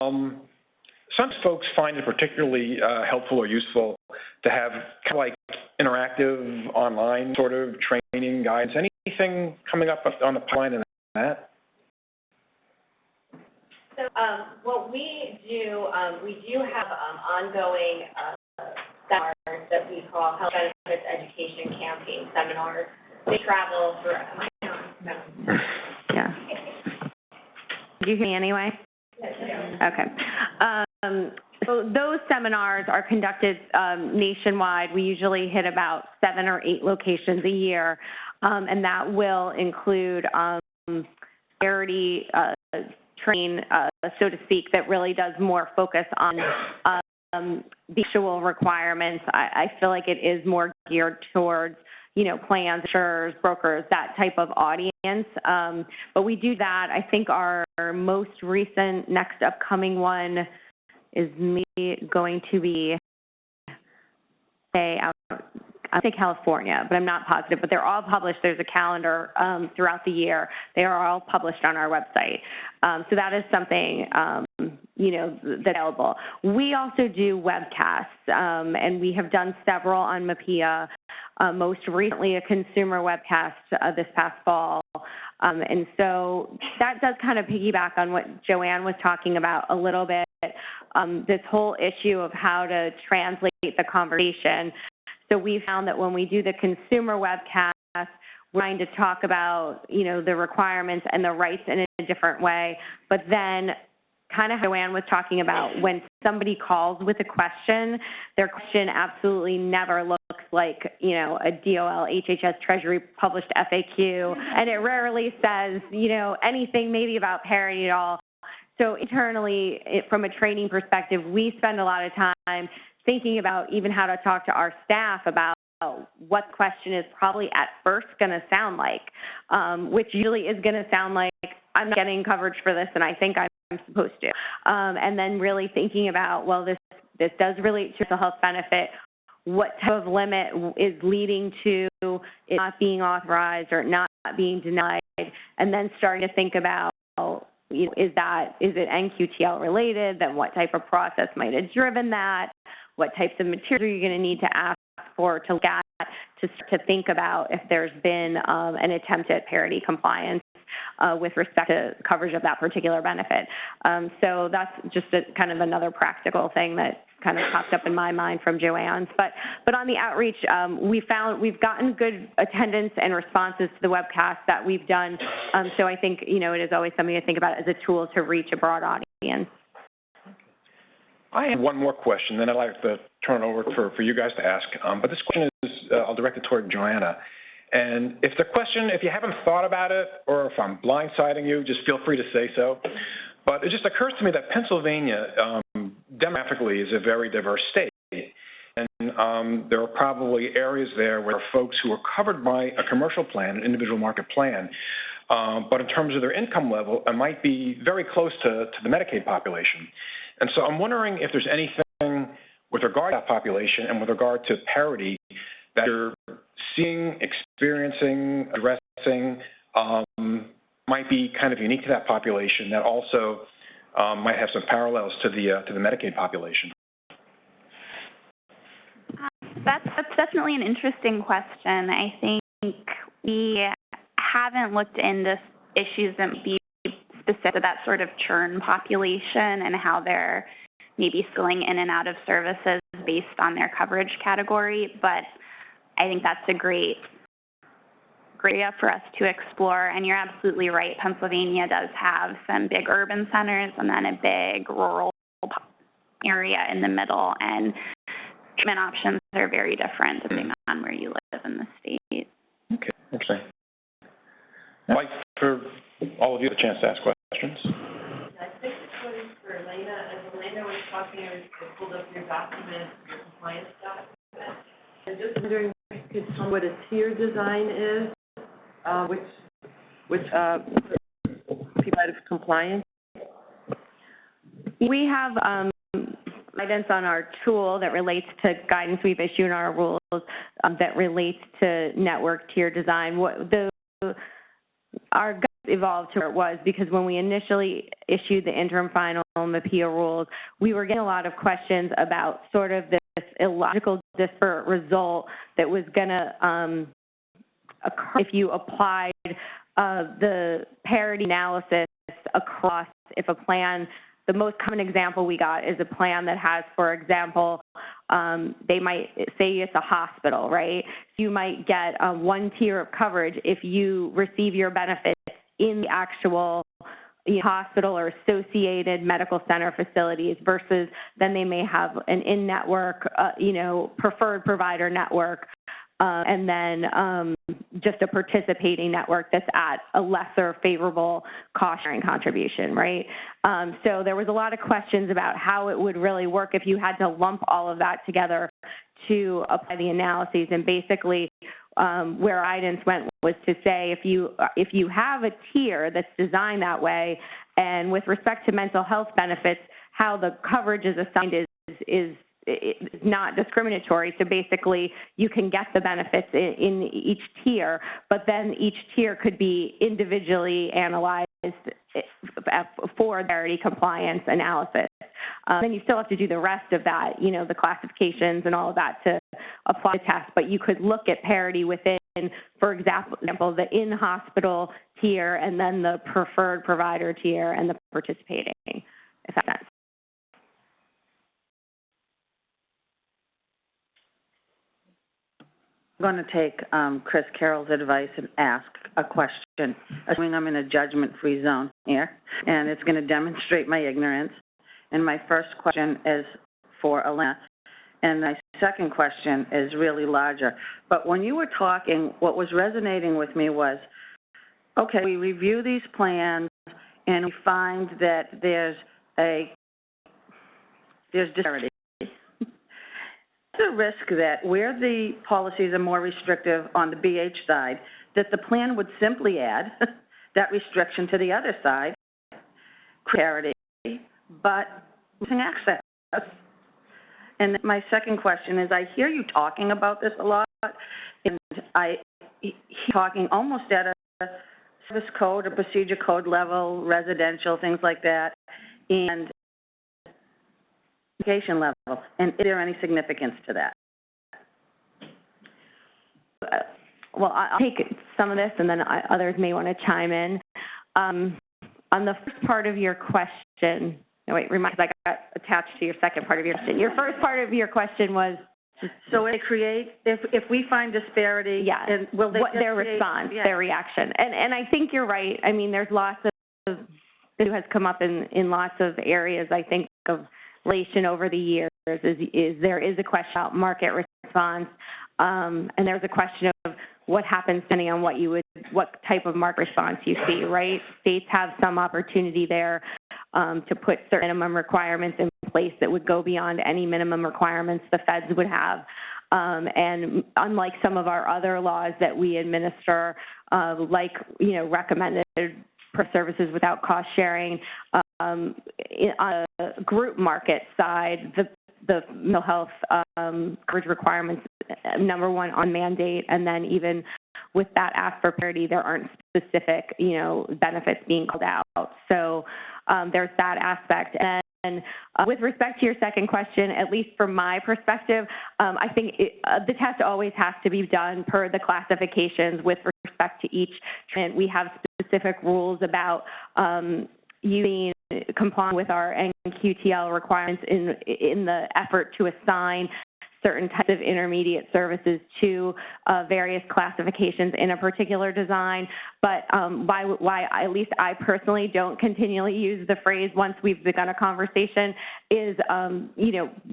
Some folks find it particularly helpful or useful to have kind of like interactive online sort of training guidance. Anything coming up on the pipeline in that? So what we do have ongoing seminars that we call Health Benefits Education Campaign seminars. They travel through. Yeah. Did you hear me anyway? Okay. So those seminars are conducted nationwide. We usually hit about 7 or 8 locations a year, and that will include charity training, so to speak, that really does more focus on the actual requirements. I feel like it is more geared towards plans, insurers, brokers, that type of audience. But we do that. I think our most recent, next upcoming one is going to be, I'll say California, but I'm not positive. But they're all published. There's a calendar throughout the year. They are all published on our website. So that is something, that's available. We also do webcasts, and we have done several on MAPIA. Most recently, a consumer webcast this past fall. And so that does kind of piggyback on what Joanne was talking about a little bit, this whole issue of how to translate the conversation. So we found that when we do the consumer webcast, we're trying to talk about, the requirements and the rights in a different way, but then kind of how Joanne was talking about, when somebody calls with a question, their question absolutely never looks like, a DOL, HHS, Treasury published FAQ, and it rarely says, anything maybe about parity at all. So internally, from a training perspective, we spend a lot of time thinking about even how to talk to our staff about what the question is probably at first going to sound like, which usually is going to sound like, I'm not getting coverage for this, and I think I'm supposed to. And then really thinking about, well, this does relate to the health benefit. What type of limit is leading to it not being authorized or not being denied? And then starting to think about, is it NQTL related? Then what type of process might have driven that? What types of materials are you going to need to ask for to look at to think about if there's been an attempt at parity compliance with respect to coverage of that particular benefit. So that's just kind of another practical thing that kind of popped up in my mind from Joanne's. But on the outreach, we've gotten good attendance and responses to the webcast that we've done. So I think, it is always something to think about as a tool to reach a broad audience. I have one more question, then I'd like to turn it over for you guys to ask. But this question is, I'll direct it toward Joanna. And if you haven't thought about it, or if I'm blindsiding you, just feel free to say so. But it just occurs to me that Pennsylvania, demographically, is a very diverse state. And there are probably areas there where there are folks who are covered by a commercial plan, an individual market plan, but in terms of their income level, it might be very close to the Medicaid population. And so I'm wondering if there's anything with regard to that population and with regard to parity that you're seeing, experiencing, addressing, might be kind of unique to that population that also might have some parallels to the Medicaid population? That's definitely an interesting question. I think we haven't looked into issues that may be specific to that sort of churn population and how they're maybe filling in and out of services based on their coverage category, but I think that's a great area for us to explore. And you're absolutely right, Pennsylvania does have some big urban centers and then a big rural area in the middle, and treatment options are very different depending on where you live in the state. Okay, interesting. I'd like for all of you the chance to ask questions. I think this one is for Elena. As Elena was talking, I pulled up your document, your compliance document. I'm just wondering if you could tell me what a tier design is, which provide compliance. We have guidance on our tool that relates to guidance we've issued in our rules that relates to network tier design. Our guidance evolved to where it was because when we initially issued the interim final MAPIA rules, we were getting a lot of questions about sort of this illogical disparate result that was going to occur if you applied the parity analysis across, if a plan, the most common example we got is a plan that has, for example, they might say it's a hospital, right? You might get one tier of coverage if you receive your benefits in the actual hospital or associated medical center facilities versus then they may have an in-network, preferred provider network, and then just a participating network that's at a lesser favorable cost-sharing contribution, right? So there was a lot of questions about how it would really work if you had to lump all of that together to apply the analyses. And basically, where guidance went was to say if you have a tier that's designed that way, and with respect to mental health benefits, how the coverage is assigned is not discriminatory. So basically, you can get the benefits in each tier, but then each tier could be individually analyzed for parity compliance analysis. Then you still have to do the rest of that, the classifications and all of that to apply the test, but you could look at parity within, for example, the in-hospital tier and then the preferred provider tier and the participating, if that makes sense. I'm going to take Chris Carroll's advice and ask a question, assuming I'm in a judgment-free zone here, and it's going to demonstrate my ignorance. And my first question is for Elena, and my second question is really larger. But when you were talking, what was resonating with me was, okay, we review these plans, and we find that there's disparity. The risk that where the policies are more restrictive on the BH side, that the plan would simply add that restriction to the other side, parity, but losing access. And my second question is, I hear you talking about this a lot, and I hear talking almost at a service code or procedure code level, residential, things like that, and education level, and is there any significance to that? Well, I'll take some of this, and then others may want to chime in. On the first part of your question, because I got attached to your second part of your question. Your first part of your question was, so if we find disparity, yeah, and will they their response, their reaction, and I think you're right. I mean, there's lots of this has come up in lots of areas. I think of relation over the years is there is a question about market response, and there's a question of what happens depending on what type of market response you see, right? States have some opportunity there to put certain minimum requirements in place that would go beyond any minimum requirements the feds would have. And unlike some of our other laws that we administer, like, recommended services without cost sharing, on a group market side, the mental health coverage requirements, number one, on mandate, and then even with that ask for parity, there aren't specific, benefits being called out. So there's that aspect. And with respect to your second question, at least from my perspective, I think the test always has to be done per the classifications with respect to each treatment. We have specific rules about using complying with our NQTL requirements in the effort to assign certain types of intermediate services to various classifications in a particular design. But why at least I personally don't continually use the phrase once we've begun a conversation is,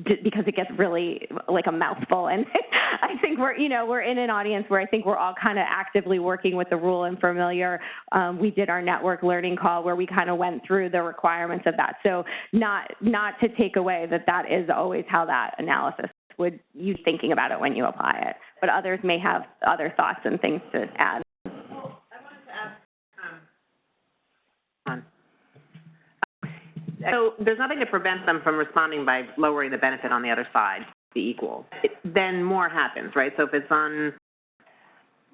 because it gets really like a mouthful. And I think we're in an audience where I think we're all kind of actively working with the rule and familiar. We did our network learning call where we kind of went through the requirements of that. So not to take away that is always how that analysis would you thinking about it when you apply it, but others may have other thoughts and things to add. Well, I wanted to ask, so there's nothing to prevent them from responding by lowering the benefit on the other side to be equal. Then more happens, right? So if it's on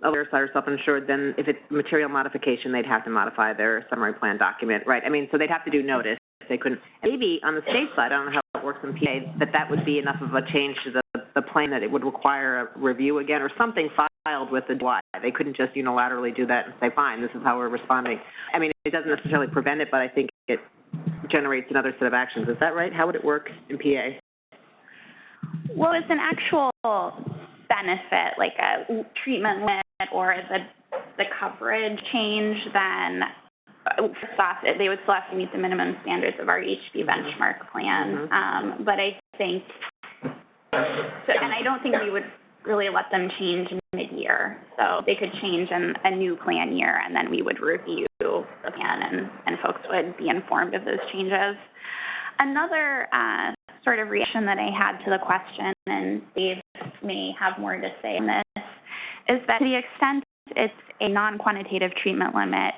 the other side or self-insured, then if it's material modification, they'd have to modify their summary plan document, right? I mean, so they'd have to do notice. They couldn't. Maybe on the state side, I don't know how it works in PA, that would be enough of a change to the plan that it would require a review again or something filed with the DY. They couldn't just unilaterally do that and say, fine, this is how we're responding. I mean, it doesn't necessarily prevent it, but I think it generates another set of actions. Is that right? How would it work in PA? Well, it's an actual benefit, like a treatment limit or the coverage change, then first off, they would still have to meet the minimum standards of our HB benchmark plan. But I think, and I don't think we would really let them change mid-year. So they could change in a new plan year, and then we would review the plan, and folks would be informed of those changes. Another sort of reaction that I had to the question, and Dave may have more to say on this, is that to the extent it's a non-quantitative treatment limit,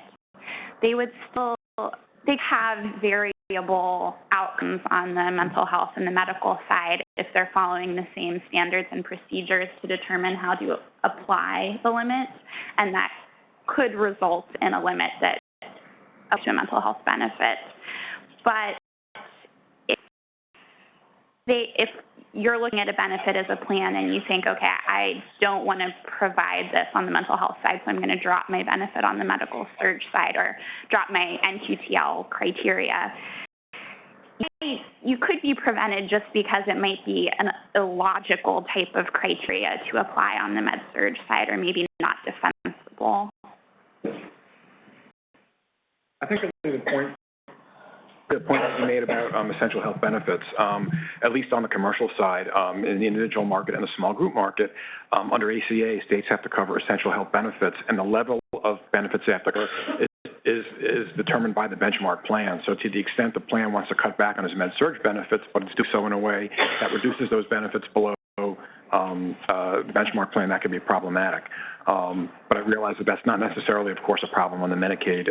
they have variable outcomes on the mental health and the medical side if they're following the same standards and procedures to determine how to apply the limit, and that could result in a limit that up to a mental health benefit. But if you're looking at a benefit as a plan and you think, okay, I don't want to provide this on the mental health side, so I'm going to drop my benefit on the medical surge side or drop my NQTL criteria, you could be prevented just because it might be an illogical type of criteria to apply on the med surge side, or maybe not defensible. I think the point that you made about essential health benefits, at least on the commercial side, in the individual market and the small group market, under ACA, states have to cover essential health benefits, and the level of benefits they have to cover is determined by the benchmark plan. So to the extent the plan wants to cut back on its med-surg benefits, but it's do so in a way that reduces those benefits below benchmark plan, that could be problematic. But I realize that that's not necessarily, of course, a problem on the Medicaid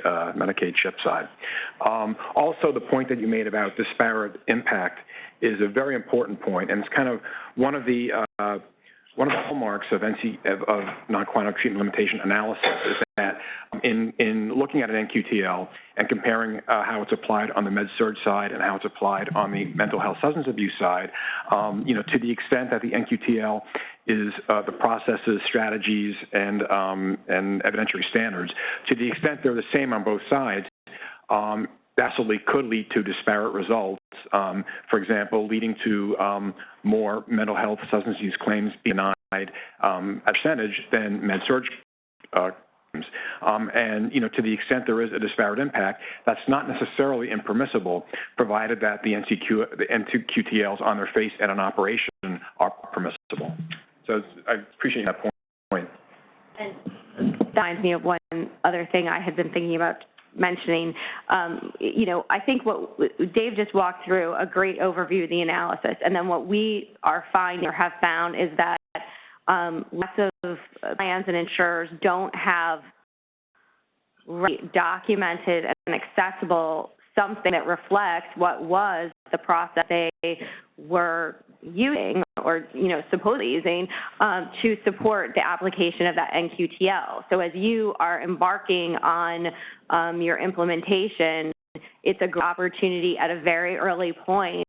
CHIP side. Also, the point that you made about disparate impact is a very important point, and it's kind of one of the hallmarks of non-quantitative treatment limitation analysis is that in looking at an NQTL and comparing how it's applied on the med-surg side and how it's applied on the mental health substance abuse side, to the extent that the NQTL is the processes, strategies, and evidentiary standards, to the extent they're the same on both sides, that absolutely could lead to disparate results. For example, leading to more mental health substance use claims being denied a percentage than med-surg claims. And, to the extent there is a disparate impact, that's not necessarily impermissible, provided that the NQTLs on their face at an operation are permissible. So I appreciate that point. And that reminds me of one other thing I had been thinking about mentioning. I think what Dave just walked through, a great overview of the analysis, and then what we are finding or have found is that lots of plans and insurers don't have documented and accessible something that reflects what was the process they were using or, supposedly using to support the application of that NQTL. So as you are embarking on your implementation, it's a good opportunity at a very early point.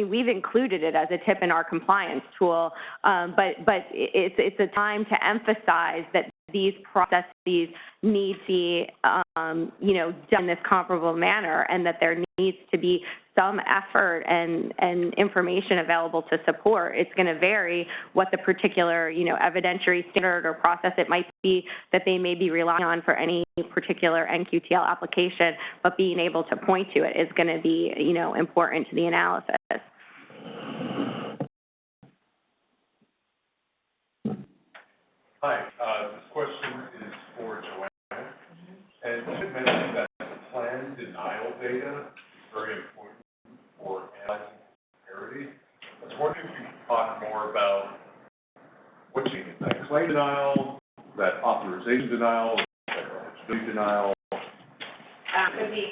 We've included it as a tip in our compliance tool, but it's a time to emphasize that these processes need to be, done in this comparable manner, and that there needs to be some effort and information available to support. It's going to vary what the particular, evidentiary standard or process it might be that they may be relying on for any particular NQTL application, but being able to point to it is going to be, important to the analysis. Hi, this question is for Joanne. And you had mentioned that plan denial data is very important for analyzing parity. I was wondering if you could talk more about what you mean, that claim denial, that authorization denial, that eligibility denial. Could be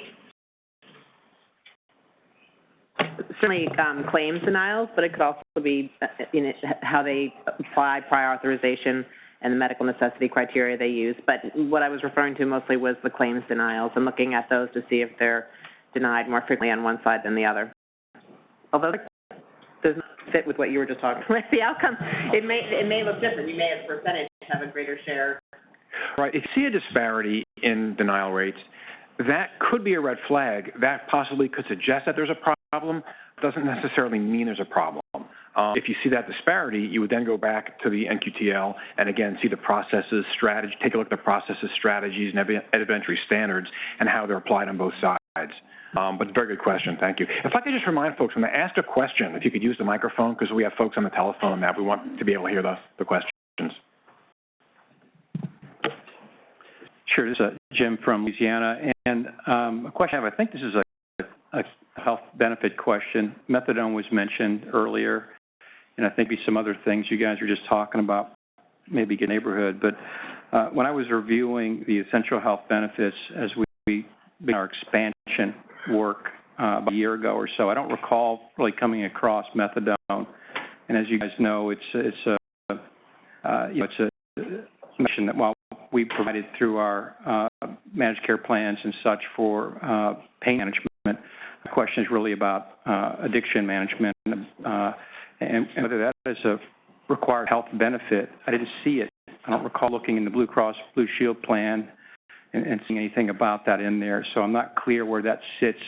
certainly claims denials, but it could also be, how they apply prior authorization and the medical necessity criteria they use. But what I was referring to mostly was the claims denials and looking at those to see if they're denied more frequently on one side than the other. Although it does not fit with what you were just talking about. The outcome, it may look different. You may, as a percentage, have a greater share. Right. If you see a disparity in denial rates, that could be a red flag. That possibly could suggest that there's a problem. Doesn't necessarily mean there's a problem. If you see that disparity, you would then go back to the NQTL and again see the processes, strategy, take a look at the processes, strategies, and evidentiary standards and how they're applied on both sides. But very good question, thank you. If I could just remind folks, when they ask a question, if you could use the microphone, because we have folks on the telephone that we want to be able to hear the questions. Sure, this is Jim from Louisiana, and a question I think this is a health benefit question. Methadone was mentioned earlier, and I think some other things you guys were just talking about, maybe good neighborhood. But when I was reviewing the essential health benefits as we began our expansion work about a year ago or so, I don't recall really coming across methadone. And as you guys know, it's a mission that while we provided through our managed care plans and such for pain management, the question is really about addiction management and whether that is a required health benefit. I didn't see it. I don't recall looking in the Blue Cross Blue Shield plan and seeing anything about that in there. So I'm not clear where that sits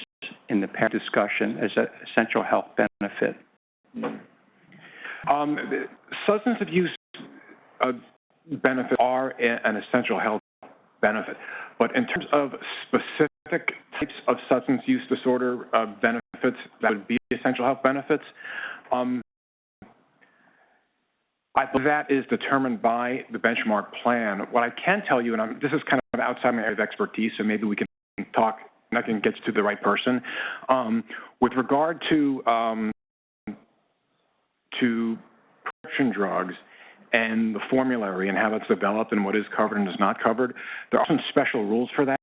in the parent discussion as an essential health benefit. Substance abuse benefits are an essential health benefit, but in terms of specific types of substance use disorder benefits that would be essential health benefits, I believe that is determined by the benchmark plan. What I can tell you, and this is kind of outside my area of expertise, so maybe we can talk, and I can get to the right person. With regard to prescription drugs and the formulary and how that's developed and what is covered and is not covered, there are some special rules for that.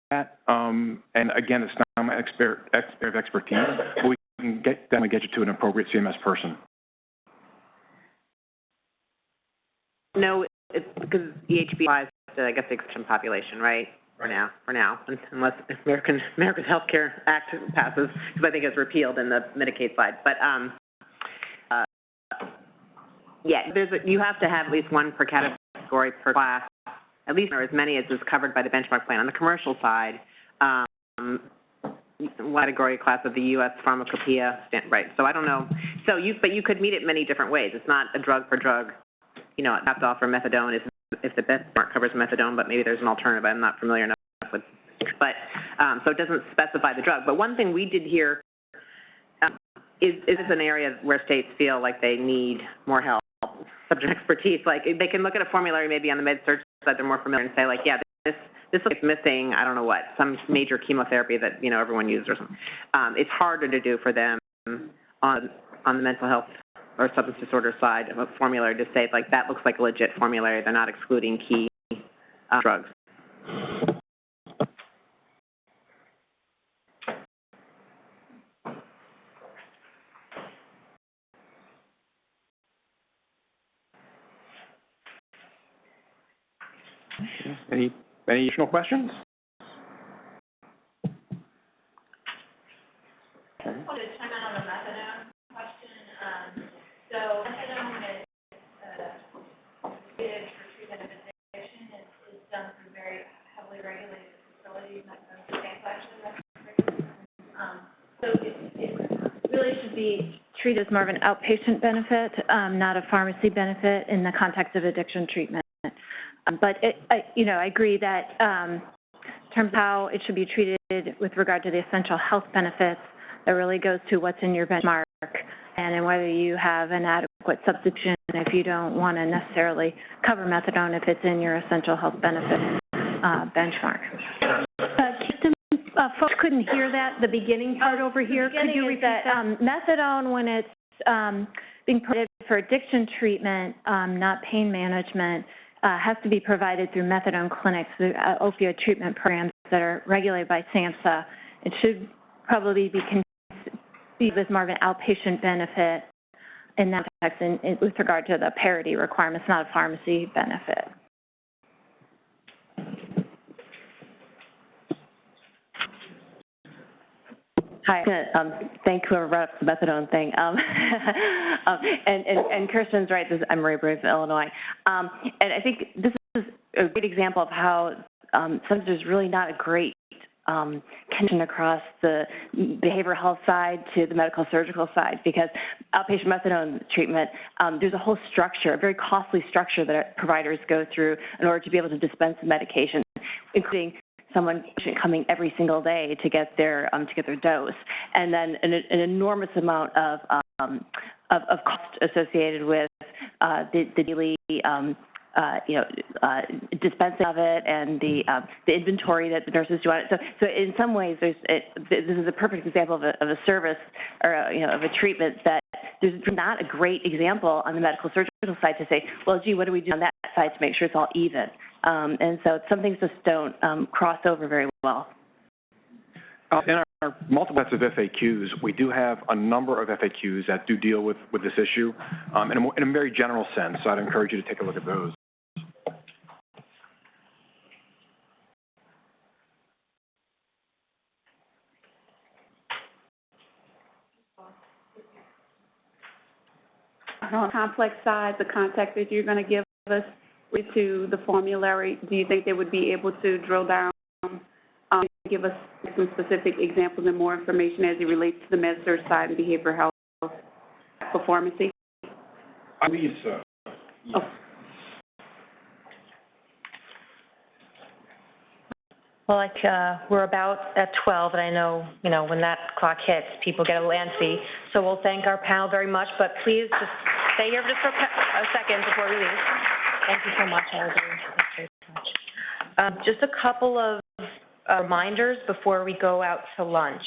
And again, it's not my area of expertise, but we can definitely get you to an appropriate CMS person. No, it's because EHB applies to, I guess, the exception population, right? For now, unless America's Health Care Act passes, because I think it's repealed in the Medicaid side. But yeah, you have to have at least one per category per class, at least or as many as is covered by the benchmark plan. On the commercial side, one category class of the U.S. pharmacopoeia, right? So I don't know. But you could meet it many different ways. It's not a drug for drug. You know, have to offer methadone if the benchmark covers methadone, but maybe there's an alternative I'm not familiar enough with. But so it doesn't specify the drug. But one thing we did here is an area where states feel like they need more help, subject expertise. Like they can look at a formulary maybe on the med-surg side they're more familiar and say like, yeah, this looks missing, I don't know what, some major chemotherapy that, you know, everyone uses or something. It's harder to do for them on the mental health or substance disorder side of a formulary to say, like, that looks like a legit formulary. They're not excluding key drugs. Any additional questions? I just wanted to chime in on the methadone question. So methadone is treated for treatment of addiction is done through very heavily regulated facilities, methadone plants actually. So it really should be treated as more of an outpatient benefit, not a pharmacy benefit in the context of addiction treatment. But I agree that in terms of how it should be treated with regard to the essential health benefits, that really goes to what's in your benchmark and whether you have an adequate substitution if you don't want to necessarily cover methadone if it's in your essential health benefit benchmark. Folks couldn't hear that, the beginning part over here. Could you repeat that? Methadone, when it's being provided for addiction treatment, not pain management, has to be provided through methadone clinics, through opioid treatment programs that are regulated by SAMHSA. It should probably be conceived as more of an outpatient benefit in that context with regard to the parity requirements, not a pharmacy benefit. Hi, thank whoever brought up the methadone thing. And Kirsten's right, I'm Maria Brave, Illinois. And I think this is a great example of how sometimes there's really not a great connection across the behavioral health side to the medical surgical side, because outpatient methadone treatment, there's a whole structure, a very costly structure that providers go through in order to be able to dispense the medication, including someone coming every single day to get their dose, and then an enormous amount of cost associated with the daily dispensing of it and the inventory that the nurses do on it. So in some ways, this is a perfect example of a service or of a treatment that there's not a great example on the medical surgical side to say, well, gee, what do we do on that side to make sure it's all even? And so some things just don't cross over very well. In our multiple sets of FAQs, we do have a number of FAQs that do deal with this issue in a very general sense, so I'd encourage you to take a look at those. On the complex side, the contact that you're going to give us to the formulary, do you think they would be able to drill down, give us some specific examples and more information as it relates to the med-surg side and behavioral health for pharmacy? I believe so. Oh. Well, we're about at 12, and I know, when that clock hits, people get a little antsy. So we'll thank our panel very much, but please just stay here just for a second before we leave. Thank you so much, Elder. Just a couple of reminders before we go out to lunch.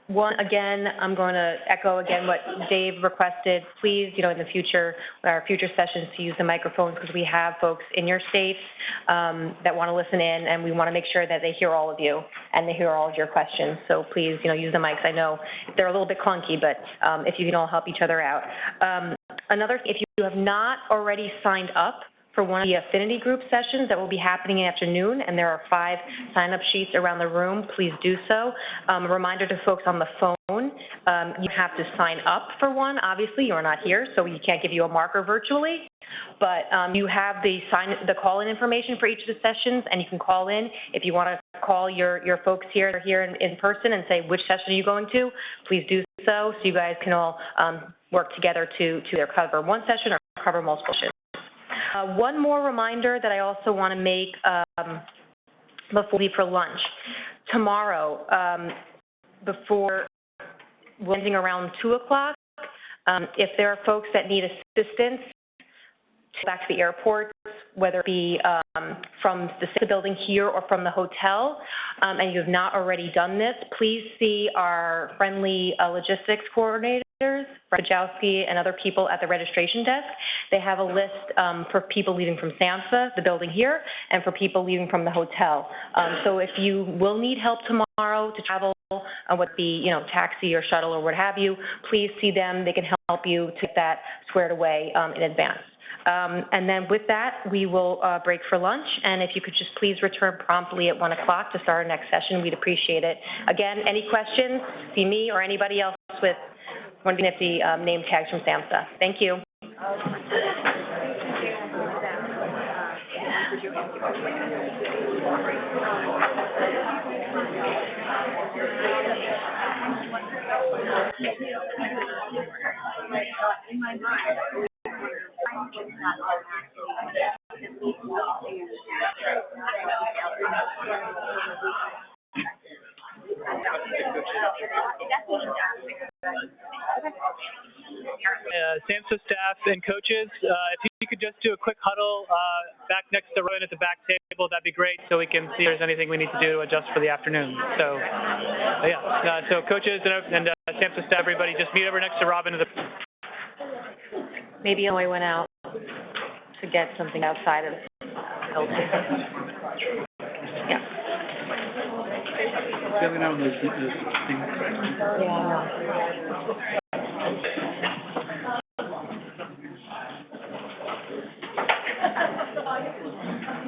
One, again, I'm going to echo again what Dave requested. Please, in the future, our future sessions, to use the microphones, because we have folks in your states that want to listen in, and we want to make sure that they hear all of you and they hear all of your questions. So please, use the mics. I know they're a little bit clunky, but if you can all help each other out. Another, if you have not already signed up for one of the affinity group sessions that will be happening in the afternoon, and there are 5 sign-up sheets around the room, please do so. A reminder to folks on the phone, you have to sign up for one. Obviously, you're not here, so we can't give you a marker virtually, but you have the call-in information for each of the sessions, and you can call in if you want to call your folks here in person and say, which session are you going to? Please do so you guys can all work together to either cover one session or cover multiple sessions. One more reminder that I also want to make before we leave for lunch. Tomorrow, before landing around 2 o'clock, if there are folks that need assistance back to the airport, whether it be from the building here or from the hotel, and you have not already done this, please see our friendly logistics coordinators, Rajowski and other people at the registration desk. They have a list for people leaving from SAMHSA, the building here, and for people leaving from the hotel. So if you will need help tomorrow to travel, whether it be, taxi or shuttle or what have you, please see them. They can help you to get that squared away in advance. And then with that, we will break for lunch, and if you could just please return promptly at 1 o'clock to start our next session, we'd appreciate it. Again, any questions, see me or anybody else with one of the nifty name tags from SAMHSA. Thank you. SAMHSA staff and coaches, if you could just do a quick huddle back next to Rowan at the back table, that'd be great, so we can see if there's anything we need to do to adjust for the afternoon. So, so coaches and SAMHSA staff, everybody, just meet over next to Robin. Maybe Illinois went out to get something outside of the building.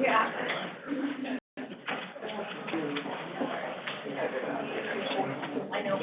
Yeah. Yeah, I know.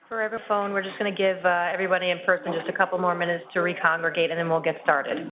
For every phone, we're just going to give everybody in person just a couple more minutes to recongregate, and then we'll get started.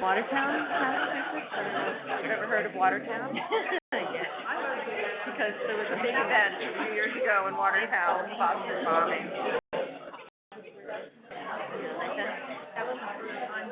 Watertown Massachusetts? You've ever heard of Watertown? Yes. Because there was a big event a few years ago in Watertown, Boston bombing. That was my first time.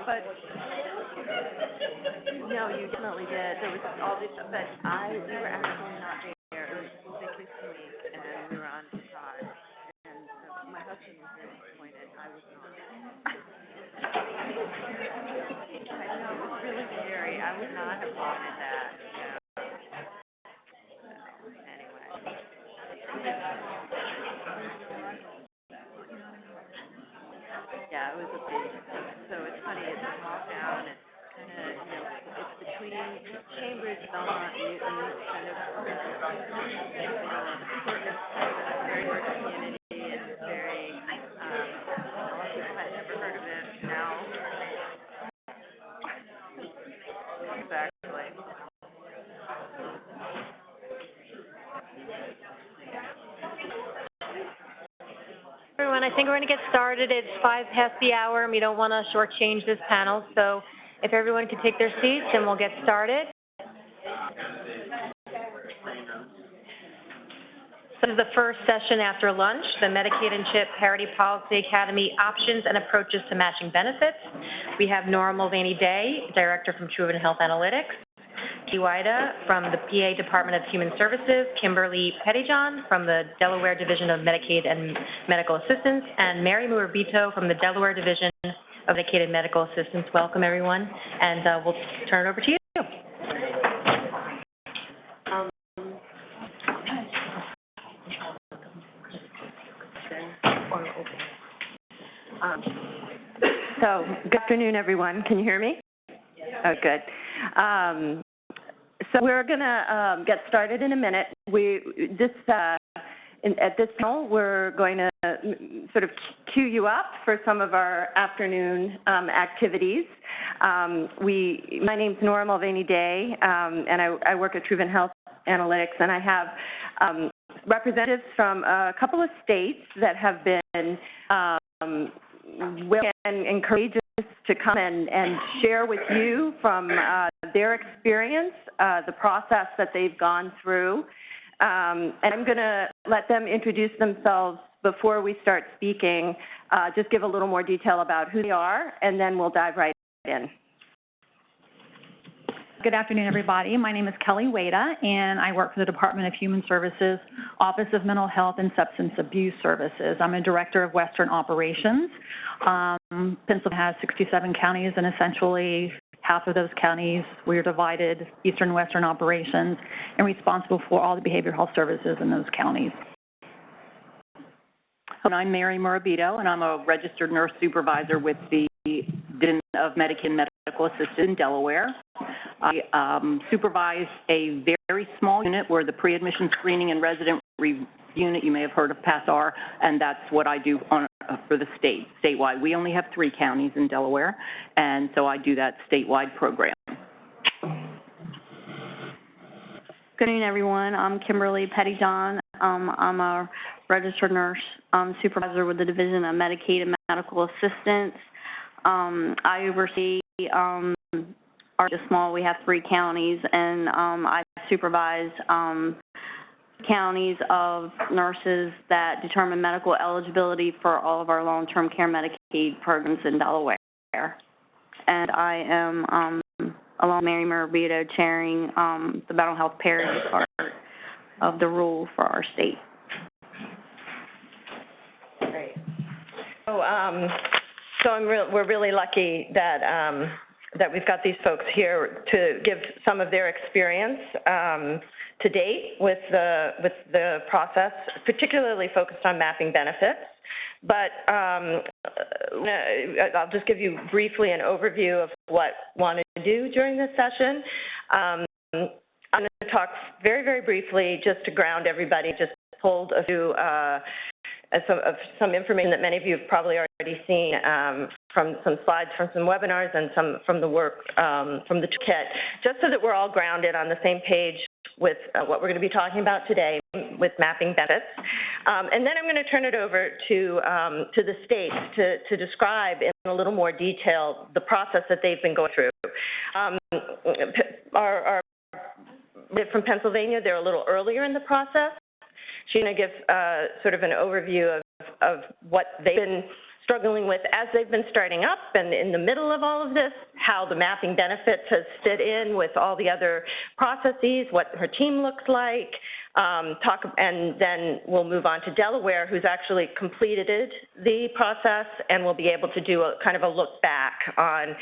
But, no, you definitely did. There was all this, but we were actually not there. It was vacation week, and we were on Todd. And so my husband was very disappointed. I was not. I know, it was really scary. I would not have Yeah, it was a big, so it's funny, it's a small town, it's kind of, you know, it's between Cambridge, Belmont, Newton, kind of, very rich community, and it's very, a lot of people had never heard of it, now. Exactly. Everyone, I think we're going to get started. It's 5 past the hour, and we don't want to shortchange this panel. So if everyone could take their seats, and we'll get started. This is the first session after lunch, the Medicaid and CHIP Parity Policy Academy Options and Approaches to Matching Benefits. We have Nora Mulvaney-Day, Director from Truven Health Analytics, Key Wida from the PA Department of Human Services, Kimberly Pettyjohn from the Delaware Division of Medicaid and Medical Assistance, and Mary Murbito from the Delaware Division of Medicaid and Medical Assistance. Welcome, everyone, and we'll turn it over to you. So, good afternoon, everyone. Can you hear me? Oh, good. So we're going to get started in a minute. At this panel, we're going to sort of cue you up for some of our afternoon activities. My name's Nora Mulvaney-Day, and I work at Truven Health Analytics, and I have representatives from a couple of states that have been willing and courageous to come and share with you from their experience, the process that they've gone through. And I'm going to let them introduce themselves before we start speaking, just give a little more detail about who they are, and then we'll dive right in. Good afternoon, everybody. My name is Kelly Wada, and I work for the Department of Human Services, Office of Mental Health and Substance Abuse Services. I'm a Director of Western Operations. Pennsylvania has 67 counties, and essentially half of those counties, we are divided Eastern and Western Operations and responsible for all the behavioral health services in those counties. And I'm Mary Murbito, and I'm a registered nurse supervisor with the Division of Medicaid and Medical Assistance in Delaware. I supervise a very small unit where the pre-admission screening and resident review unit, you may have heard of PASSR, and that's what I do for the statewide. We only have 3 counties in Delaware, and so I do that statewide program. Good afternoon, everyone. I'm Kimberly Pettyjohn. I'm a registered nurse supervisor with the Division of Medicaid and Medical Assistance. I oversee our small. We have 3 counties, and I supervise counties of nurses that determine medical eligibility for all of our long-term care Medicaid programs in Delaware. And I am, along with Mary Murbito, chairing the mental health parity part of the rule for our state. Great. So we're really lucky that that we've got these folks here to give some of their experience to date with the process, particularly focused on mapping benefits. But I'll just give you briefly an overview of what I wanted to do during this session. I'm going to talk very, very briefly just to ground everybody, just pulled a few some information that many of you have probably already seen from some slides from some webinars and some from the work from the toolkit, just so that we're all grounded on the same page with what we're going to be talking about today with mapping benefits. And then I'm going to turn it over to the states to describe in a little more detail the process that they've been going through. From Pennsylvania, they're a little earlier in the process. She's going to give sort of an overview of what they've been struggling with as they've been starting up, and in the middle of all of this, how the mapping benefits has fit in with all the other processes, what her team looks like, and then we'll move on to Delaware, who's actually completed the process, and we'll be able to do a kind of a look back on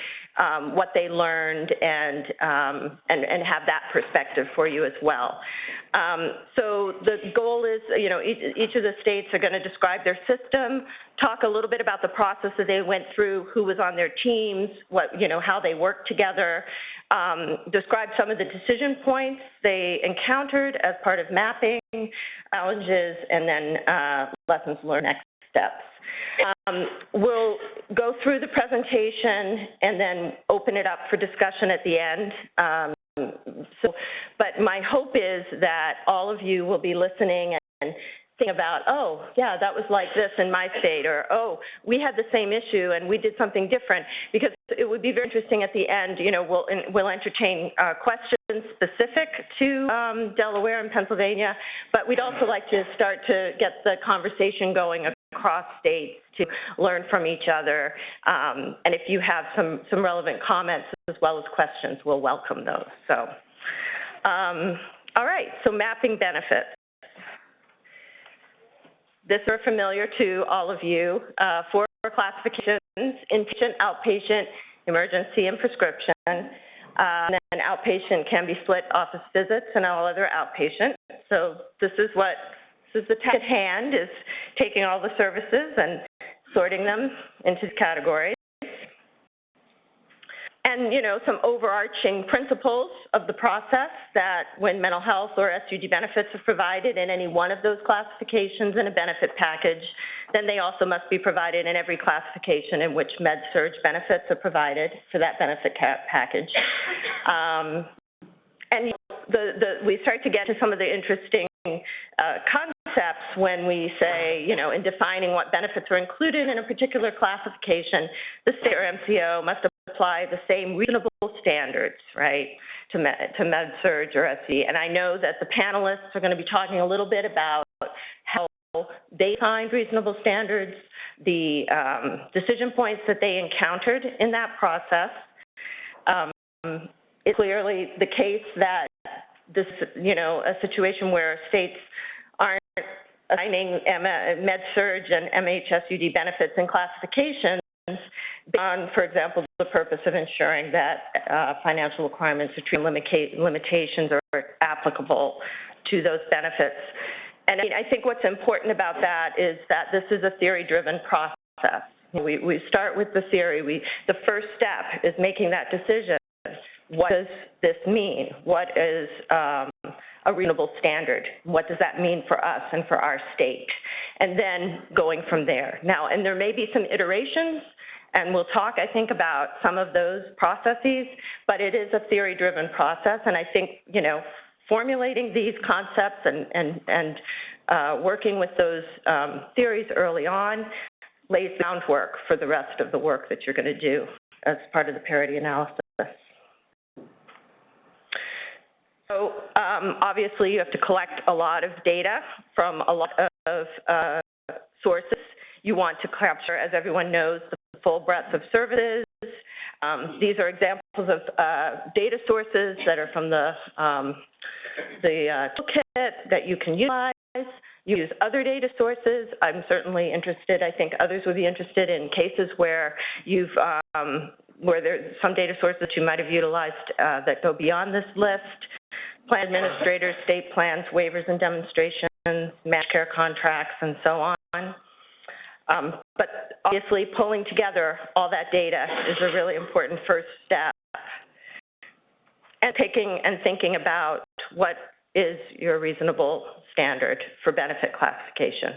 what they learned and have that perspective for you as well. So the goal is, you know, each of the states are going to describe their system, talk a little bit about the process that they went through, who was on their teams, what, you know, how they worked together, describe some of the decision points they encountered as part of mapping, challenges, and then lessons learned, next steps. We'll go through the presentation and then open it up for discussion at the end. But my hope is that all of you will be listening and think about, oh, yeah, that was like this in my state, or, oh, we had the same issue and we did something different, because it would be very interesting at the end. You know, we'll entertain questions specific to Delaware and Pennsylvania, but we'd also like to start to get the conversation going across states to learn from each other. And if you have some relevant comments as well as questions, we'll welcome those. So, all right, so mapping benefits. This is familiar to all of you. 4 classifications: inpatient, outpatient, emergency, and prescription. And then outpatient can be split office visits and all other outpatient. So this is the task at hand, is taking all the services and sorting them into categories. And, you know, some overarching principles of the process, that when mental health or SUD benefits are provided in any one of those classifications in a benefit package, then they also must be provided in every classification in which med-surg benefits are provided for that benefit package. And we start to get to some of the interesting concepts when we say, you know, in defining what benefits are included in a particular classification, the state or MCO must apply the same reasonable standards, right, to med-surg or SE. And I know that the panelists are going to be talking a little bit about how they find reasonable standards, the decision points that they encountered in that process. It's clearly the case that this, you know, a situation where states aren't assigning med-surg and MHSUD benefits in classifications beyond, for example, the purpose of ensuring that financial requirements or treatment limitations are applicable to those benefits. And I think what's important about that is that this is a theory-driven process. We start with the theory. The first step is making that decision. What does this mean? What is a reasonable standard? What does that mean for us and for our state? And then going from there. Now, and there may be some iterations, and we'll talk, I think, about some of those processes, but it is a theory-driven process, and I think, you know, formulating these concepts and working with those theories early on lays the groundwork for the rest of the work that you're going to do as part of the parity analysis. So obviously you have to collect a lot of data from a lot of sources. You want to capture, as everyone knows, the full breadth of services. These are examples of data sources that are from the toolkit that you can utilize. You use other data sources. I'm certainly interested, I think others would be interested in cases where you've where there's some data sources you might have utilized that go beyond this list. Plan administrators, state plans, waivers and demonstrations, managed care contracts, and so on. But obviously pulling together all that data is a really important first step. And thinking about what is your reasonable standard for benefit classification.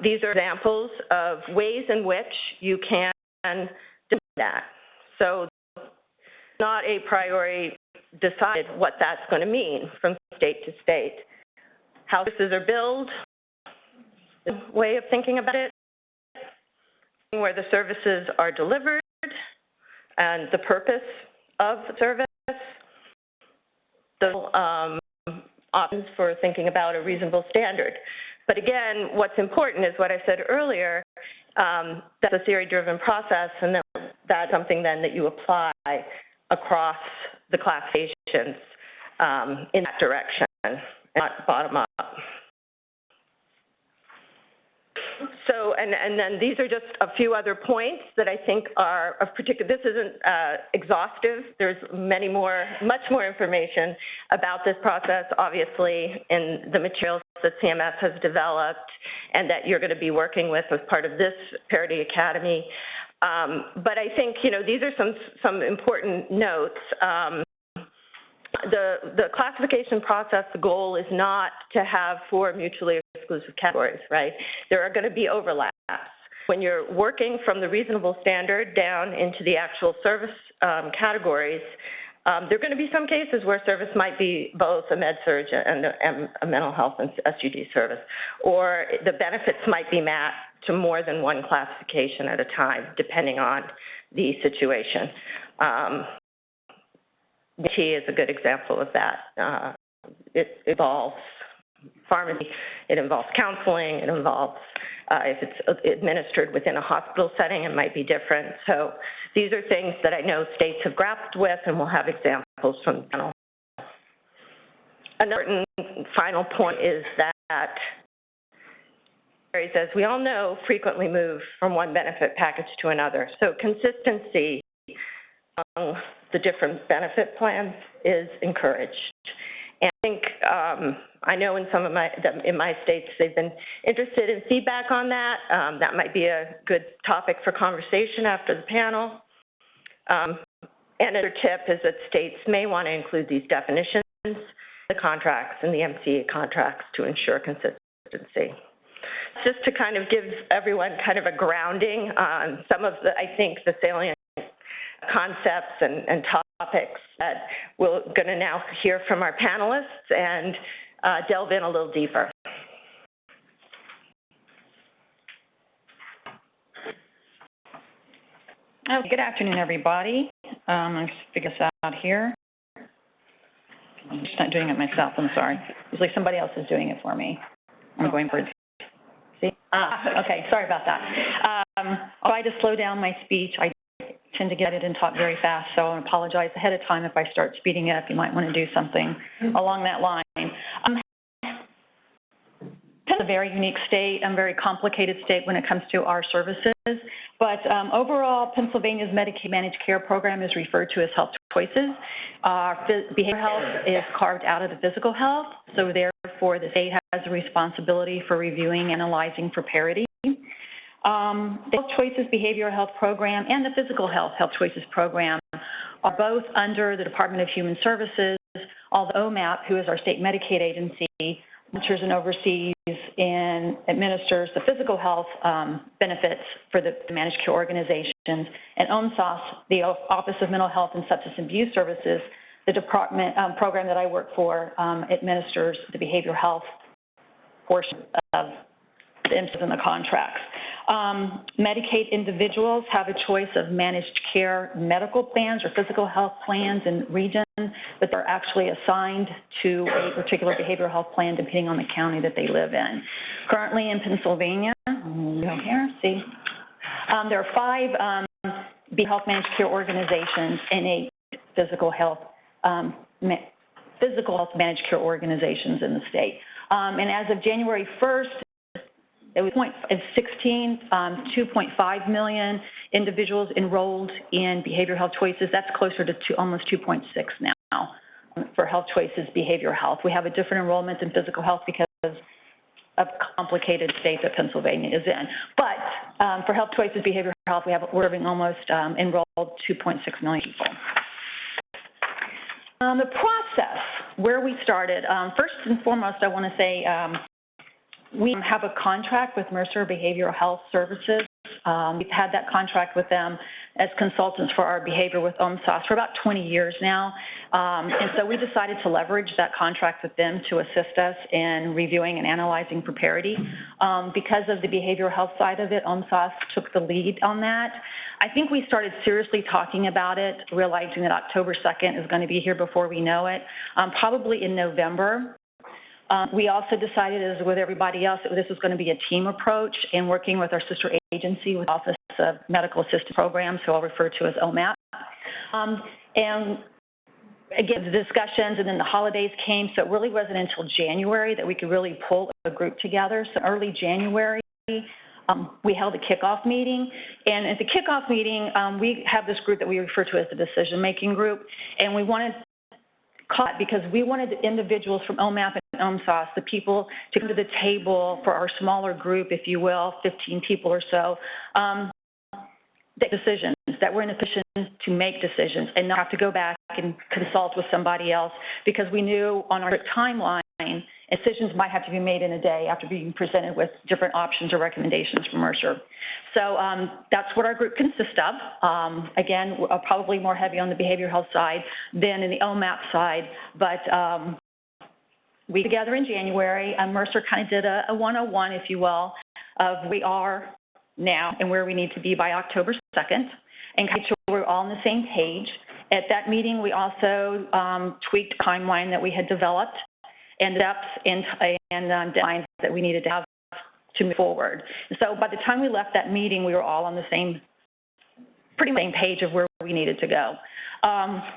These are examples of ways in which you can do that. So not a priori decide what that's going to mean from state to state. How services are billed, way of thinking about it, where the services are delivered, and the purpose of the service. Those options for thinking about a reasonable standard. But again, what's important is what I said earlier, that's a theory-driven process, and that's something then that you apply across the classifications in that direction, not bottom up. So, and then these are just a few other points that I think are of particular, this isn't exhaustive. There's much more information about this process, obviously, in the materials that CMS has developed and that you're going to be working with as part of this Parity Academy. But I think, these are some important notes. The classification process, the goal is not to have 4 mutually exclusive categories, right? There are going to be overlaps. When you're working from the reasonable standard down into the actual service categories, there are going to be some cases where service might be both a med-surg and a mental health and SUD service, or the benefits might be mapped to more than one classification at a time, depending on the situation. T is a good example of that. It involves pharmacy, it involves counseling, it involves, if it's administered within a hospital setting, it might be different. So these are things that I know states have grappled with, and we'll have examples from the panel. Another final point is that, as we all know, frequently move from one benefit package to another. So consistency among the different benefit plans is encouraged. And I think, I know in some of in my states, they've been interested in feedback on that. That might be a good topic for conversation after the panel. And another tip is that states may want to include these definitions in the contracts and the MCA contracts to ensure consistency. Just to kind of give everyone kind of a grounding on some of the, I think, the salient concepts and topics that we're going to now hear from our panelists and delve in a little deeper. Good afternoon, everybody. I'm just figure this out here. I'm just not doing it myself, I'm sorry. Usually somebody else is doing it for me. I'm going for it. See? Okay, sorry about that. I'll try to slow down my speech. I tend to get it and talk very fast, so I apologize ahead of time if I start speeding up. You might want to do something along that line. It's a very unique state, a very complicated state when it comes to our services, but overall, Pennsylvania's Medicaid managed care program is referred to as health choices. Behavioral health is carved out of the physical health, so therefore the state has a responsibility for reviewing and analyzing for parity. The Health Choices Behavioral Health Program and the Physical Health Choices Program are both under the Department of Human Services, although OMAP, who is our state Medicaid agency, monitors and oversees and administers the physical health benefits for the managed care organizations, and OMSAS, the Office of Mental Health and Substance Abuse Services, the department program that I work for, administers the behavioral health portion of the interest in the contracts. Medicaid individuals have a choice of managed care medical plans or physical health plans in regions, but they're actually assigned to a particular behavioral health plan depending on the county that they live in. Currently in Pennsylvania, there are 5 health managed care organizations and 8 physical health managed care organizations in the state. And as of January 1st, it was 2.5 million individuals enrolled in behavioral health choices. That's closer to almost 2.6 now for health choices behavioral health. We have a different enrollment in physical health because of complicated state that Pennsylvania is in. But for health choices behavioral health, we're having almost enrolled 2.6 million people. The process, where we started, first and foremost, I want to say we have a contract with Mercer Behavioral Health Services. We've had that contract with them as consultants for our behavior with OMSAS for about 20 years now. And so we decided to leverage that contract with them to assist us in reviewing and analyzing for parity. Because of the behavioral health side of it, OMSAS took the lead on that. I think we started seriously talking about it, realizing that October 2nd is going to be here before we know it, probably in November. We also decided, as with everybody else, that this was going to be a team approach, and working with our sister agency with Office of Medical Assistance Programs, who I'll refer to as OMAP. And again, the discussions and then the holidays came, so it really wasn't until January that we could really pull a group together. So early January, we held a kickoff meeting. And at the kickoff meeting, we have this group that we refer to as the decision-making group, and we wanted because we wanted the individuals from OMAP and OMSAS, the people, to come to the table for our smaller group, if you will, 15 people or so, decisions, that we're in a position to make decisions and not have to go back and consult with somebody else, because we knew on our timeline, decisions might have to be made in a day after being presented with different options or recommendations from Mercer. So that's what our group consists of. Again, probably more heavy on the behavioral health side than in the OMAP side, but we together in January, Mercer kind of did a 101, if you will, of where we are now and where we need to be by October 2nd, and kind of sure we're all on the same page. At that meeting, we also tweaked the timeline that we had developed and depths and deadlines that we needed to have to move forward. So by the time we left that meeting, we were all on the pretty much same page of where we needed to go.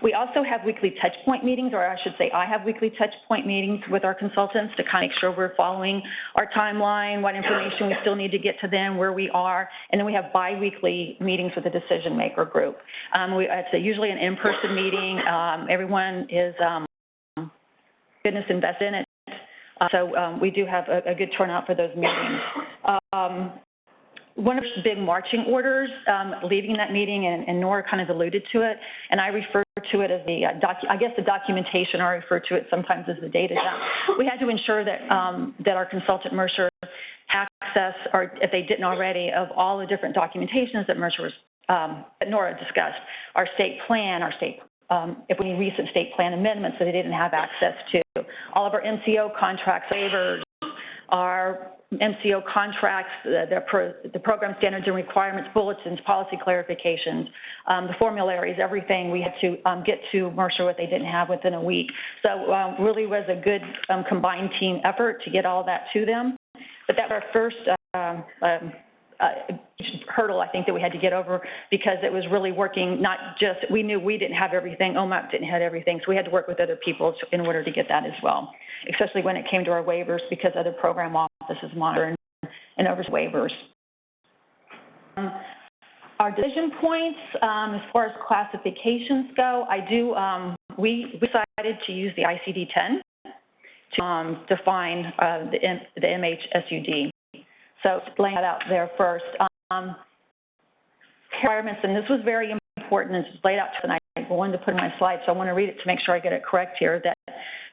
We also have weekly touch point meetings, or I should say I have weekly touch point meetings with our consultants to kind of make sure we're following our timeline, what information we still need to get to them, where we are, and then we have bi-weekly meetings with the decision maker group. It's usually an in-person meeting. Everyone is goodness invested in it. So we do have a good turnout for those meetings. One of the big marching orders leaving that meeting, and Nora kind of alluded to it, and I refer to it as the the documentation, or I refer to it sometimes as the data dump. We had to ensure that that our consultant Mercer access, or if they didn't already, of all the different documentations that Mercer was, that Nora discussed, our state plan, if we need recent state plan amendments that they didn't have access to, all of our MCO contracts, waivers, our MCO contracts, the program standards and requirements, bulletins, policy clarifications, the formularies, everything we had to get to Mercer what they didn't have within a week. So really was a good combined team effort to get all that to them. But that was our first hurdle, I think, that we had to get over, because it was really working, not just, we knew we didn't have everything, OMAP didn't have everything, so we had to work with other people in order to get that as well, especially when it came to our waivers, because other program offices monitor and oversee waivers. Our decision points, as far as classifications go, we decided to use the ICD-10 to define the MHSUD. So laying that out there first. Requirements, and this was very important, and it's laid out tonight. I wanted to put in my slide, so I want to read it to make sure I get it correct here, that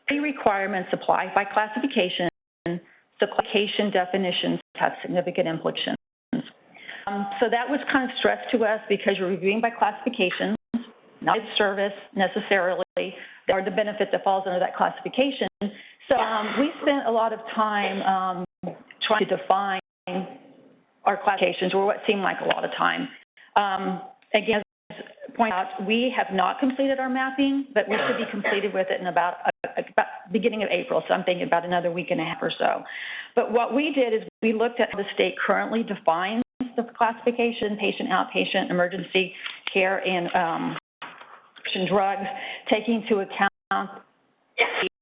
key requirements apply by classification, so classification definitions have significant implications. So that was kind of stressed to us, because you're reviewing by classification, not service necessarily, or the benefit that falls under that classification. So we spent a lot of time trying to define our classifications, or what seemed like a lot of time. Again, point out, we have not completed our mapping, but we should be completed with it in about beginning of April, so I'm thinking about another week and a half or so. But what we did is we looked at how the state currently defines the classification, patient, outpatient, emergency care, and prescription drugs, taking into account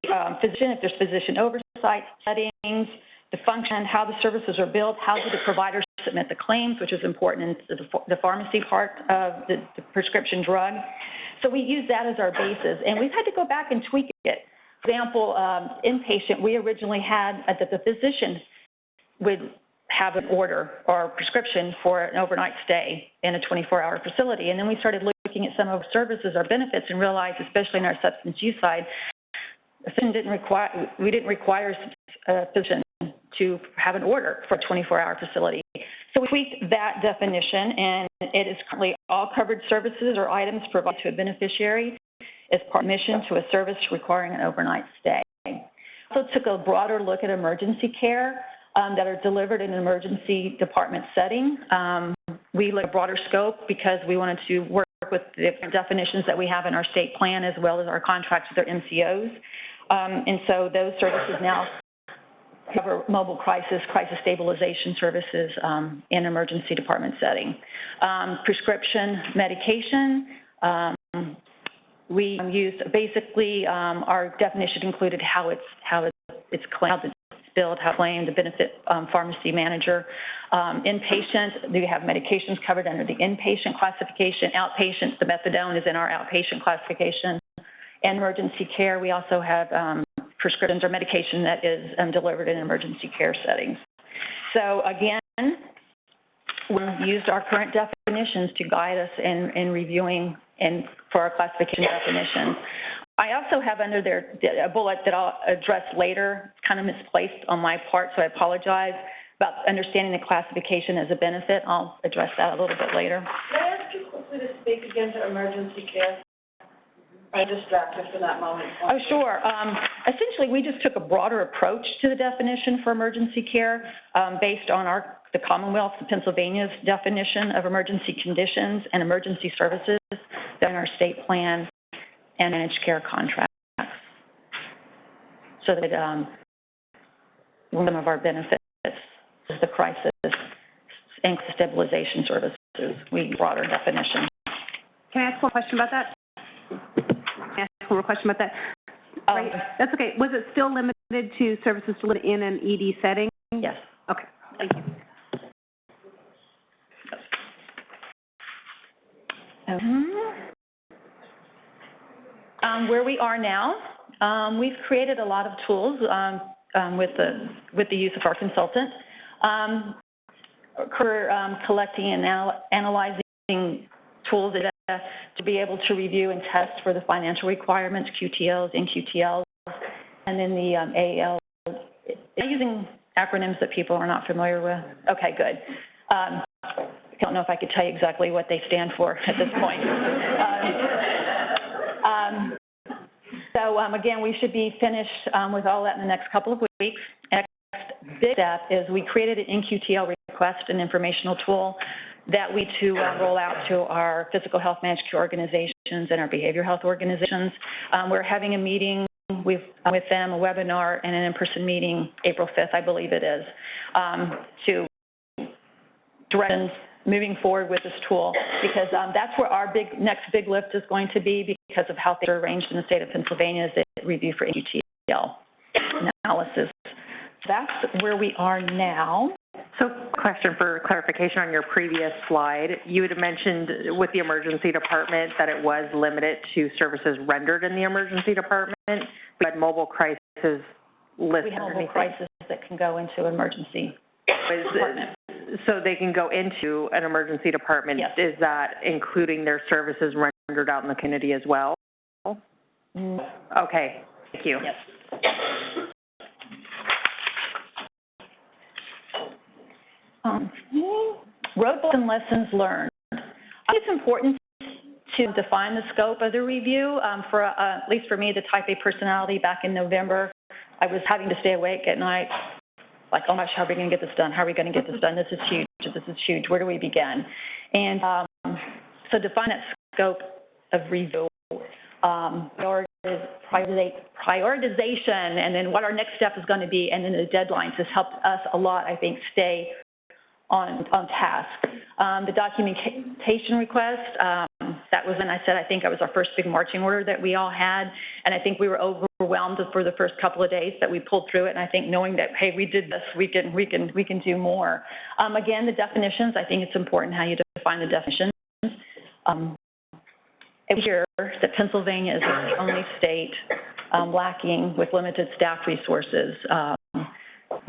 the physician, if there's physician oversight, settings, the function, how the services are built, how do the providers submit the claims, which is important in the pharmacy part of the prescription drug. So we use that as our basis, and we've had to go back and tweak it. For example, inpatient, we originally had that the physician would have an order or prescription for an overnight stay in a 24-hour facility, and then we started looking at some of our services, our benefits, and realized, especially in our substance use side, we didn't require a physician to have an order for a 24-hour facility. So we tweaked that definition, and it is currently all covered services or items provided to a beneficiary as part of mission to a service requiring an overnight stay. We also took a broader look at emergency care that are delivered in an emergency department setting. We looked at a broader scope because we wanted to work with the definitions that we have in our state plan, as well as our contracts with our MCOs. And so those services now cover mobile crisis stabilization services in emergency department setting. Prescription medication, we used basically our definition included how it's claimed, billed, how claimed, the benefit pharmacy manager. Inpatient, do you have medications covered under the inpatient classification? Outpatient, the methadone is in our outpatient classification. And emergency care, we also have prescriptions or medication that is delivered in emergency care settings. So again, we used our current definitions to guide us in reviewing and for our classification definitions. I also have under there a bullet that I'll address later, kind of misplaced on my part, so I apologize, about understanding the classification as a benefit. I'll address that a little bit later. Can I ask you quickly to speak again to emergency care? I'm distracted for that moment. Oh, sure. Essentially, we just took a broader approach to the definition for emergency care based on the Commonwealth of Pennsylvania's definition of emergency conditions and emergency services that are in our state plan and managed care contracts. So that one of our benefits is the crisis and stabilization services. We broader definition. Can I ask one question about that? Can I ask one more question about that? Right. That's okay. Was it still limited to services delivered in an ED setting? Yes. Okay. Thank you. Where we are now, we've created a lot of tools with the use of our consultant. We're collecting and analyzing tools to be able to review and test for the financial requirements, QTLs, NQTLs, and then the AL. Using acronyms that people are not familiar with. Okay, good. I don't know if I could tell you exactly what they stand for at this point. So again, we should be finished with all that in the next couple of weeks. And the next big step is we created an NQTL request, an informational tool that we roll out to our physical health managed care organizations and our behavioral health organizations. We're having a meeting with them, a webinar, and an in-person meeting April 5th, I believe it is, to direct moving forward with this tool, because that's where our next big lift is going to be because of how things are arranged in the state of Pennsylvania as they review for NQTL analysis. That's where we are now. So, question for clarification on your previous slide. You had mentioned with the emergency department that it was limited to services rendered in the emergency department. We had mobile crisis listed. We have mobile crisis that can go into emergency department. So they can go into an emergency department. Yes. Is that including their services rendered out in the community as well? Okay, thank you. Yes. Roadblocks and lessons learned. I think it's important to define the scope of the review. For at least for me, the type A personality, back in November, I was having to stay awake at night, like, oh my gosh, how are we going to get this done? How are we going to get this done? This is huge. This is huge. Where do we begin? And so define that scope of review, prioritization, and then what our next step is going to be, and then the deadlines has helped us a lot, I think, stay on task. The documentation request, that was when I said I think it was our first big marching order that we all had, and I think we were overwhelmed for the first couple of days, but we pulled through it, and I think knowing that, hey, we did this, we can do more. Again, the definitions, I think it's important how you define the definitions. We hear that Pennsylvania is the only state lacking with limited staff resources.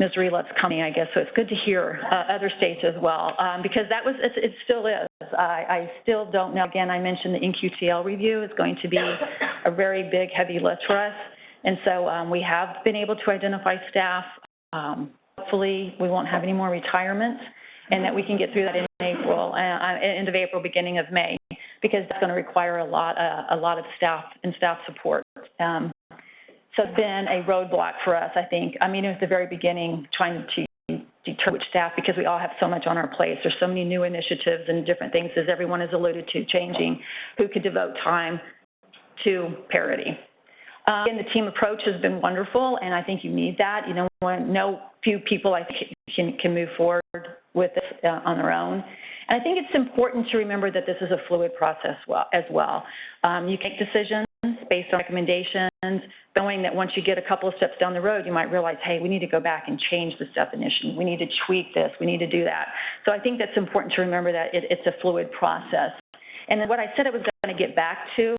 Misery loves company, I guess, so it's good to hear other states as well, because it still is. I still don't know. Again, I mentioned the NQTL review is going to be a very big, heavy lift for us, and so we have been able to identify staff. Hopefully, we won't have any more retirements, and that we can get through that in April, end of April, beginning of May, because it's going to require a lot of staff and staff support. So it's been a roadblock for us, I think. I mean, at the very beginning, trying to deter which staff, because we all have so much on our plates. There's so many new initiatives and different things, as everyone has alluded to, changing who could devote time to parity. And the team approach has been wonderful, and I think you need that. You know, no few people, I think, can move forward with this on their own. And I think it's important to remember that this is a fluid process as well. You make decisions, based on recommendations, knowing that once you get a couple of steps down the road, you might realize, hey, we need to go back and change this definition. We need to tweak this. We need to do that. So I think that's important to remember that it's a fluid process. And then what I said I was going to get back to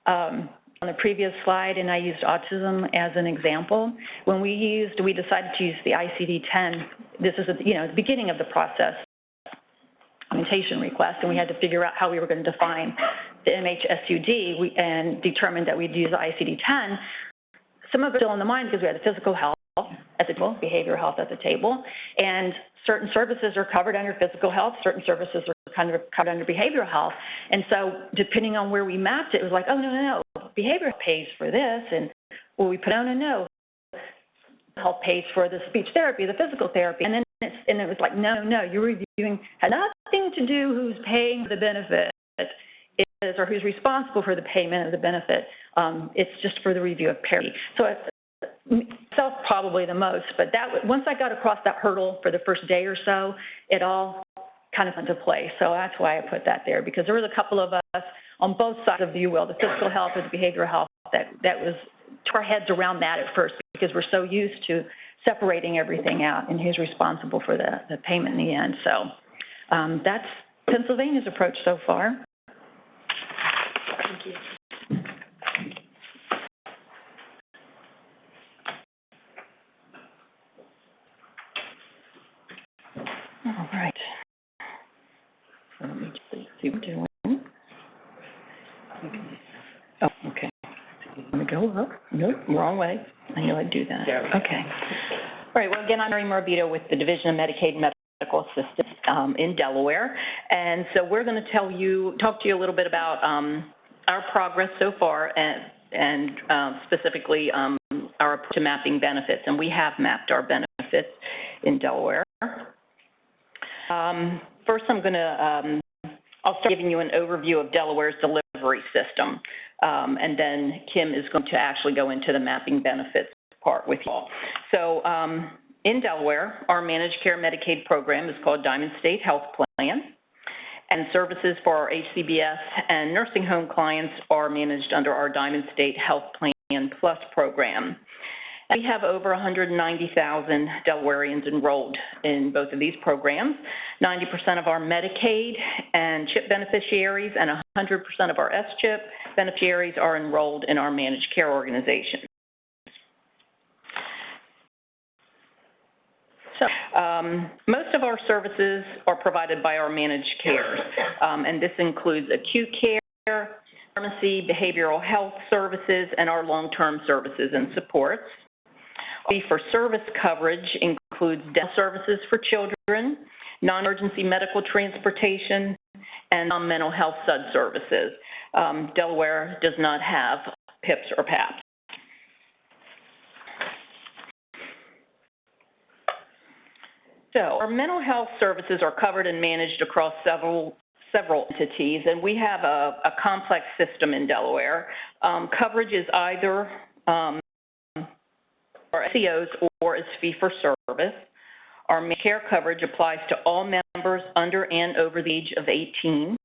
on the previous slide, and I used autism as an example. When we decided to use the ICD-10, this is at the beginning of the process, documentation request, and we had to figure out how we were going to define the MHSUD, and determined that we'd use the ICD-10. Some of it still in the mind because we had the physical health at the table, behavioral health at the table, and certain services are covered under physical health, certain services are covered under behavioral health. And so depending on where we mapped it, it was like, oh, no, behavioral pays for this, and well, we put, no, health pays for the speech therapy, the physical therapy, and then it was like, no, you're reviewing, has nothing to do who's paying the benefit is, or who's responsible for the payment of the benefit. It's just for the review of parity. So myself probably the most, but once I got across that hurdle for the first day or so, it all kind of went into place. So that's why I put that there, because there was a couple of us on both sides of the the physical health or the behavioral health, that was took our heads around that at first, because we're so used to separating everything out and who's responsible for the payment in the end. So that's Pennsylvania's approach so far. Thank you. All right. So let me just see what we're doing. Oh, okay. Let me go up. Nope, wrong way. I knew I'd do that. Yeah. Okay. All right, well, again, I'm Mary Morbido with the Division of Medicaid and Medical Assistance in Delaware. And so we're going to talk to you a little bit about our progress so far, and specifically our approach to mapping benefits. And we have mapped our benefits in Delaware. First, I'm going to, I'll start giving you an overview of Delaware's delivery system. And then Kim is going to actually go into the mapping benefits part with you all. So in Delaware, our managed care Medicaid program is called Diamond State Health Plan, and services for our HCBS and nursing home clients are managed under our Diamond State Health Plan Plus program. And we have over 190,000 Delawareans enrolled in both of these programs. 90% of our Medicaid and CHIP beneficiaries and 100% of our S-CHIP beneficiaries are enrolled in our managed care organization. So most of our services are provided by our managed cares, and this includes acute care, pharmacy, behavioral health services, and our long-term services and supports. Fee-for-service coverage includes dental services for children, non-emergency medical transportation, and mental health SUD services. Delaware does not have PIPs or PAPs. So our mental health services are covered and managed across several entities, and we have a complex system in Delaware. Coverage is either COs or is fee-for-service. Our managed care coverage applies to all members under and over the age of 18.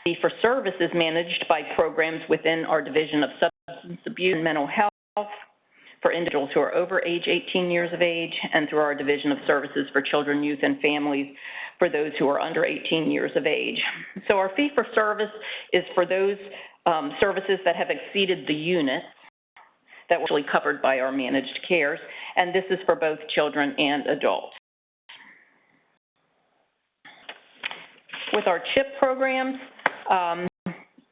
Fee-for-service is managed by programs within our Division of Substance Abuse and Mental Health for individuals who are over age 18 years of age, and through our Division of Services for Children, Youth, and Families for those who are under 18 years of age. So our fee-for-service is for those services that have exceeded the units that were actually covered by our managed cares, and this is for both children and adults. With our CHIP programs,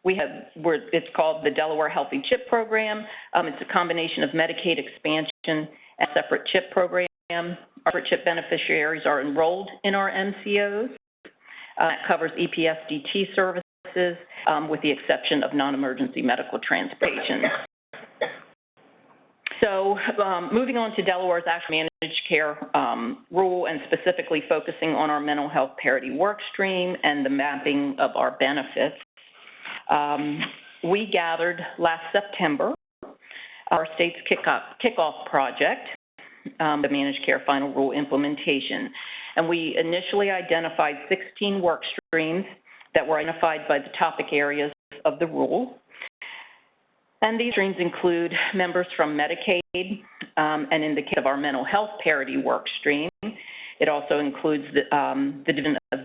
it's called the Delaware Healthy CHIP Program. It's a combination of Medicaid expansion and a separate CHIP program. Our CHIP beneficiaries are enrolled in our MCOs. That covers EPSDT services with the exception of non-emergency medical transportation. So moving on to Delaware's actual managed care rule, and specifically focusing on our mental health parity work stream and the mapping of our benefits. We gathered last September our state's kickoff project, the managed care final rule implementation. And we initially identified 16 work streams that were identified by the topic areas of the rule. And these streams include members from Medicaid, and in the case of our mental health parity work stream, it also includes the Division of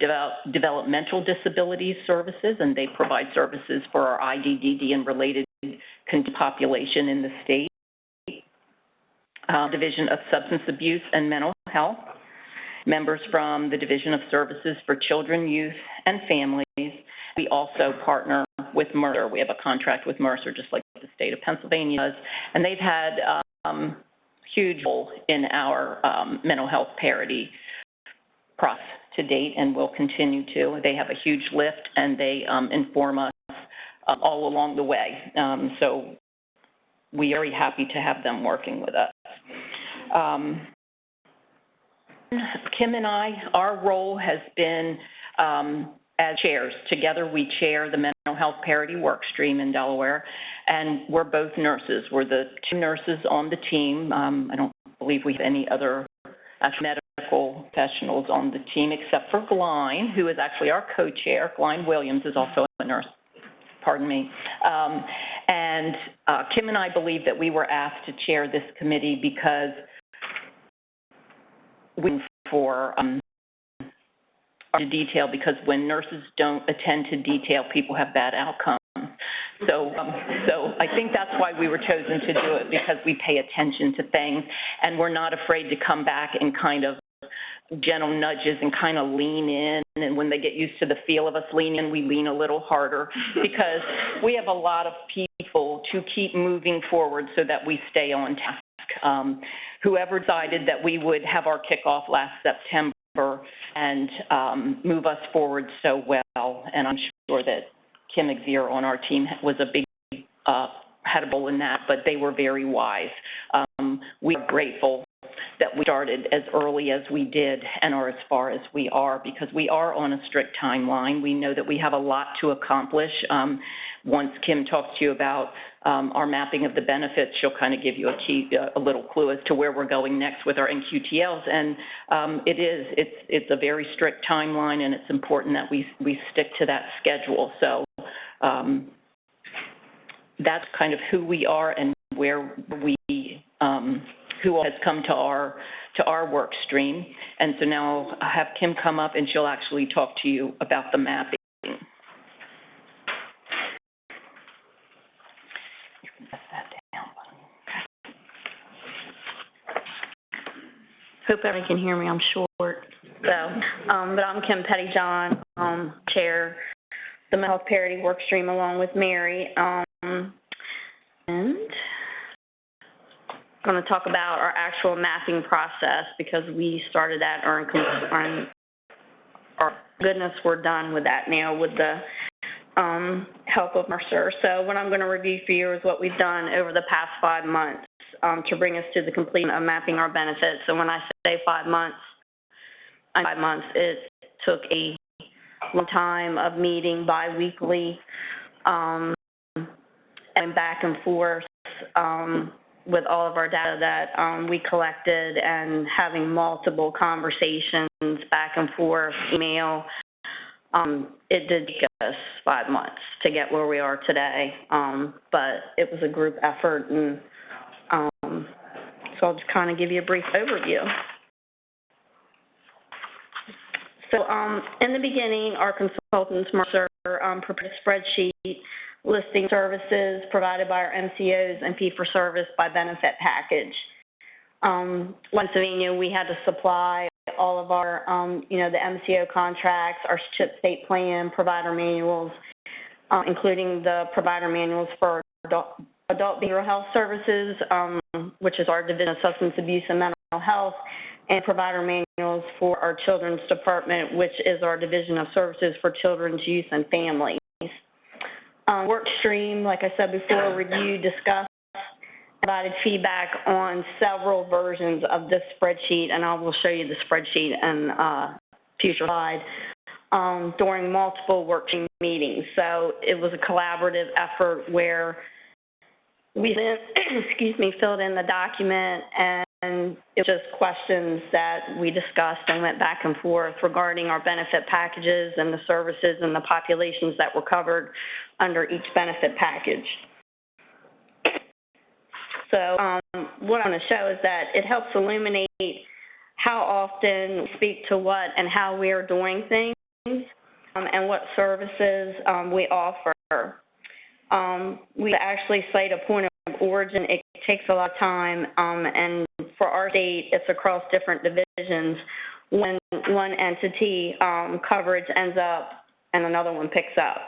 Developmental Disabilities Services, and they provide services for our IDDD and related population in the state. Division of Substance Abuse and Mental Health, members from the Division of Services for Children, Youth, and Families. We also partner with Mercer. We have a contract with Mercer, just like the state of Pennsylvania does, and they've had huge role in our mental health parity process to date, and will continue to. They have a huge lift, and they inform us all along the way. So we are very happy to have them working with us. Kim and I, our role has been as chairs. Together we chair the mental health parity work stream in Delaware, and we're both nurses. We're the two nurses on the team. I don't believe we have any other medical professionals on the team except for Glyne, who is actually our co-chair. Glyne Williams is also a nurse. Pardon me. And Kim and I believe that we were asked to chair this committee because we for detail, because when nurses don't attend to detail, people have bad outcomes. So I think that's why we were chosen to do it, because we pay attention to things, and we're not afraid to come back and kind of gentle nudges and kind of lean in, and when they get used to the feel of us leaning in, we lean a little harder, because we have a lot of people to keep moving forward so that we stay on task. Whoever decided that we would have our kickoff last September and move us forward so well, and I'm sure that Kim Xavier on our team was a big, had a role in that, but they were very wise. We are grateful that we started as early as we did and are as far as we are, because we are on a strict timeline. We know that we have a lot to accomplish. Once Kim talks to you about our mapping of the benefits, she'll kind of give you a little clue as to where we're going next with our NQTLs. And it's a very strict timeline, and it's important that we stick to that schedule. So that's kind of who we are and where we who has come to our work stream. And so now I'll have Kim come up, and she'll actually talk to you about the mapping. Hope everyone can hear me. I'm short. So, but I'm Kim Pettyjohn, chair the mental health parity work stream along with Mary. And I'm going to talk about our actual mapping process, because we started that, or goodness, we're done with that now with the help of Mercer. So what I'm going to review for you is what we've done over the past 5 months to bring us to the completion of mapping our benefits. So when I say 5 months, it took a long time of meeting bi-weekly and back and forth with all of our data that we collected, and having multiple conversations back and forth, email. It did take us 5 months to get where we are today, but it was a group effort, and so I'll just kind of give you a brief overview. So in the beginning, our consultants, Mercer, prepared a spreadsheet listing services provided by our MCOs and fee-for-service by benefit package. Pennsylvania, we had to supply all of our, the MCO contracts, our CHIP state plan, provider manuals, including the provider manuals for adult behavioral health services, which is our Division of Substance Abuse and Mental Health, and provider manuals for our Children's Department, which is our Division of Services for Children's, Youth, and Families. Work stream, like I said before, reviewed, discussed, provided feedback on several versions of this spreadsheet, and I will show you the spreadsheet in a future slide, during multiple work stream meetings. So it was a collaborative effort where we filled in the document, and it was just questions that we discussed and went back and forth regarding our benefit packages and the services and the populations that were covered under each benefit package. So what I want to show is that it helps illuminate how often we speak to what and how we are doing things, and what services we offer. We actually cite a point of origin. It takes a lot of time, and for our state, it's across different divisions. When one entity coverage ends up and another one picks up.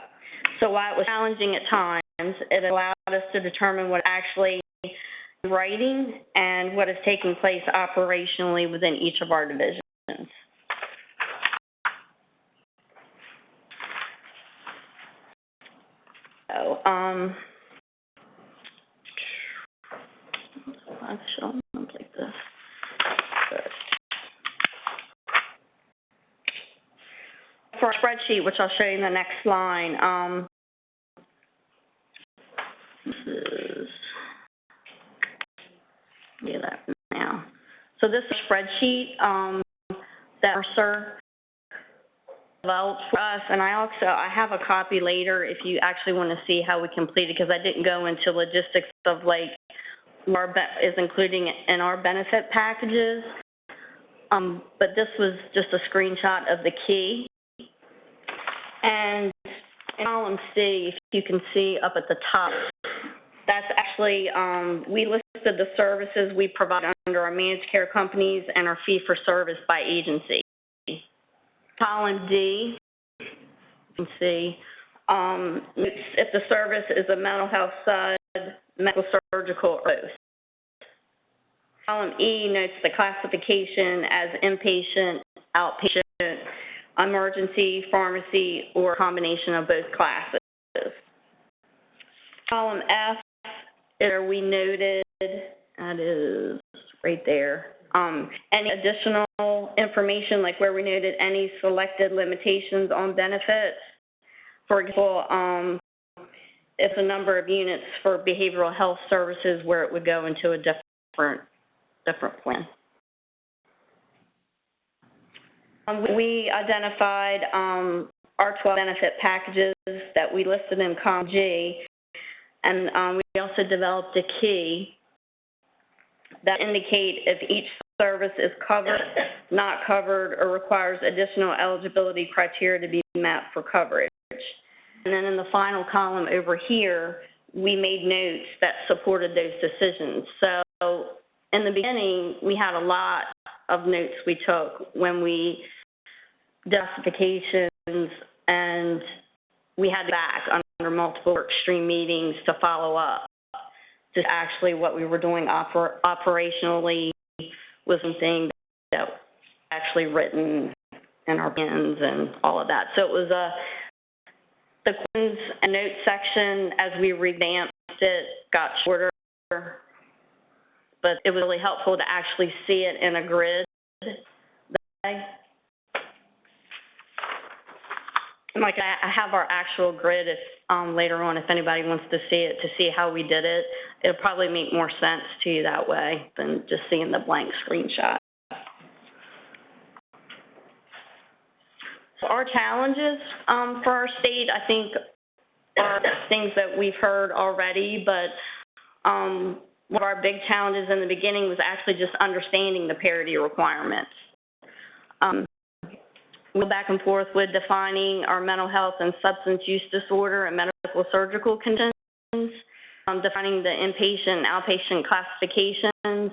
So while it was challenging at times, it allowed us to determine what actually is writing and what is taking place operationally within each of our divisions. So, let's show them like this. For our spreadsheet, which I'll show you in the next line, this is, do that now. So this is a spreadsheet that Mercer developed for us, and I have a copy later if you actually want to see how we complete it, because I didn't go into logistics of like what is including in our benefit packages, but this was just a screenshot of the key. And in column C, if you can see up at the top, that's actually, we listed the services we provide under our managed care companies and our fee-for-service by agency. Column D, you can see, if the service is a mental health side, medical, surgical, or both. Column E notes the classification as inpatient, outpatient, emergency, pharmacy, or a combination of both classes. Column F is where we noted, that is right there, any additional information, like where we noted any selected limitations on benefits. For example, if a number of units for behavioral health services where it would go into a different plan. We identified our 12 benefit packages that we listed in column G, and we also developed a key that indicate if each service is covered, not covered, or requires additional eligibility criteria to be met for coverage. And then in the final column over here, we made notes that supported those decisions. So in the beginning, we had a lot of notes we took when we justifications, and we had back under multiple work stream meetings to follow up. Just actually what we were doing operationally was something that was actually written in our plans and all of that. So it was the questions and notes section, as we revamped it, got shorter, but it was really helpful to actually see it in a grid. Like I have our actual grid if later on if anybody wants to see it, to see how we did it. It'll probably make more sense to you that way than just seeing the blank screenshot. So our challenges for our state, I think, are things that we've heard already, but one of our big challenges in the beginning was actually just understanding the parity requirements. We go back and forth with defining our mental health and substance use disorder and medical surgical conditions, defining the inpatient and outpatient classifications,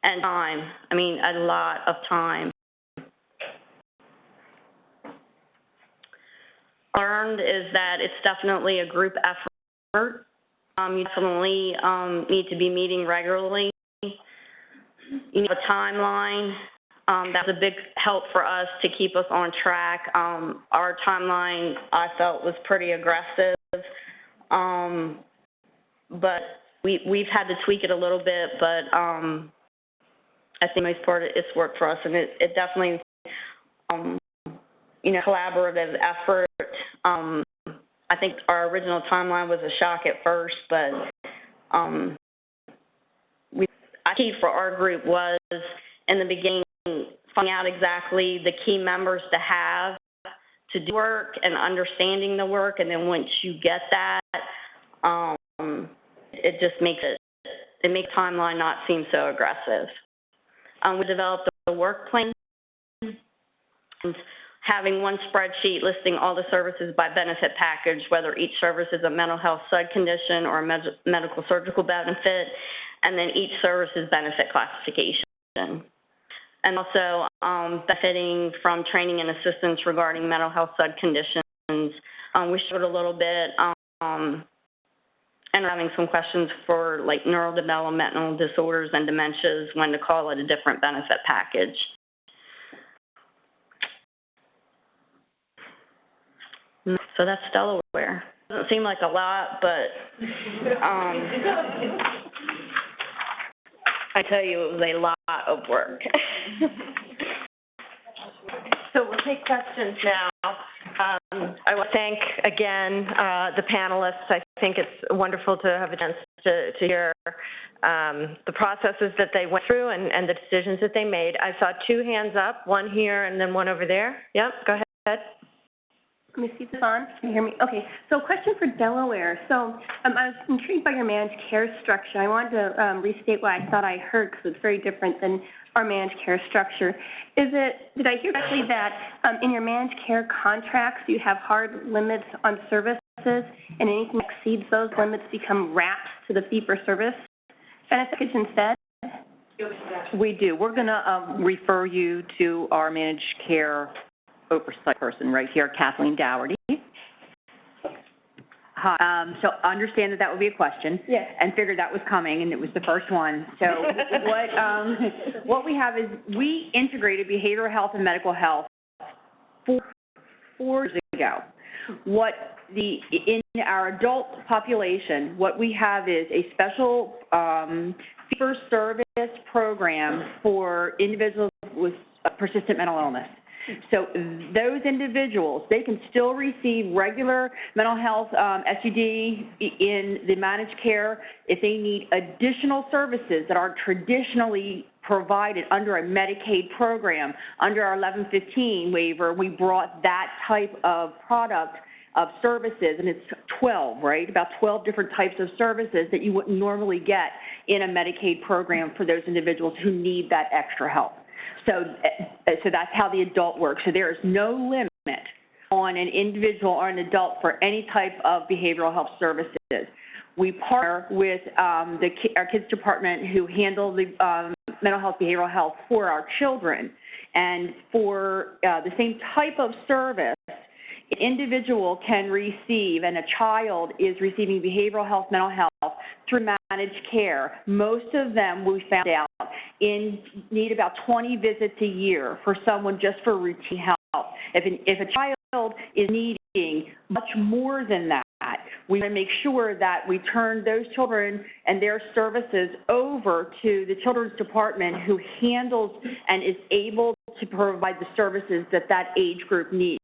and time. I mean, a lot of time. Learned is that it's definitely a group effort. You definitely need to be meeting regularly. You need a timeline. That was a big help for us to keep us on track. Our timeline, I felt, was pretty aggressive, but we've had to tweak it a little bit, but I think most part it's worked for us, and it definitely, collaborative effort. I think our original timeline was a shock at first, but key for our group was, in the beginning, finding out exactly the key members to have to do work and understanding the work, and then once you get that, it just makes it it makes timeline not seem so aggressive. We developed a work plan, and having one spreadsheet listing all the services by benefit package, whether each service is a mental health sub-condition or a medical surgical benefit, and then each service's benefit classification. And also benefiting from training and assistance regarding mental health sub-conditions. We showed a little bit, and having some questions for like neurodevelopmental disorders and dementias, when to call it a different benefit package. So that's Delaware. Doesn't seem like a lot, but I tell you, it was a lot of work. So we'll take questions now. I want to thank, again, the panelists. I think it's wonderful to have a chance to hear the processes that they went through and the decisions that they made. I saw two hands up, one here and then one over there. Yep, go ahead. Let me see if it's on. Can you hear me? Okay. So question for Delaware. So I was intrigued by your managed care structure. I wanted to restate what I thought I heard because it's very different than our managed care structure. Did I hear correctly that in your managed care contracts you have hard limits on services and anything that exceeds those limits become wrapped to the fee-for-service benefit package instead? We do. We're going to refer you to our managed care oversight person right here, Kathleen Dougherty. Hi. So understand that would be a question. Yes. And figured that was coming, and it was the first one. So what we have is we integrated behavioral health and medical health 4 years ago. In our adult population, what we have is a special fee-for-service program for individuals with persistent mental illness. So those individuals, they can still receive regular mental health SUD in the managed care if they need additional services that aren't traditionally provided under a Medicaid program. Under our 1115 waiver, we brought that type of product of services, and it's 12, right? About 12 different types of services that you wouldn't normally get in a Medicaid program for those individuals who need that extra help. So that's how the adult works. So there is no limit on an individual or an adult for any type of behavioral health services. We partner with our kids department who handle the mental health, behavioral health for our children. And for the same type of service, an individual can receive, and a child is receiving behavioral health, mental health through managed care. Most of them, we found out, need about 20 visits a year for someone just for routine health. If a child is needing much more than that, we want to make sure that we turn those children and their services over to the children's department who handles and is able to provide the services that that age group needs.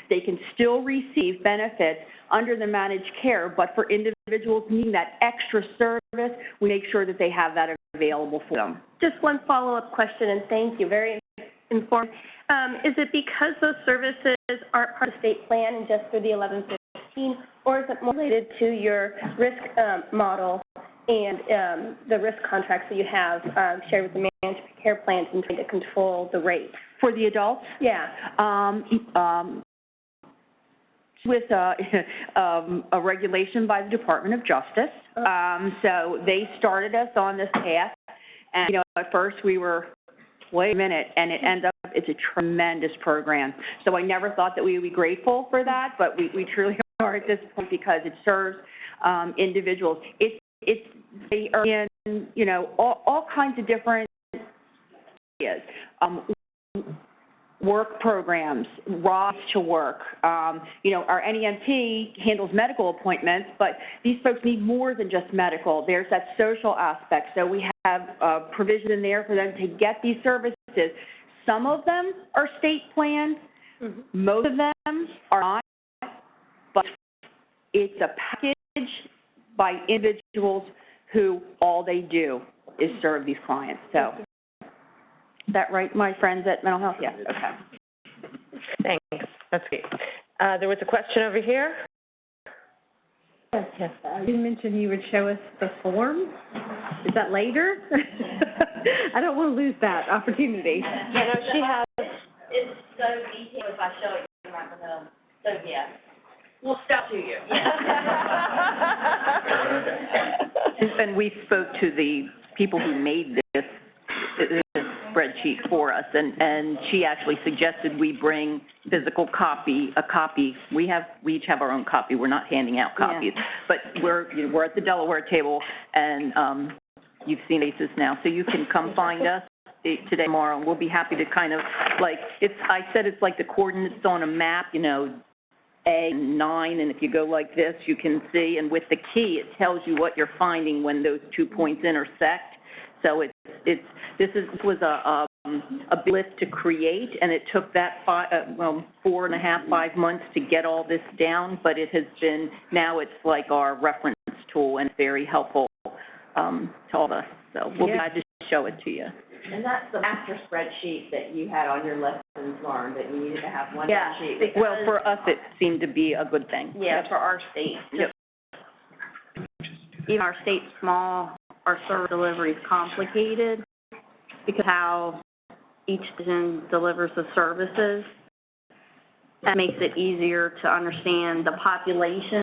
They can still receive benefits under the managed care, but for individuals needing that extra service, we make sure that they have that available for them. Just one follow-up question, and thank you. Very informed. Is it because those services aren't part of the state plan and just through the 1115, or is it more related to your risk model and the risk contracts that you have shared with the managed care plans and trying to control the rate? For the adults? Yeah. With a regulation by the Department of Justice. So they started us on this path. And, at first we were, wait a minute, and it ended up, it's a tremendous program. So I never thought that we would be grateful for that, but we truly are at this point because it serves individuals. They are in, all kinds of different areas. Work programs, rides to work. Our NEMT handles medical appointments, but these folks need more than just medical. There's that social aspect. So we have provision in there for them to get these services. Some of them are state planned. Mm-hmm. Most of them are not, but it's a package by individuals who all they do is serve these clients. So. Is that right, my friends at Mental Health? Yes, okay. Thanks. That's great. There was a question over here. Yes. You mentioned you would show us the form. Is that later? I don't want to lose that opportunity. Yeah, no, she has. It's so detailed, if I show it, you might know. So, yeah. We'll step to you. And we spoke to the people who made this spreadsheet for us, and she actually suggested we bring a copy. We each have our own copy. We're not handing out copies. But we're at the Delaware table, and you've seen faces now, so you can come find us today, tomorrow, and we'll be happy to kind of, like, I said it's like the coordinates on a map, A9, and if you go like this, you can see, and with the key, it tells you what you're finding when those 2 points intersect. So this was a lift to create, and it took that 4.5, 5 months to get all this down, but it has been, now it's like our reference tool, and very helpful to all of us. So we'll be glad to show it to you. And that's the master spreadsheet that you had on your lessons learned, that you needed to have one spreadsheet. Well, for us, it seemed to be a good thing. Yeah, for our state. Yep. Even our state's small, our service delivery is complicated because how each division delivers the services. That makes it easier to understand the population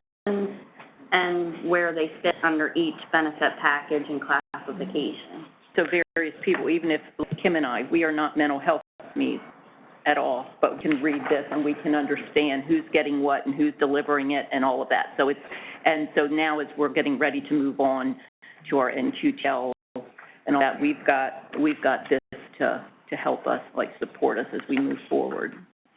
and where they fit under each benefit package and classification. So various people, even if Kim and I, we are not mental health needs at all, but we can read this and we can understand who's getting what and who's delivering it and all of that. So so now as we're getting ready to move on to our NQTL and all that, we've got this to help us, support us as we move forward.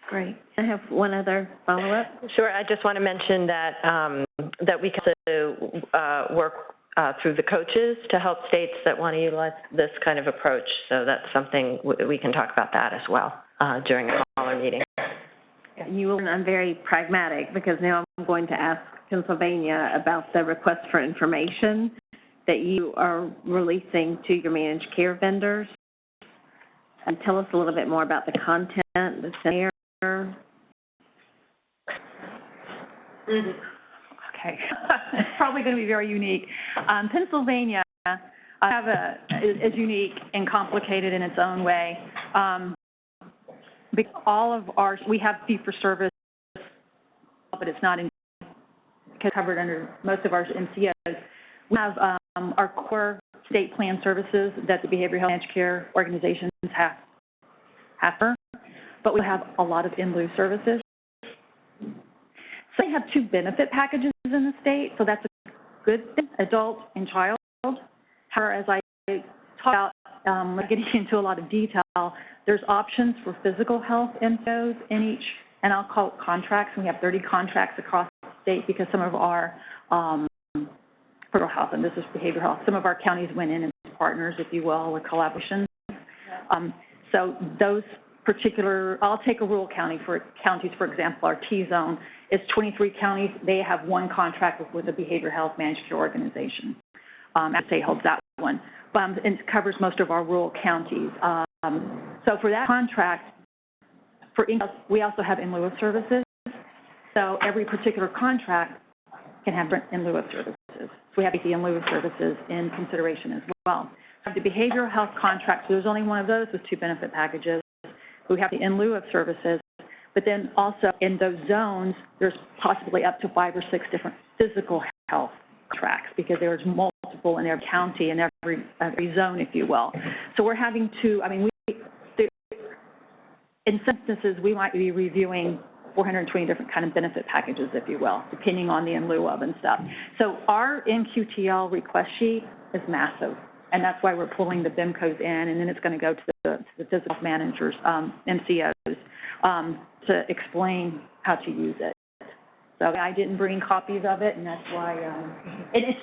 Great. I have one other follow-up. Sure. I just want to mention that we can also work through the coaches to help states that want to utilize this kind of approach. So that's something we can talk about that as well during a smaller meeting. I'm very pragmatic because now I'm going to ask Pennsylvania about the request for information that you are releasing to your managed care vendors. And tell us a little bit more about the content that's in there. Okay. It's probably going to be very unique. Pennsylvania is unique and complicated in its own way. Because all of ours, we have fee-for-service, but it's not covered under most of our MCOs. We have our core state plan services that the behavioral health managed care organizations have, but we have a lot of in-lieu services. So they have 2 benefit packages in the state, so that's a good thing, adult and child. However, as I talk about, getting into a lot of detail, there's options for physical health MCOs in each, and I'll call it contracts. We have 30 contracts across the state because some of our behavioral health, and this is behavioral health, some of our counties went in as partners, if you will, with collaborations. So those particular, I'll take a rural counties, for example, our T-zone is 23 counties. They have 1 contract with a behavioral health managed care organization. SA holds that one. And it covers most of our rural counties. So for that contract, we also have in lieu of services. So every particular contract can have in lieu of services. So we have the in lieu of services in consideration as well. The behavioral health contract, so there's only one of those with 2 benefit packages. We have the in lieu of services, but then also in those zones, there's possibly up to 5 or 6 different physical health tracks because there's multiple in every county and every zone, if you will. So we're having to, in some instances, we might be reviewing 420 different kind of benefit packages, if you will, depending on the in lieu of and stuff. So our NQTL request sheet is massive, and that's why we're pulling the BIMCOs in, and then it's going to go to the physical managers, MCOs, to explain how to use it. So I didn't bring copies of it, and that's why,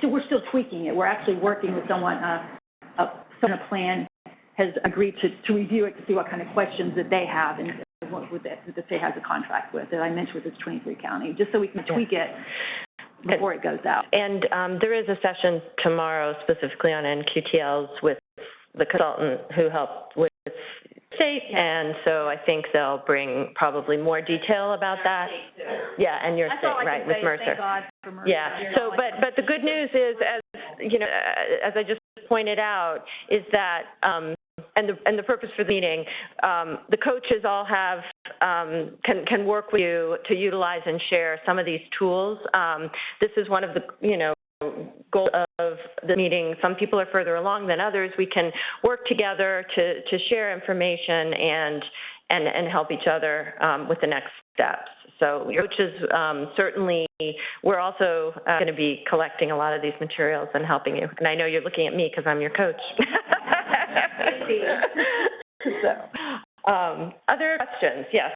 we're still tweaking it. We're actually working with someone, someone a plan has agreed to review it to see what kind of questions that they have and what the state has a contract with, that I mentioned with its 23 county, just so we can tweak it before it goes out. And there is a session tomorrow specifically on NQTLs with the consultant who helped with state, and so I think they'll bring probably more detail about that. Yeah, and your state, right, with Mercer. Thank God for Mercer. Yeah, so, but the good news is, as I just pointed out, is that, and the purpose for the meeting, the coaches all have, can work with you to utilize and share some of these tools. This is one of the, goals of the meeting. Some people are further along than others. We can work together to share information and help each other with the next steps. So your coaches, certainly, we're also going to be collecting a lot of these materials and helping you. And I know you're looking at me because I'm your coach. So, other questions? Yes.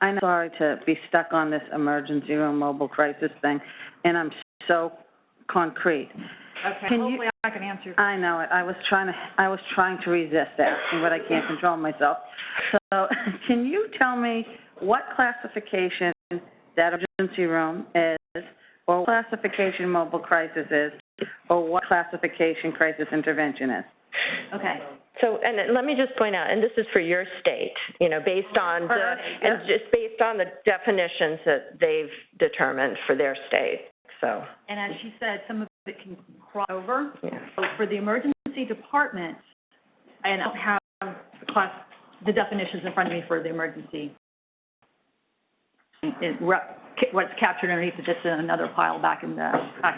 I'm sorry to be stuck on this emergency room mobile crisis thing, and I'm so concrete. Okay, hopefully I can answer. I know it. I was trying to resist asking, but I can't control myself. So, can you tell me what classification that emergency room is, or what classification mobile crisis is, or what classification crisis intervention is? Okay. So, and let me just point out, and this is for your state, based on and just based on the definitions that they've determined for their state. So. And as she said, some of it can cross over. Yeah. So for the emergency department, and I don't have the definitions in front of me for the emergency. What's captured underneath it, it's in another pile back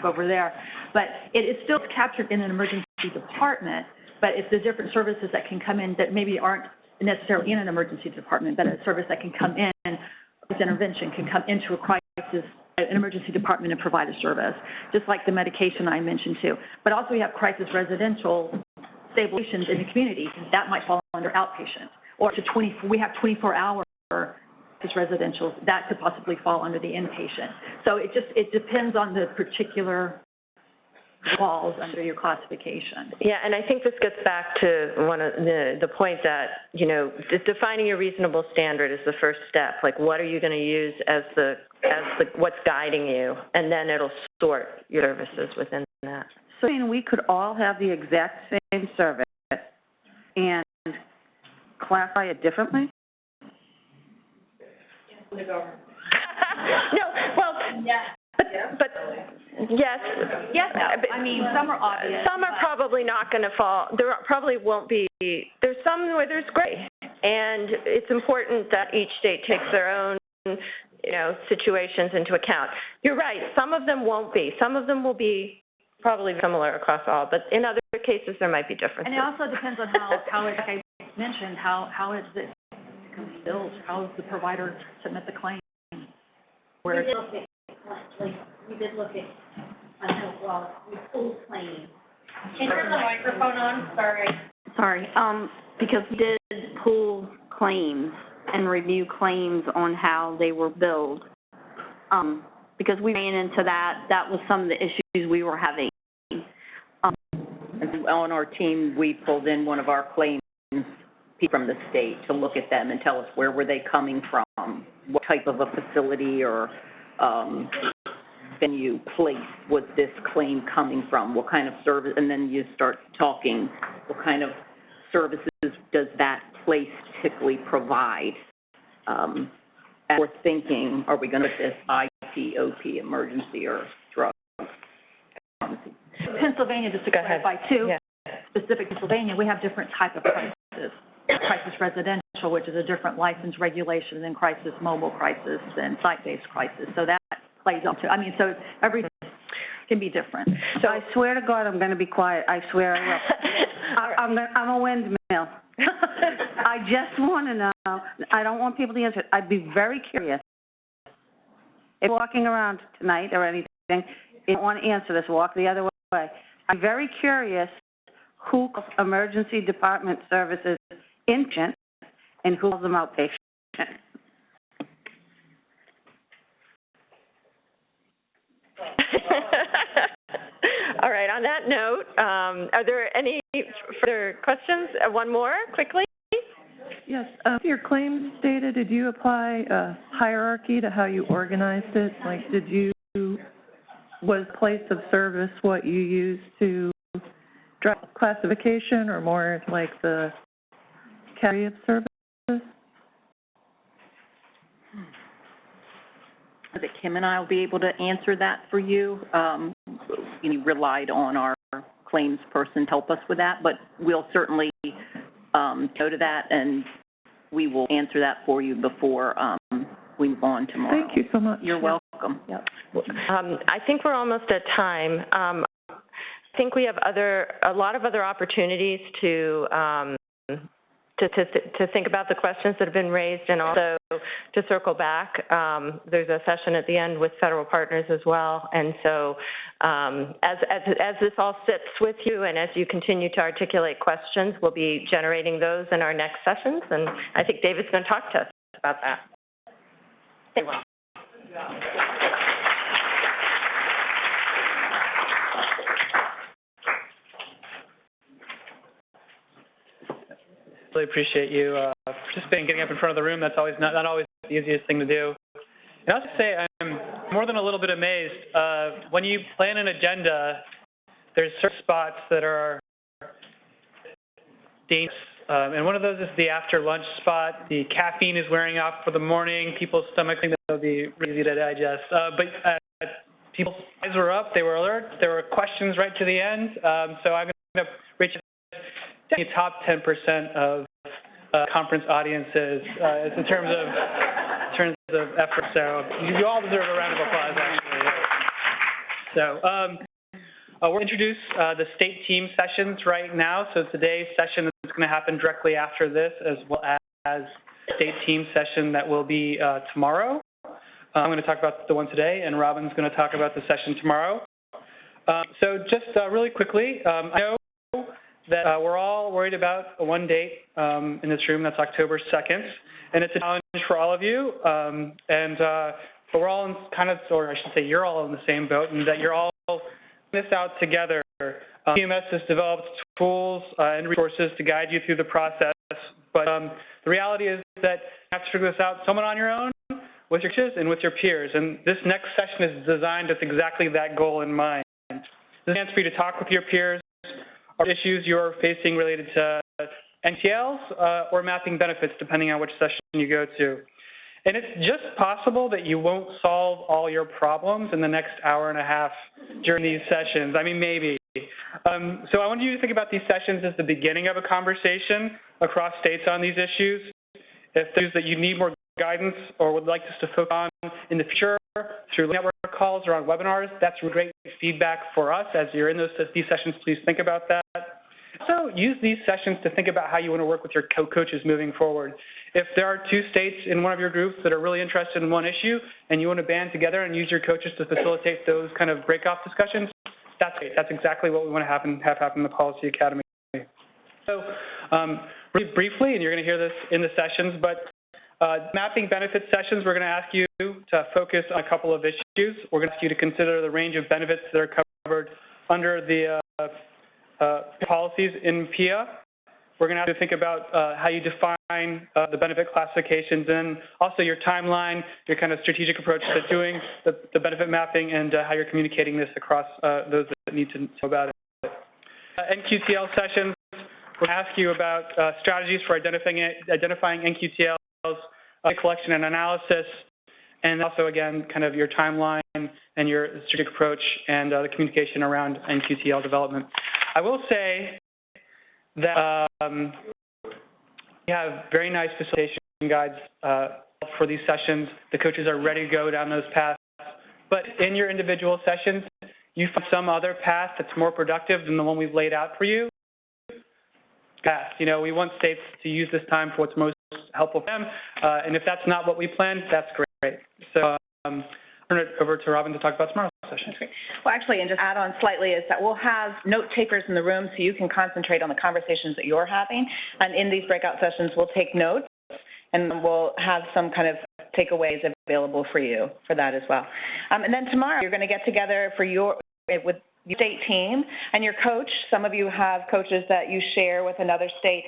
over there. But it is still captured in an emergency department, but it's the different services that can come in that maybe aren't necessarily in an emergency department, but a service that can come in, this intervention can come into a crisis, an emergency department and provide a service, just like the medication I mentioned too. But also we have crisis residential stabilizations in the community. That might fall under outpatient. Or we have 24-hour crisis residential. That could possibly fall under the inpatient. So it depends on the particular falls under your classification. Yeah, and I think this gets back to one of the point that, defining a reasonable standard is the first step. Like, what are you going to use as what's guiding you, and then it'll sort your services within that. So, we could all have the exact same service and classify it differently? No, well, but yes. Yes, I mean, some are obvious. Some are probably not going to fall. There probably won't be. There's some where there's gray, and it's important that each state takes their own, situations into account. You're right. Some of them won't be. Some of them will be probably similar across all, but in other cases there might be differences. And it also depends on how it, like I mentioned, how is it billed? How does the provider submit the claim? We did look at, we pulled claims. Can you turn the microphone on? Sorry, because we did pull claims and review claims on how they were billed. Because we ran into that was some of the issues we were having. On our team, we pulled in one of our claims from the state to look at them and tell us where were they coming from, what type of a facility or venue, place was this claim coming from, what kind of service, and then you start talking, what kind of services does that place typically provide? And we're thinking, are we going to put this ITOP, emergency or drug pharmacy? Pennsylvania, just to clarify too, specific Pennsylvania, we have different type of crisis. Crisis residential, which is a different license regulation than crisis mobile crisis and site-based crisis. So that plays on too. I mean, so every can be different. So I swear to God, I'm going to be quiet. I swear I will. I'm a windmill. I just want to know. I don't want people to answer it. I'd be very curious. If you're walking around tonight or anything, if you don't want to answer this, walk the other way. I'm very curious who calls emergency department services inpatient and who calls them outpatient. All right, on that note, are there any further questions? One more, quickly. Yes, your claims data, did you apply a hierarchy to how you organized it? Like, was place of service what you used to drive classification, or more like the category of service? I think Kim and I will be able to answer that for you. You relied on our claims person to help us with that, but we'll certainly go to that, and we will answer that for you before we move on tomorrow. Thank you so much. You're welcome. Yep. I think we're almost at time. I think we have a lot of other opportunities to think about the questions that have been raised, and also to circle back. There's a session at the end with federal partners as well, and so as this all sits with you and as you continue to articulate questions, we'll be generating those in our next sessions, and I think David's going to talk to us about that. Really appreciate you participating, getting up in front of the room. That's always not always the easiest thing to do. And I'll just say I'm more than a little bit amazed. When you plan an agenda, there's certain spots that are dangerous. And one of those is the after lunch spot. The caffeine is wearing off for the morning. People's stomachs think that'll be easy to digest. But people's eyes were up. They were alert. There were questions right to the end. So I'm going to reach the top 10% of conference audiences in terms of effort. So you all deserve a round of applause, actually. So we'll introduce the state team sessions right now. So today's session is going to happen directly after this, as well as state team session that will be tomorrow. I'm going to talk about the one today, and Robin's going to talk about the session tomorrow. So just really quickly, I know that we're all worried about one date in this room. That's October 2nd, and it's a challenge for all of you. But we're all in kind of, or I should say, you're all in the same boat, and that you're all this out together. CMS has developed tools and resources to guide you through the process, but the reality is that you have to figure this out somewhat on your own, with your coaches and with your peers. And this next session is designed with exactly that goal in mind. It's a chance for you to talk with your peers or issues you're facing related to NTLs or mapping benefits, depending on which session you go to. And it's just possible that you won't solve all your problems in the next hour and a half during these sessions. I mean, maybe. So I want you to think about these sessions as the beginning of a conversation across states on these issues. If there's that you need more guidance or would like us to focus on in the future through network calls or on webinars, that's great feedback for us. As you're in these sessions, please think about that. So use these sessions to think about how you want to work with your coaches moving forward. If there are two states in one of your groups that are really interested in one issue and you want to band together and use your coaches to facilitate those kind of break-off discussions, that's great. That's exactly what we want to have happen in the Policy Academy. So really briefly, and you're going to hear this in the sessions, but mapping benefit sessions, we're going to ask you to focus on a couple of issues. We're going to ask you to consider the range of benefits that are covered under the policies in PIA. We're going to have to think about how you define the benefit classifications and also your timeline, your kind of strategic approach to doing the benefit mapping, and how you're communicating this across those that need to know about it. NQTL sessions, we're going to ask you about strategies for identifying NQTLs, collection and analysis, and also, again, kind of your timeline and your strategic approach and the communication around NQTL development. I will say that we have very nice facilitation guides for these sessions. The coaches are ready to go down those paths. But in your individual sessions, you find some other path that's more productive than the one we've laid out for you. You know, we want states to use this time for what's most helpful for them. And if that's not what we planned, that's great. So I'll turn it over to Robin to talk about tomorrow's session. Well, actually, and just add on slightly, is that we'll have note takers in the room so you can concentrate on the conversations that you're having. And in these breakout sessions, we'll take notes, and we'll have some kind of takeaways available for you for that as well. And then tomorrow, you're going to get together with your state team and your coach. Some of you have coaches that you share with another state.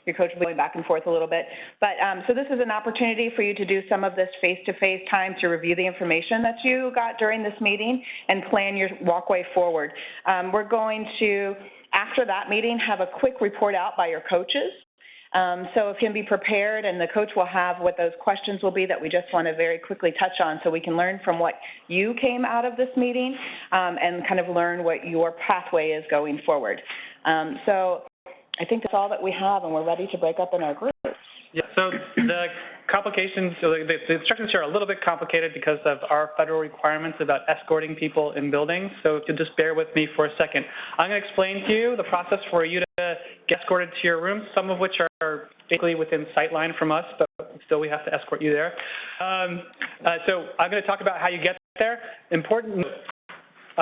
Your coach will be going back and forth a little bit. But so this is an opportunity for you to do some of this face-to-face time to review the information that you got during this meeting and plan your walkway forward. We're going to, after that meeting, have a quick report out by your coaches So if you can be prepared, and the coach will have what those questions will be that we just want to very quickly touch on so we can learn from what you came out of this meeting and kind of learn what your pathway is going forward. So I think that's all that we have, and we're ready to break up in our groups. Yeah, so the complications, so the instructions here are a little bit complicated because of our federal requirements about escorting people in buildings. So if you'll just bear with me for a second. I'm going to explain to you the process for you to get escorted to your rooms, some of which are basically within sight line from us, but still we have to escort you there. So I'm going to talk about how you get there. Important,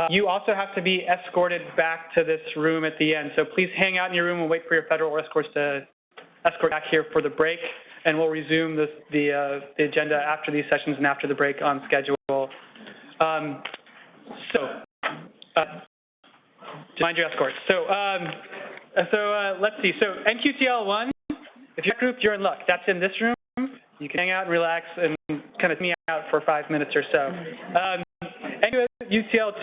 you also have to be escorted back to this room at the end. So please hang out in your room and wait for your federal escorts to escort back here for the break, and we'll resume the agenda after these sessions and after the break on schedule. Mind your escorts. So let's see. So NQTL 1, if you're grouped, you're in luck. That's in this room. You can hang out and relax and kind of me out for 5 minutes or so. NQTL